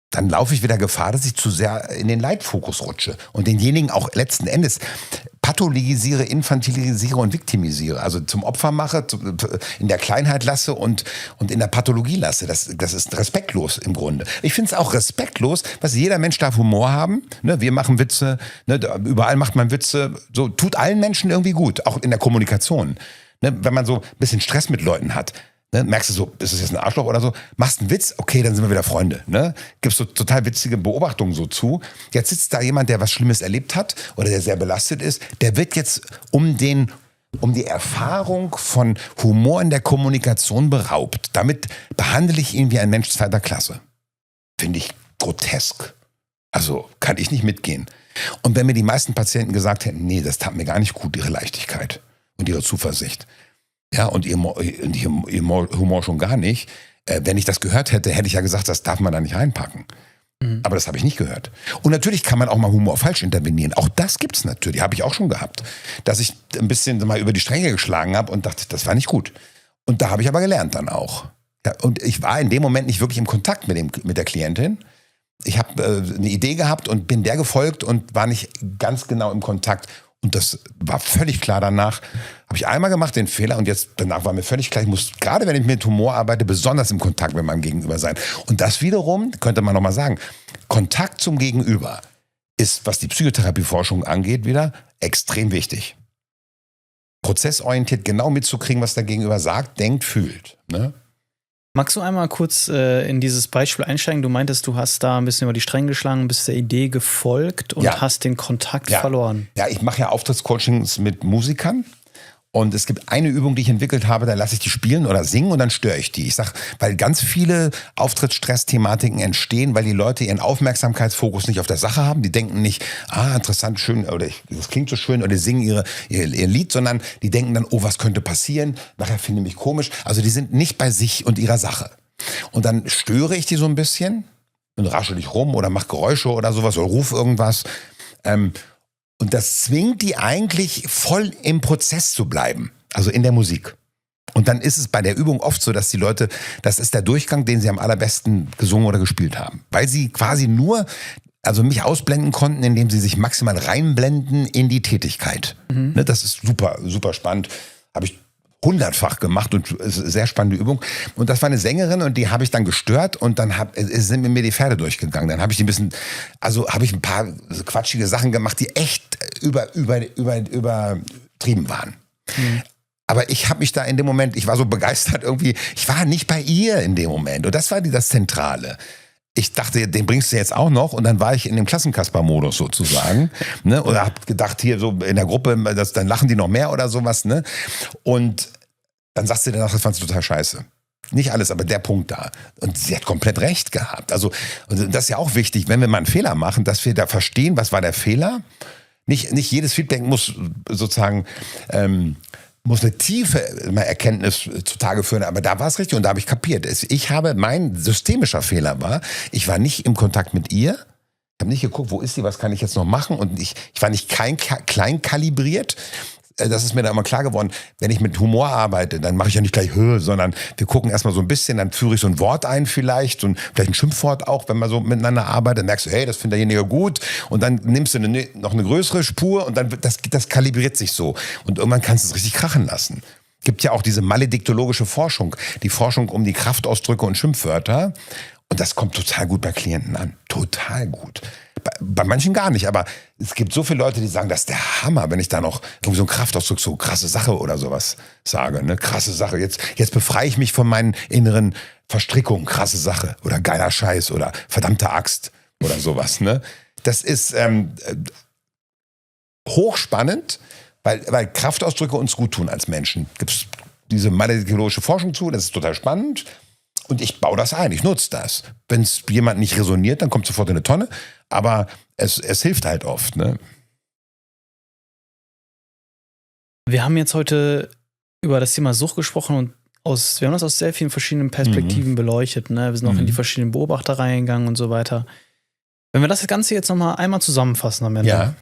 dann laufe ich wieder Gefahr, dass ich zu sehr in den Leidfokus rutsche und denjenigen auch letzten Endes pathologisiere, infantilisiere und viktimisiere. Also zum Opfer mache, in der Kleinheit lasse und in der Pathologie lasse. Das ist respektlos im Grunde. Ich finde es auch respektlos, was jeder Mensch darf Humor haben. Ne, wir machen Witze, ne, überall macht man Witze. So tut allen Menschen irgendwie gut, auch in der Kommunikation. Ne, wenn man so ein bisschen Stress mit Leuten hat, ne, merkst du so, ist es jetzt ein Arschloch oder so? Machst einen Witz, okay, dann sind wir wieder Freunde. Ne? Gibst so total witzige Beobachtungen so zu. Jetzt sitzt da jemand, der was Schlimmes erlebt hat oder der sehr belastet ist. Der wird jetzt um die Erfahrung von Humor in der Kommunikation beraubt. Damit behandle ich ihn wie ein Mensch zweiter Klasse. Finde ich grotesk. Also kann ich nicht mitgehen. Und wenn mir die meisten Patienten gesagt hätten, nee, das tat mir gar nicht gut, ihre Leichtigkeit und ihre Zuversicht. Ja, und ihr Humor schon gar nicht. Wenn ich das gehört hätte, hätte ich ja gesagt, das darf man da nicht reinpacken. Mhm. Aber das habe ich nicht gehört. Und natürlich kann man auch mal Humor falsch intervenieren. Auch das gibt's natürlich, habe ich auch schon gehabt. Dass ich ein bisschen mal über die Stränge geschlagen habe und dachte, das war nicht gut. Und da habe ich aber gelernt dann auch. Ja, und ich war in dem Moment nicht wirklich im Kontakt mit der Klientin. Ich habe eine Idee gehabt und bin der gefolgt und war nicht ganz genau im Kontakt. Und das war völlig klar danach. Habe ich einmal gemacht, den Fehler, und jetzt danach war mir völlig klar, ich muss, gerade wenn ich mit Humor arbeite, besonders im Kontakt mit meinem Gegenüber sein. Und das wiederum, könnte man nochmal sagen, Kontakt zum Gegenüber ist, was die Psychotherapieforschung angeht, wieder extrem wichtig. Prozessorientiert genau mitzukriegen, was der Gegenüber sagt, denkt, fühlt. Ne? Magst du einmal kurz in dieses Beispiel einsteigen? Du meintest, du hast da ein bisschen über die Stränge geschlagen, bist der Idee gefolgt und hast den Kontakt verloren. Ja, ich mache ja Auftrittscoachings mit Musikern. Und es gibt eine Übung, die ich entwickelt habe, da lasse ich die spielen oder singen und dann störe ich die. Ich sag, weil ganz viele Auftrittsstress-Thematiken entstehen, weil die Leute ihren Aufmerksamkeitsfokus nicht auf der Sache haben. Die denken nicht, interessant, schön, oder das klingt so schön, oder die singen ihr Lied, sondern die denken dann, oh, was könnte passieren? Nachher finde ich mich komisch. Also die sind nicht bei sich und ihrer Sache. Und dann störe ich die so ein bisschen und raschel dich rum oder mach Geräusche oder sowas oder ruf irgendwas. Und das zwingt die eigentlich voll im Prozess zu bleiben, also in der Musik. Und dann ist es bei der Übung oft so, dass die Leute, das ist der Durchgang, den sie am allerbesten gesungen oder gespielt haben. Weil sie quasi nur also mich ausblenden konnten, indem sie sich maximal reinblenden in die Tätigkeit. Ne, das ist super, super spannend. Habe ich 100-fach gemacht und ist eine sehr spannende Übung. Und das war eine Sängerin und die habe ich dann gestört und dann sind mir die Pferde durchgegangen. Dann habe ich habe ich ein paar quatschige Sachen gemacht, die echt übertrieben waren. Aber ich habe mich da in dem Moment, ich war so begeistert irgendwie, ich war nicht bei ihr in dem Moment. Und das war das Zentrale. Ich dachte, den bringst du jetzt auch noch und dann war ich in dem Klassenkasper-Modus sozusagen, ne? Oder hab gedacht, hier so in der Gruppe, dann lachen die noch mehr oder sowas, ne? Und dann sagst du danach, das fandst du total scheiße. Nicht alles, aber der Punkt da. Und sie hat komplett recht gehabt. Also, und das ist ja auch wichtig, wenn wir mal einen Fehler machen, dass wir da verstehen, was war der Fehler. Nicht jedes Feedback muss sozusagen muss eine tiefe Erkenntnis zutage führen, aber da war es richtig und da habe ich kapiert. Mein systemischer Fehler war, ich war nicht im Kontakt mit ihr, ich habe nicht geguckt, wo ist sie, was kann ich jetzt noch machen und ich war nicht klein kalibriert. Das ist mir da immer klar geworden, wenn ich mit Humor arbeite, dann mache ich ja nicht gleich Höhe, sondern wir gucken erstmal so ein bisschen, dann führe ich so ein Wort ein vielleicht und vielleicht ein Schimpfwort auch, wenn man so miteinander arbeitet, dann merkst du, hey, das findet derjenige gut und dann nimmst du noch eine größere Spur und dann das kalibriert sich so und irgendwann kannst du es richtig krachen lassen. Gibt ja auch diese malediktologische Forschung, die Forschung um die Kraftausdrücke und Schimpfwörter und das kommt total gut bei Klienten an, total gut. Bei manchen gar nicht, aber es gibt so viele Leute, die sagen, das ist der Hammer, wenn ich da noch irgendwie so einen Kraftausdruck, so krasse Sache oder sowas sage, ne? Krasse Sache, jetzt befreie ich mich von meinen inneren Verstrickungen, krasse Sache oder geiler Scheiß oder verdammte Axt oder sowas, ne? Das ist hochspannend, weil Kraftausdrücke uns gut tun als Menschen. Gibt es diese malediktologische Forschung zu, das ist total spannend. Und ich baue das ein, ich nutze das. Wenn es jemand nicht resoniert, dann kommt sofort in eine Tonne. Aber es hilft halt oft. Ne? Wir haben jetzt heute über das Thema Sucht gesprochen und wir haben das aus sehr vielen verschiedenen Perspektiven beleuchtet. Ne? Wir sind auch in die verschiedenen Beobachter reingegangen und so weiter. Wenn wir das Ganze jetzt nochmal einmal zusammenfassen am Ende. Ja.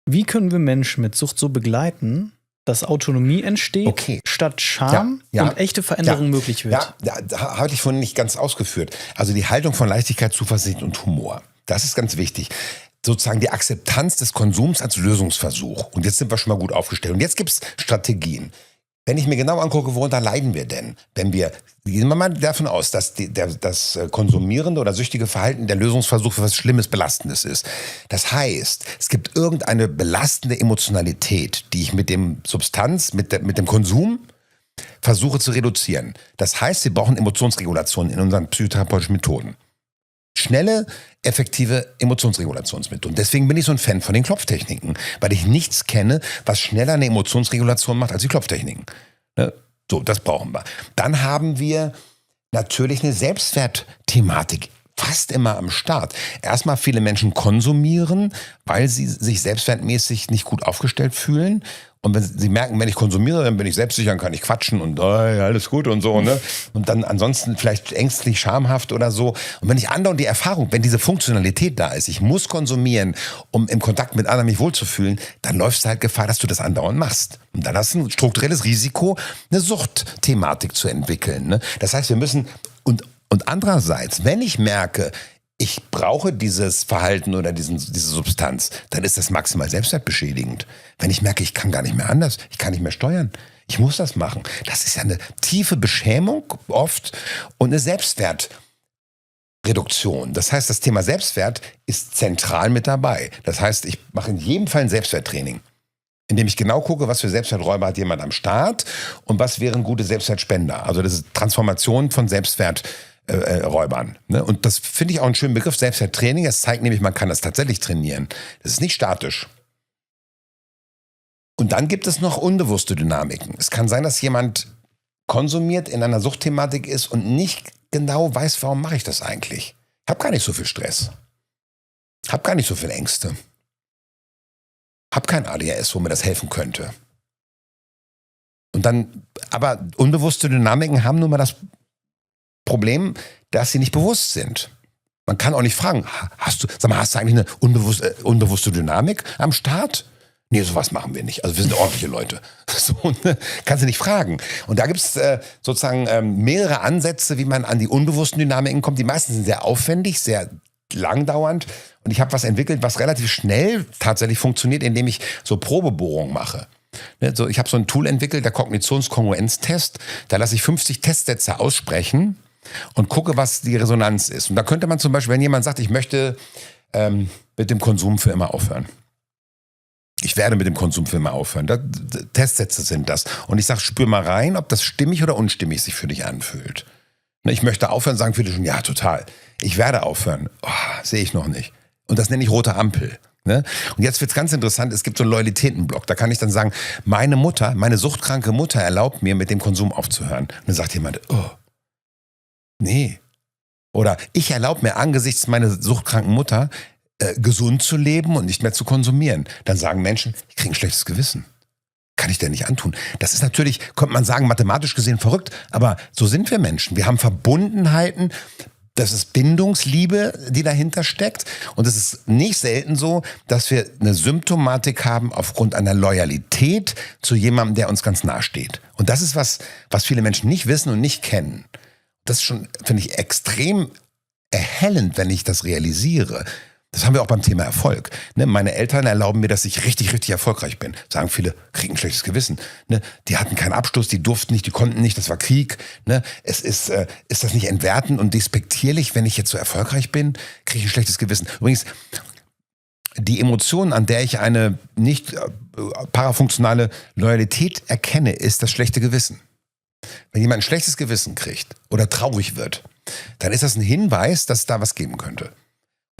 Wie können wir Menschen mit Sucht so begleiten, dass Autonomie entsteht, statt Scham und echte Veränderung möglich wird? Ja, da hatte ich vorhin nicht ganz ausgeführt. Also die Haltung von Leichtigkeit, Zuversicht und Humor. Das ist ganz wichtig. Sozusagen die Akzeptanz des Konsums als Lösungsversuch. Und jetzt sind wir schon mal gut aufgestellt. Und jetzt gibt es Strategien. Wenn ich mir genau angucke, worunter leiden wir denn? Gehen wir mal davon aus, dass das konsumierende oder süchtige Verhalten der Lösungsversuch für was Schlimmes, Belastendes ist. Das heißt, es gibt irgendeine belastende Emotionalität, die ich mit dem Substanz, mit dem Konsum versuche zu reduzieren. Das heißt, wir brauchen Emotionsregulation in unseren psychotherapeutischen Methoden. Schnelle, effektive Emotionsregulationsmethoden. Deswegen bin ich so ein Fan von den Klopftechniken, weil ich nichts kenne, was schneller eine Emotionsregulation macht als die Klopftechniken. Ne? So, das brauchen wir. Dann haben wir natürlich eine Selbstwertthematik fast immer am Start. Erstmal viele Menschen konsumieren, weil sie sich selbstwertmäßig nicht gut aufgestellt fühlen. Und wenn sie merken, wenn ich konsumiere, dann bin ich selbstsicher, dann kann ich quatschen und alles gut und so, ne? Und dann ansonsten vielleicht ängstlich, schamhaft oder so. Und wenn ich andauernd die Erfahrung, wenn diese Funktionalität da ist, ich muss konsumieren, um im Kontakt mit anderen mich wohlzufühlen, dann läufst du halt Gefahr, dass du das andauernd machst. Und dann hast du ein strukturelles Risiko, eine Suchtthematik zu entwickeln, ne? Das heißt, wir müssen, und andererseits, wenn ich merke, ich brauche dieses Verhalten oder diese Substanz, dann ist das maximal selbstwertbeschädigend. Wenn ich merke, ich kann gar nicht mehr anders, ich kann nicht mehr steuern, ich muss das machen. Das ist ja eine tiefe Beschämung oft und eine Selbstwertreduktion. Das heißt, das Thema Selbstwert ist zentral mit dabei. Das heißt, ich mache in jedem Fall ein Selbstwerttraining, indem ich genau gucke, was für Selbstwerträuber hat jemand am Start und was wären gute Selbstwertspender. Also das ist Transformation von Selbstwerträubern. Ne? Und das finde ich auch einen schönen Begriff, Selbstwerttraining. Das zeigt nämlich, man kann das tatsächlich trainieren. Das ist nicht statisch. Und dann gibt es noch unbewusste Dynamiken. Es kann sein, dass jemand konsumiert, in einer Suchtthematik ist und nicht genau weiß, warum mache ich das eigentlich. Ich habe gar nicht so viel Stress. Ich habe gar nicht so viele Ängste. Ich habe kein ADHS, wo mir das helfen könnte. Und dann, aber unbewusste Dynamiken haben nun mal das Problem, dass sie nicht bewusst sind. Man kann auch nicht fragen, hast du eigentlich eine unbewusste Dynamik am Start? Nee, sowas machen wir nicht. Also wir sind ordentliche Leute. So, ne? Kannst du nicht fragen. Und da gibt es sozusagen mehrere Ansätze, wie man an die unbewussten Dynamiken kommt. Die meisten sind sehr aufwendig, sehr langdauernd. Und ich habe was entwickelt, was relativ schnell tatsächlich funktioniert, indem ich so Probebohrungen mache. Ich habe so ein Tool entwickelt, der Kognitionskongruenztest. Da lasse ich 50 Testsätze aussprechen und gucke, was die Resonanz ist. Und da könnte man zum Beispiel, wenn jemand sagt, ich möchte mit dem Konsum für immer aufhören. Ich werde mit dem Konsum für immer aufhören. Testsätze sind das. Und ich sage, spür mal rein, ob das stimmig oder unstimmig sich für dich anfühlt. Ich möchte aufhören, sagen viele schon, ja, total. Ich werde aufhören. Sehe ich noch nicht. Und das nenne ich rote Ampel. Ne? Und jetzt wird's ganz interessant, es gibt so einen Loyalitätenblock. Da kann ich dann sagen, meine Mutter, meine suchtkranke Mutter erlaubt mir, mit dem Konsum aufzuhören. Und dann sagt jemand, nee. Oder ich erlaube mir angesichts meiner suchtkranken Mutter, gesund zu leben und nicht mehr zu konsumieren. Dann sagen Menschen, ich kriege ein schlechtes Gewissen. Kann ich dir nicht antun. Das ist natürlich, könnte man sagen, mathematisch gesehen verrückt, aber so sind wir Menschen. Wir haben Verbundenheiten, das ist Bindungsliebe, die dahinter steckt. Und es ist nicht selten so, dass wir eine Symptomatik haben aufgrund einer Loyalität zu jemandem, der uns ganz nahe steht. Und das ist was viele Menschen nicht wissen und nicht kennen. Das ist schon, finde ich, extrem erhellend, wenn ich das realisiere. Das haben wir auch beim Thema Erfolg. Ne, meine Eltern erlauben mir, dass ich richtig, richtig erfolgreich bin. Sagen viele, kriegen ein schlechtes Gewissen. Ne, die hatten keinen Abschluss, die durften nicht, die konnten nicht, das war Krieg. Ne, ist das nicht entwertend und despektierlich, wenn ich jetzt so erfolgreich bin? Kriege ich ein schlechtes Gewissen. Übrigens, die Emotion, an der ich eine nicht parafunktionale Loyalität erkenne, ist das schlechte Gewissen. Wenn jemand ein schlechtes Gewissen kriegt oder traurig wird, dann ist das ein Hinweis, dass es da was geben könnte.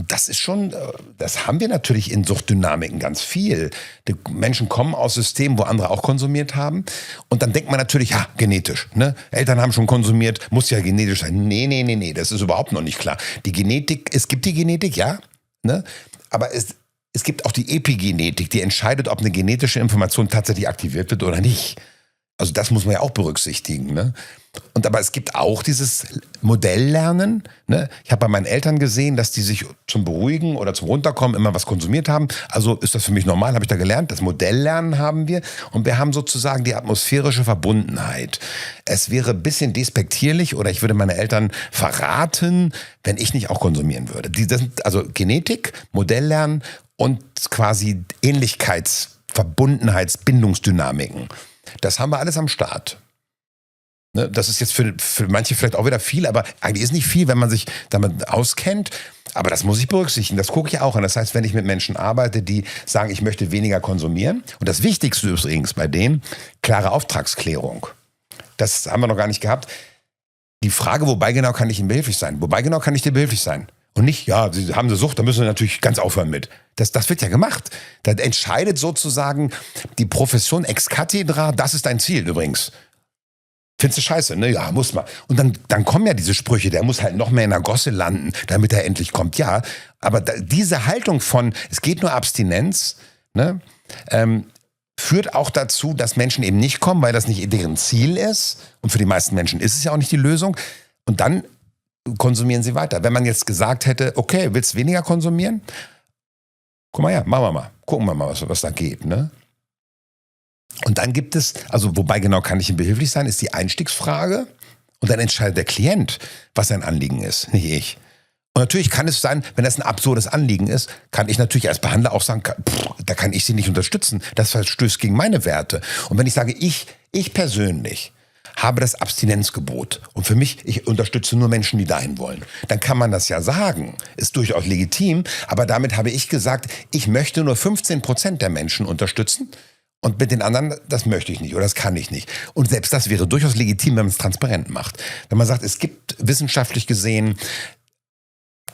Das ist schon, das haben wir natürlich in Suchtdynamiken ganz viel. Die Menschen kommen aus Systemen, wo andere auch konsumiert haben. Und dann denkt man natürlich, ja, genetisch. Ne? Eltern haben schon konsumiert, muss ja genetisch sein. Nee, das ist überhaupt noch nicht klar. Die Genetik, es gibt die Genetik, ja. Ne? Aber es gibt auch die Epigenetik, die entscheidet, ob eine genetische Information tatsächlich aktiviert wird oder nicht. Also das muss man ja auch berücksichtigen. Ne? Aber es gibt auch dieses Modelllernen. Ne? Ich habe bei meinen Eltern gesehen, dass die sich zum Beruhigen oder zum Runterkommen immer was konsumiert haben. Also ist das für mich normal, habe ich da gelernt. Das Modelllernen haben wir. Und wir haben sozusagen die atmosphärische Verbundenheit. Es wäre ein bisschen despektierlich oder ich würde meine Eltern verraten, wenn ich nicht auch konsumieren würde. Das sind also Genetik, Modelllernen und quasi Ähnlichkeits-, Bindungsdynamiken. Das haben wir alles am Start. Ne, das ist jetzt für manche vielleicht auch wieder viel, aber eigentlich ist nicht viel, wenn man sich damit auskennt. Aber das muss ich berücksichtigen, das gucke ich auch an. Das heißt, wenn ich mit Menschen arbeite, die sagen, ich möchte weniger konsumieren. Und das Wichtigste übrigens bei denen, klare Auftragsklärung. Das haben wir noch gar nicht gehabt. Die Frage, wobei genau kann ich Ihnen behilflich sein? Wobei genau kann ich dir behilflich sein? Und nicht, ja, Sie haben eine Sucht, da müssen Sie natürlich ganz aufhören mit. Das wird ja gemacht. Da entscheidet sozusagen die Profession ex cathedra, das ist dein Ziel übrigens. Findest du scheiße, ne? Ja, muss man. Und dann kommen ja diese Sprüche, der muss halt noch mehr in der Gosse landen, damit er endlich kommt. Ja, aber diese Haltung von, es geht nur Abstinenz, ne, führt auch dazu, dass Menschen eben nicht kommen, weil das nicht deren Ziel ist. Und für die meisten Menschen ist es ja auch nicht die Lösung. Und dann konsumieren sie weiter. Wenn man jetzt gesagt hätte, okay, willst du weniger konsumieren? Guck mal her, machen wir mal. Gucken wir mal, was da geht, ne? Und dann gibt es, also wobei genau kann ich ihm behilflich sein, ist die Einstiegsfrage. Und dann entscheidet der Klient, was sein Anliegen ist, nicht ich. Und natürlich kann es sein, wenn das ein absurdes Anliegen ist, kann ich natürlich als Behandler auch sagen, da kann ich sie nicht unterstützen. Das verstößt gegen meine Werte. Und wenn ich sage, ich persönlich habe das Abstinenzgebot und für mich, ich unterstütze nur Menschen, die dahin wollen, dann kann man das ja sagen, ist durchaus legitim, aber damit habe ich gesagt, ich möchte nur 15% der Menschen unterstützen und mit den anderen, das möchte ich nicht oder das kann ich nicht. Und selbst das wäre durchaus legitim, wenn man es transparent macht. Wenn man sagt, es gibt wissenschaftlich gesehen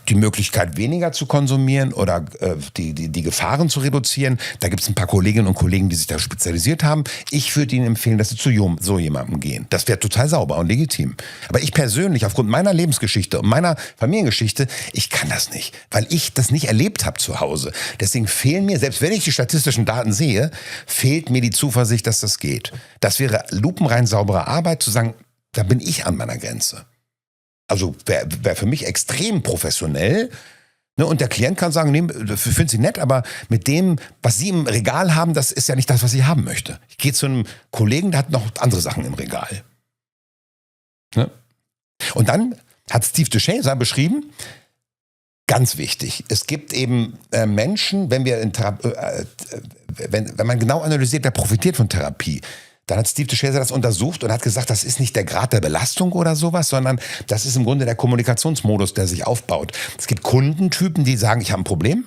die Möglichkeit, weniger zu konsumieren oder die Gefahren zu reduzieren. Da gibt es ein paar Kolleginnen und Kollegen, die sich da spezialisiert haben. Ich würde Ihnen empfehlen, dass Sie zu so jemandem gehen. Das wäre total sauber und legitim. Aber ich persönlich, aufgrund meiner Lebensgeschichte und meiner Familiengeschichte, ich kann das nicht, weil ich das nicht erlebt habe zu Hause. Deswegen fehlen mir, selbst wenn ich die statistischen Daten sehe, fehlt mir die Zuversicht, dass das geht. Das wäre lupenrein saubere Arbeit, zu sagen, da bin ich an meiner Grenze. Also wäre für mich extrem professionell. Ne? Und der Klient kann sagen, nee, finden Sie nett, aber mit dem, was Sie im Regal haben, das ist ja nicht das, was ich haben möchte. Ich gehe zu einem Kollegen, der hat noch andere Sachen im Regal. Ne? Und dann hat Steve DeShazer beschrieben, Ganz wichtig. Es gibt eben Menschen, wenn man genau analysiert, wer profitiert von Therapie, dann hat Steve DeShazer das untersucht und hat gesagt, das ist nicht der Grad der Belastung oder sowas, sondern das ist im Grunde der Kommunikationsmodus, der sich aufbaut. Es gibt Kundentypen, die sagen, ich habe ein Problem,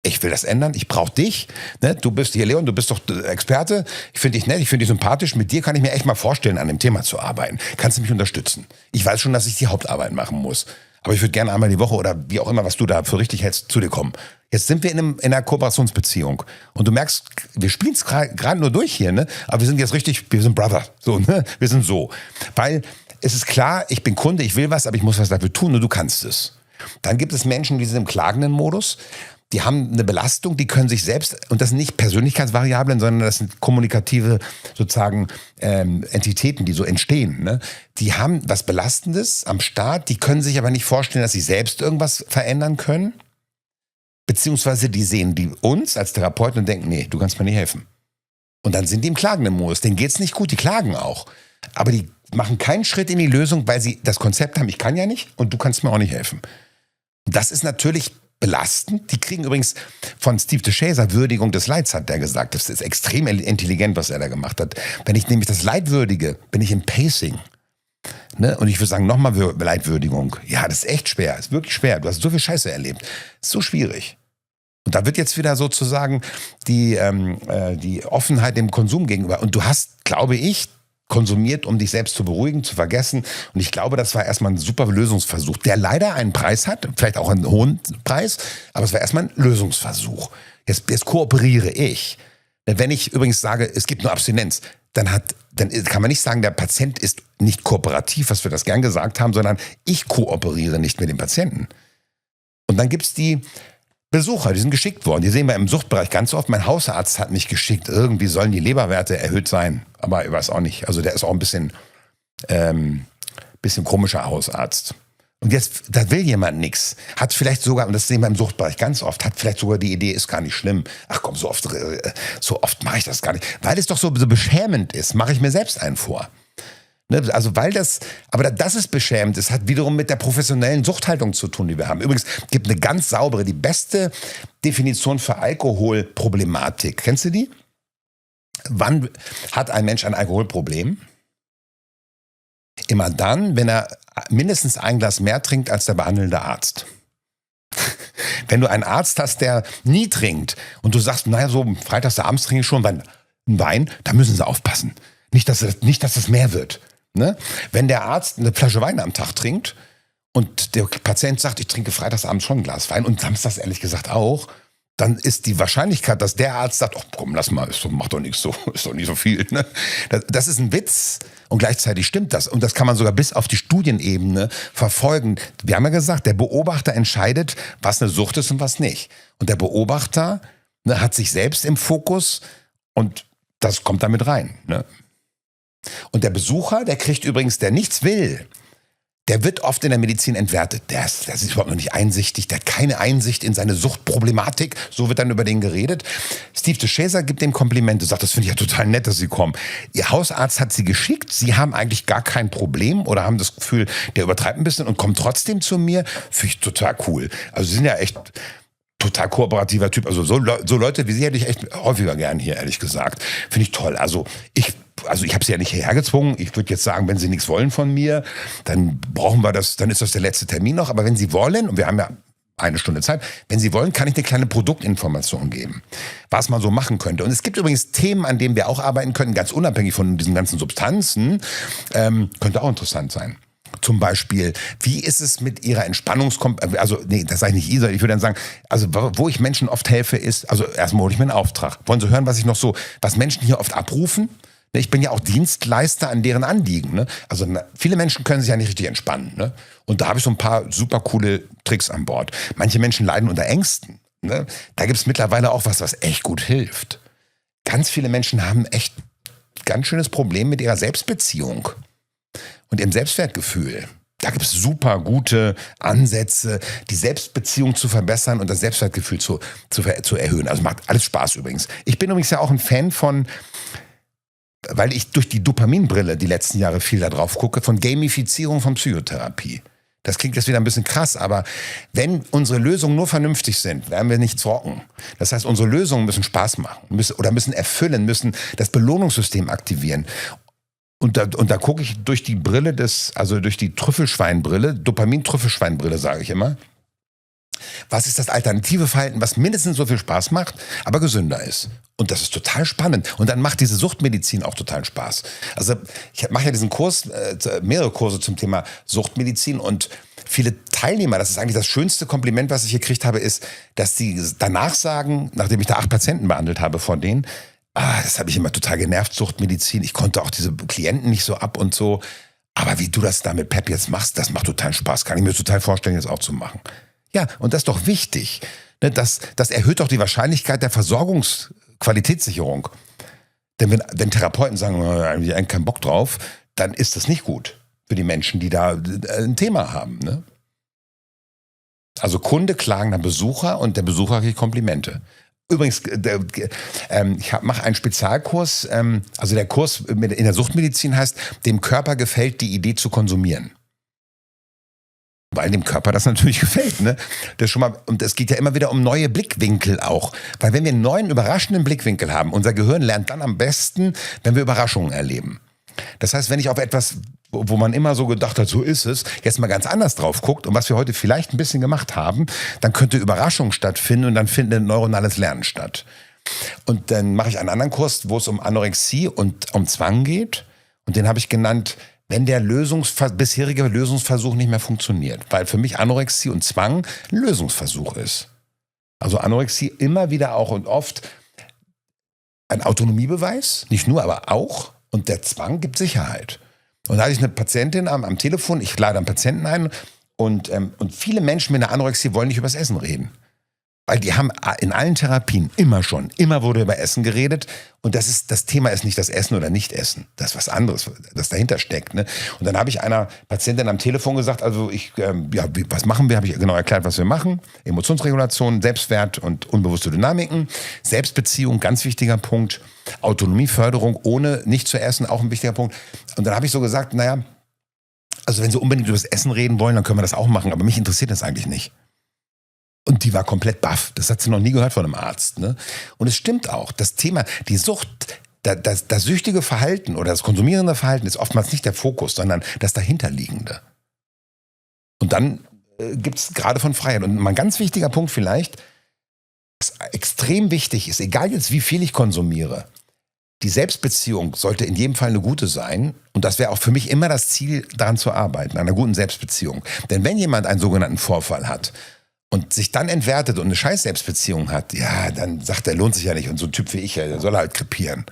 ich will das ändern, ich brauche dich. Ne? Du bist hier, Leon, du bist doch Experte, ich finde dich nett, ich finde dich sympathisch, mit dir kann ich mir echt mal vorstellen, an dem Thema zu arbeiten. Kannst du mich unterstützen? Ich weiß schon, dass ich die Hauptarbeit machen muss. Aber ich würde gerne einmal die Woche oder wie auch immer, was du da für richtig hältst, zu dir kommen. Jetzt sind wir in einer Kooperationsbeziehung. Und du merkst, wir spielen es gerade nur durch hier, ne? Aber wir sind jetzt richtig, wir sind Brother. So, ne? Wir sind so. Weil es ist klar, ich bin Kunde, ich will was, aber ich muss was dafür tun und du kannst es. Dann gibt es Menschen, die sind im klagenden Modus. Die haben eine Belastung, die können sich selbst, und das sind nicht Persönlichkeitsvariablen, sondern das sind kommunikative sozusagen Entitäten, die so entstehen. Ne? Die haben was Belastendes am Start, die können sich aber nicht vorstellen, dass sie selbst irgendwas verändern können. Beziehungsweise die sehen die uns als Therapeuten und denken, nee, du kannst mir nicht helfen. Und dann sind die im klagenden Modus, denen geht's nicht gut, die klagen auch. Aber die machen keinen Schritt in die Lösung, weil sie das Konzept haben, ich kann ja nicht und du kannst mir auch nicht helfen. Das ist natürlich belastend. Die kriegen übrigens von Steve DeShazer Würdigung des Leids, hat der gesagt. Das ist extrem intelligent, was er da gemacht hat. Wenn ich nämlich das Leid würdige, bin ich im Pacing. Ne? Und ich würde sagen, nochmal Leidwürdigung. Ja, das ist echt schwer. Das ist wirklich schwer. Du hast so viel Scheiße erlebt. Das ist so schwierig. Und da wird jetzt wieder sozusagen die Offenheit dem Konsum gegenüber. Und du hast, glaube ich, konsumiert, um dich selbst zu beruhigen, zu vergessen. Und ich glaube, das war erstmal ein super Lösungsversuch, der leider einen Preis hat, vielleicht auch einen hohen Preis, aber es war erstmal ein Lösungsversuch. Jetzt kooperiere ich. Wenn ich übrigens sage, es gibt nur Abstinenz, dann kann man nicht sagen, der Patient ist nicht kooperativ, was wir das gern gesagt haben, sondern ich kooperiere nicht mit dem Patienten. Und dann gibt's die Besucher, die sind geschickt worden. Die sehen wir im Suchtbereich ganz oft. Mein Hausarzt hat mich geschickt. Irgendwie sollen die Leberwerte erhöht sein. Aber ich weiß auch nicht. Also der ist auch ein bisschen komischer Hausarzt. Und jetzt, da will jemand nichts. Hat vielleicht sogar, und das sehen wir im Suchtbereich ganz oft, hat vielleicht sogar die Idee, ist gar nicht schlimm. Ach komm, so oft mache ich das gar nicht. Weil es doch so beschämend ist, mache ich mir selbst einen vor. Also aber das ist beschämend. Es hat wiederum mit der professionellen Suchthaltung zu tun, die wir haben. Übrigens gibt eine ganz saubere, die beste Definition für Alkoholproblematik. Kennst du die? Wann hat ein Mensch ein Alkoholproblem? Immer dann, wenn er mindestens ein Glas mehr trinkt als der behandelnde Arzt. Wenn du einen Arzt hast, der nie trinkt und du sagst, naja, so freitags abends trinke ich schon Wein, da müssen sie aufpassen. Nicht, dass es mehr wird. Ne? Wenn der Arzt eine Flasche Wein am Tag trinkt und der Patient sagt, ich trinke freitagsabends schon ein Glas Wein und samstags ehrlich gesagt auch, dann ist die Wahrscheinlichkeit, dass der Arzt sagt, oh, komm, lass mal, macht doch nichts so, ist doch nicht so viel. Ne? Das ist ein Witz und gleichzeitig stimmt das. Und das kann man sogar bis auf die Studienebene verfolgen. Wir haben ja gesagt, der Beobachter entscheidet, was eine Sucht ist und was nicht. Und der Beobachter hat sich selbst im Fokus und das kommt damit rein. Ne? Und der Besucher, der kriegt übrigens, der nichts will, der wird oft in der Medizin entwertet. Der ist überhaupt noch nicht einsichtig, der hat keine Einsicht in seine Suchtproblematik. So wird dann über den geredet. Steve DeShazer gibt dem Komplimente, sagt, das finde ich ja total nett, dass Sie kommen. Ihr Hausarzt hat Sie geschickt, Sie haben eigentlich gar kein Problem oder haben das Gefühl, der übertreibt ein bisschen und kommt trotzdem zu mir. Finde ich total cool. Also Sie sind ja echt total kooperativer Typ. Also so Leute wie Sie hätte ich echt häufiger gern hier, ehrlich gesagt. Finde ich toll. Also ich habe sie ja nicht hierher gezwungen. Ich würde jetzt sagen, wenn Sie nichts wollen von mir, dann brauchen wir das, dann ist das der letzte Termin noch. Aber wenn Sie wollen, und wir haben ja 1 Stunde Zeit, wenn Sie wollen, kann ich eine kleine Produktinformation geben, was man so machen könnte. Und es gibt übrigens Themen, an denen wir auch arbeiten können, ganz unabhängig von diesen ganzen Substanzen, könnte auch interessant sein. Zum Beispiel, wie ist es mit ihrer Entspannungskompetenz? Also, nee, das sage ich nicht ich würde dann sagen, also wo ich Menschen oft helfe ist, also erstmal hole ich mir einen Auftrag. Wollen Sie hören, was Menschen hier oft abrufen? Ich bin ja auch Dienstleister an deren Anliegen. Ne? Also viele Menschen können sich ja nicht richtig entspannen. Ne? Und da habe ich so ein paar super coole Tricks an Bord. Manche Menschen leiden unter Ängsten. Ne? Da gibt es mittlerweile auch was echt gut hilft. Ganz viele Menschen haben echt ganz schönes Problem mit ihrer Selbstbeziehung und ihrem Selbstwertgefühl. Da gibt es super gute Ansätze, die Selbstbeziehung zu verbessern und das Selbstwertgefühl zu erhöhen. Also macht alles Spaß übrigens. Ich bin übrigens ja auch ein Fan von, weil ich durch die Dopaminbrille die letzten Jahre viel da drauf gucke, von Gamifizierung von Psychotherapie. Das klingt jetzt wieder ein bisschen krass, aber wenn unsere Lösungen nur vernünftig sind, werden wir nichts rocken. Das heißt, unsere Lösungen müssen Spaß machen müssen erfüllen, müssen das Belohnungssystem aktivieren. Und da gucke ich durch die Brille durch die Trüffelschweinbrille, Dopamin-Trüffelschweinbrille, sage ich immer. Was ist das alternative Verhalten, was mindestens so viel Spaß macht, aber gesünder ist? Und das ist total spannend. Und dann macht diese Suchtmedizin auch total Spaß. Also ich mache ja diesen Kurs, mehrere Kurse zum Thema Suchtmedizin und viele Teilnehmer, das ist eigentlich das schönste Kompliment, was ich gekriegt habe, ist, dass die danach sagen, nachdem ich da 8 Patienten behandelt habe von denen, das habe ich immer total genervt, Suchtmedizin. Ich konnte auch diese Klienten nicht so ab und so. Aber wie du das da mit Pep jetzt machst, das macht total Spaß. Kann ich mir total vorstellen, jetzt auch zu machen. Ja, und das ist doch wichtig. Das erhöht doch die Wahrscheinlichkeit der Versorgungsqualitätssicherung. Denn wenn Therapeuten sagen, wir haben keinen Bock drauf, dann ist das nicht gut für die Menschen, die da ein Thema haben. Ne? Also Kunde klagen an Besucher und der Besucher kriegt Komplimente. Übrigens, ich mache einen Spezialkurs, also der Kurs in der Suchtmedizin heißt, dem Körper gefällt die Idee zu konsumieren. Weil dem Körper das natürlich gefällt, ne? Das schon mal, und es geht ja immer wieder um neue Blickwinkel auch. Weil wenn wir einen neuen, überraschenden Blickwinkel haben, unser Gehirn lernt dann am besten, wenn wir Überraschungen erleben. Das heißt, wenn ich auf etwas, wo man immer so gedacht hat, so ist es, jetzt mal ganz anders drauf guckt und was wir heute vielleicht ein bisschen gemacht haben, dann könnte Überraschung stattfinden und dann findet neuronales Lernen statt. Und dann mache ich einen anderen Kurs, wo es um Anorexie und um Zwang geht. Und den habe ich genannt, wenn der bisherige Lösungsversuch nicht mehr funktioniert. Weil für mich Anorexie und Zwang ein Lösungsversuch ist. Also Anorexie immer wieder auch und oft ein Autonomiebeweis, nicht nur, aber auch. Und der Zwang gibt Sicherheit. Und da hatte ich eine Patientin am Telefon, ich lade einen Patienten ein und viele Menschen mit einer Anorexie wollen nicht über das Essen reden. Weil die haben in allen Therapien immer wurde über Essen geredet. Und das Thema ist nicht das Essen oder Nicht-Essen. Das ist was anderes, das dahinter steckt. Ne? Und dann habe ich einer Patientin am Telefon gesagt, also was machen wir? Habe ich genau erklärt, was wir machen. Emotionsregulation, Selbstwert und unbewusste Dynamiken. Selbstbeziehung, ganz wichtiger Punkt. Autonomieförderung, ohne nicht zu essen, auch ein wichtiger Punkt. Und dann habe ich so gesagt, naja, also wenn Sie unbedingt über das Essen reden wollen, dann können wir das auch machen. Aber mich interessiert das eigentlich nicht. Und die war komplett baff. Das hat sie noch nie gehört von einem Arzt. Ne? Und es stimmt auch. Das Thema, die Sucht, das süchtige Verhalten oder das konsumierende Verhalten ist oftmals nicht der Fokus, sondern das dahinterliegende. Und dann gibt es gerade von Freiheit. Und mal ein ganz wichtiger Punkt vielleicht, was extrem wichtig ist, egal jetzt wie viel ich konsumiere, die Selbstbeziehung sollte in jedem Fall eine gute sein. Und das wäre auch für mich immer das Ziel, daran zu arbeiten, an einer guten Selbstbeziehung. Denn wenn jemand einen sogenannten Vorfall hat, und sich dann entwertet und eine scheiß Selbstbeziehung hat, ja, dann sagt er, lohnt sich ja nicht. Und so ein Typ wie ich, der soll halt krepieren.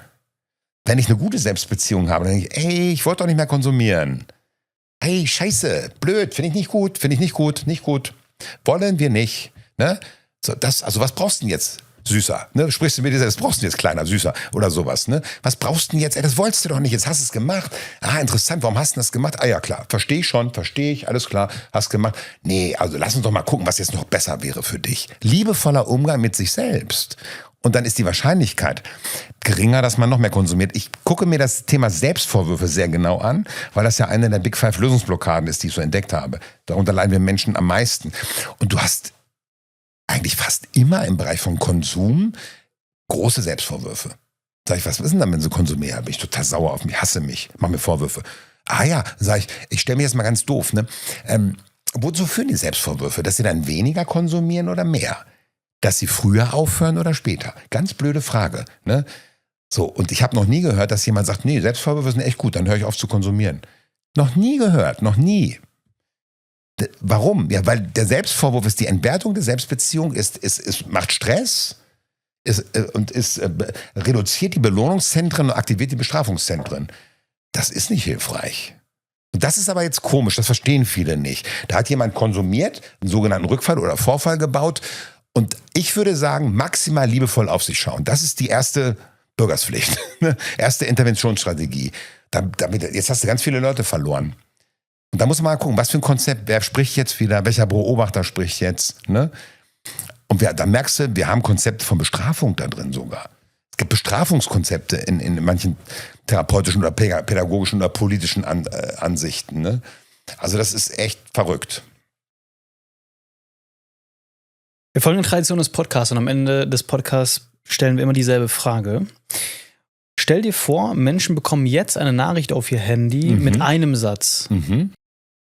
Wenn ich eine gute Selbstbeziehung habe, dann denke ich, ey, ich wollte doch nicht mehr konsumieren. Hey, scheiße, blöd, finde ich nicht gut. Wollen wir nicht. Ne? So, also was brauchst du denn jetzt, Süßer? Ne? Sprichst du mir das brauchst du denn jetzt, kleiner Süßer oder sowas. Ne? Was brauchst du denn jetzt? Ey, das wolltest du doch nicht, jetzt hast du es gemacht. Interessant, warum hast du das gemacht? Ja klar, verstehe ich, alles klar, hast gemacht. Nee, also lass uns doch mal gucken, was jetzt noch besser wäre für dich. Liebevoller Umgang mit sich selbst. Und dann ist die Wahrscheinlichkeit geringer, dass man noch mehr konsumiert. Ich gucke mir das Thema Selbstvorwürfe sehr genau an, weil das ja eine der Big Five Lösungsblockaden ist, die ich so entdeckt habe. Darunter leiden wir Menschen am meisten. Und du hast eigentlich fast immer im Bereich von Konsum große Selbstvorwürfe. Sag ich, was ist denn dann, wenn sie konsumieren? Bin ich total sauer auf mich, hasse mich, mach mir Vorwürfe. Sag ich stelle mir jetzt mal ganz doof, ne? Wozu führen die Selbstvorwürfe? Dass sie dann weniger konsumieren oder mehr? Dass sie früher aufhören oder später? Ganz blöde Frage, ne? So, und ich habe noch nie gehört, dass jemand sagt, nee, Selbstvorwürfe sind echt gut, dann höre ich auf zu konsumieren. Noch nie gehört, noch nie. Warum? Ja, weil der Selbstvorwurf ist die Entwertung der Selbstbeziehung, macht Stress und reduziert die Belohnungszentren und aktiviert die Bestrafungszentren. Das ist nicht hilfreich. Und das ist aber jetzt komisch, das verstehen viele nicht. Da hat jemand konsumiert, einen sogenannten Rückfall oder Vorfall gebaut und ich würde sagen, maximal liebevoll auf sich schauen. Das ist die erste Bürgerspflicht, erste Interventionsstrategie. Jetzt hast du ganz viele Leute verloren. Und da muss man mal gucken, was für ein Konzept, wer spricht jetzt wieder, welcher Beobachter spricht jetzt. Ne? Und da merkst du, wir haben Konzepte von Bestrafung da drin sogar. Es gibt Bestrafungskonzepte in manchen therapeutischen oder pädagogischen oder politischen Ansichten. Ne? Also das ist echt verrückt. Wir folgen der Tradition des Podcasts und am Ende des Podcasts stellen wir immer dieselbe Frage. Stell dir vor, Menschen bekommen jetzt eine Nachricht auf ihr Handy mit einem Satz. Und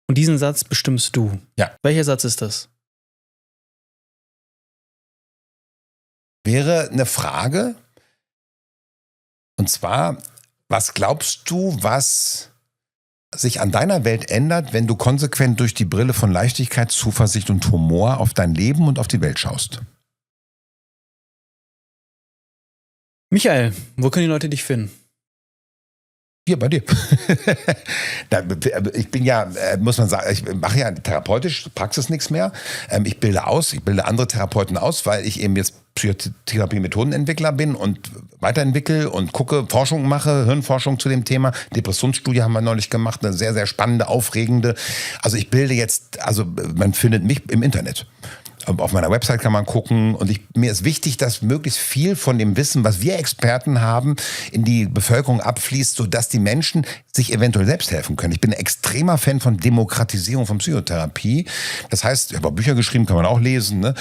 diesen Satz bestimmst du. Ja. Welcher Satz ist das? Wäre eine Frage, und zwar, was glaubst du, was sich an deiner Welt ändert, wenn du konsequent durch die Brille von Leichtigkeit, Zuversicht und Humor auf dein Leben und auf die Welt schaust? Michael, wo können die Leute dich finden? Hier bei dir. Ich bin ja, muss man sagen, ich mache ja therapeutisch Praxis nichts mehr. Ich bilde andere Therapeuten aus, weil ich eben jetzt Psychotherapie-Methodenentwickler bin und weiterentwickle und gucke, Forschung mache, Hirnforschung zu dem Thema. Depressionsstudie haben wir neulich gemacht, eine sehr, sehr spannende, aufregende. Also ich bilde jetzt, also man findet mich im Internet. Auf meiner Website kann man gucken und mir ist wichtig, dass möglichst viel von dem Wissen, was wir Experten haben, in die Bevölkerung abfließt, sodass die Menschen sich eventuell selbst helfen können. Ich bin ein extremer Fan von Demokratisierung von Psychotherapie. Das heißt, ich habe auch Bücher geschrieben, kann man auch lesen, ne?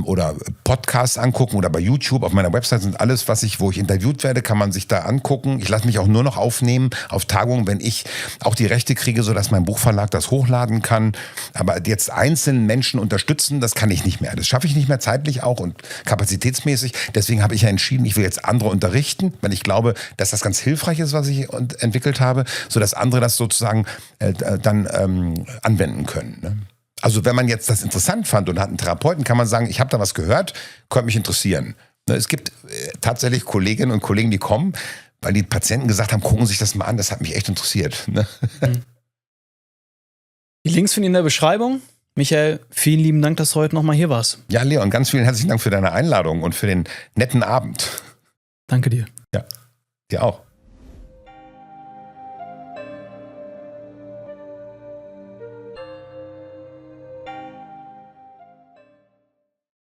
Oder Podcasts angucken oder bei YouTube. Auf meiner Website sind alles, wo ich interviewt werde, kann man sich da angucken. Ich lasse mich auch nur noch aufnehmen auf Tagungen, wenn ich auch die Rechte kriege, sodass mein Buchverlag das hochladen kann. Aber jetzt einzelnen Menschen unterstützen, das kann ich nicht mehr. Das schaffe ich nicht mehr zeitlich auch und kapazitätsmäßig. Deswegen habe ich ja entschieden, ich will jetzt andere unterrichten, weil ich glaube, dass das ganz hilfreich ist, was ich entwickelt habe, sodass andere das sozusagen dann anwenden können. Ne? Also wenn man jetzt das interessant fand und hat einen Therapeuten, kann man sagen, ich habe da was gehört, könnte mich interessieren. Ne? Es gibt tatsächlich Kolleginnen und Kollegen, die kommen, weil die Patienten gesagt haben, gucken Sie sich das mal an, das hat mich echt interessiert. Ne? Die Links findet ihr in der Beschreibung. Michael, vielen lieben Dank, dass du heute nochmal hier warst. Ja, Leon, ganz vielen herzlichen Dank für deine Einladung und für den netten Abend. Danke dir. Ja, dir auch.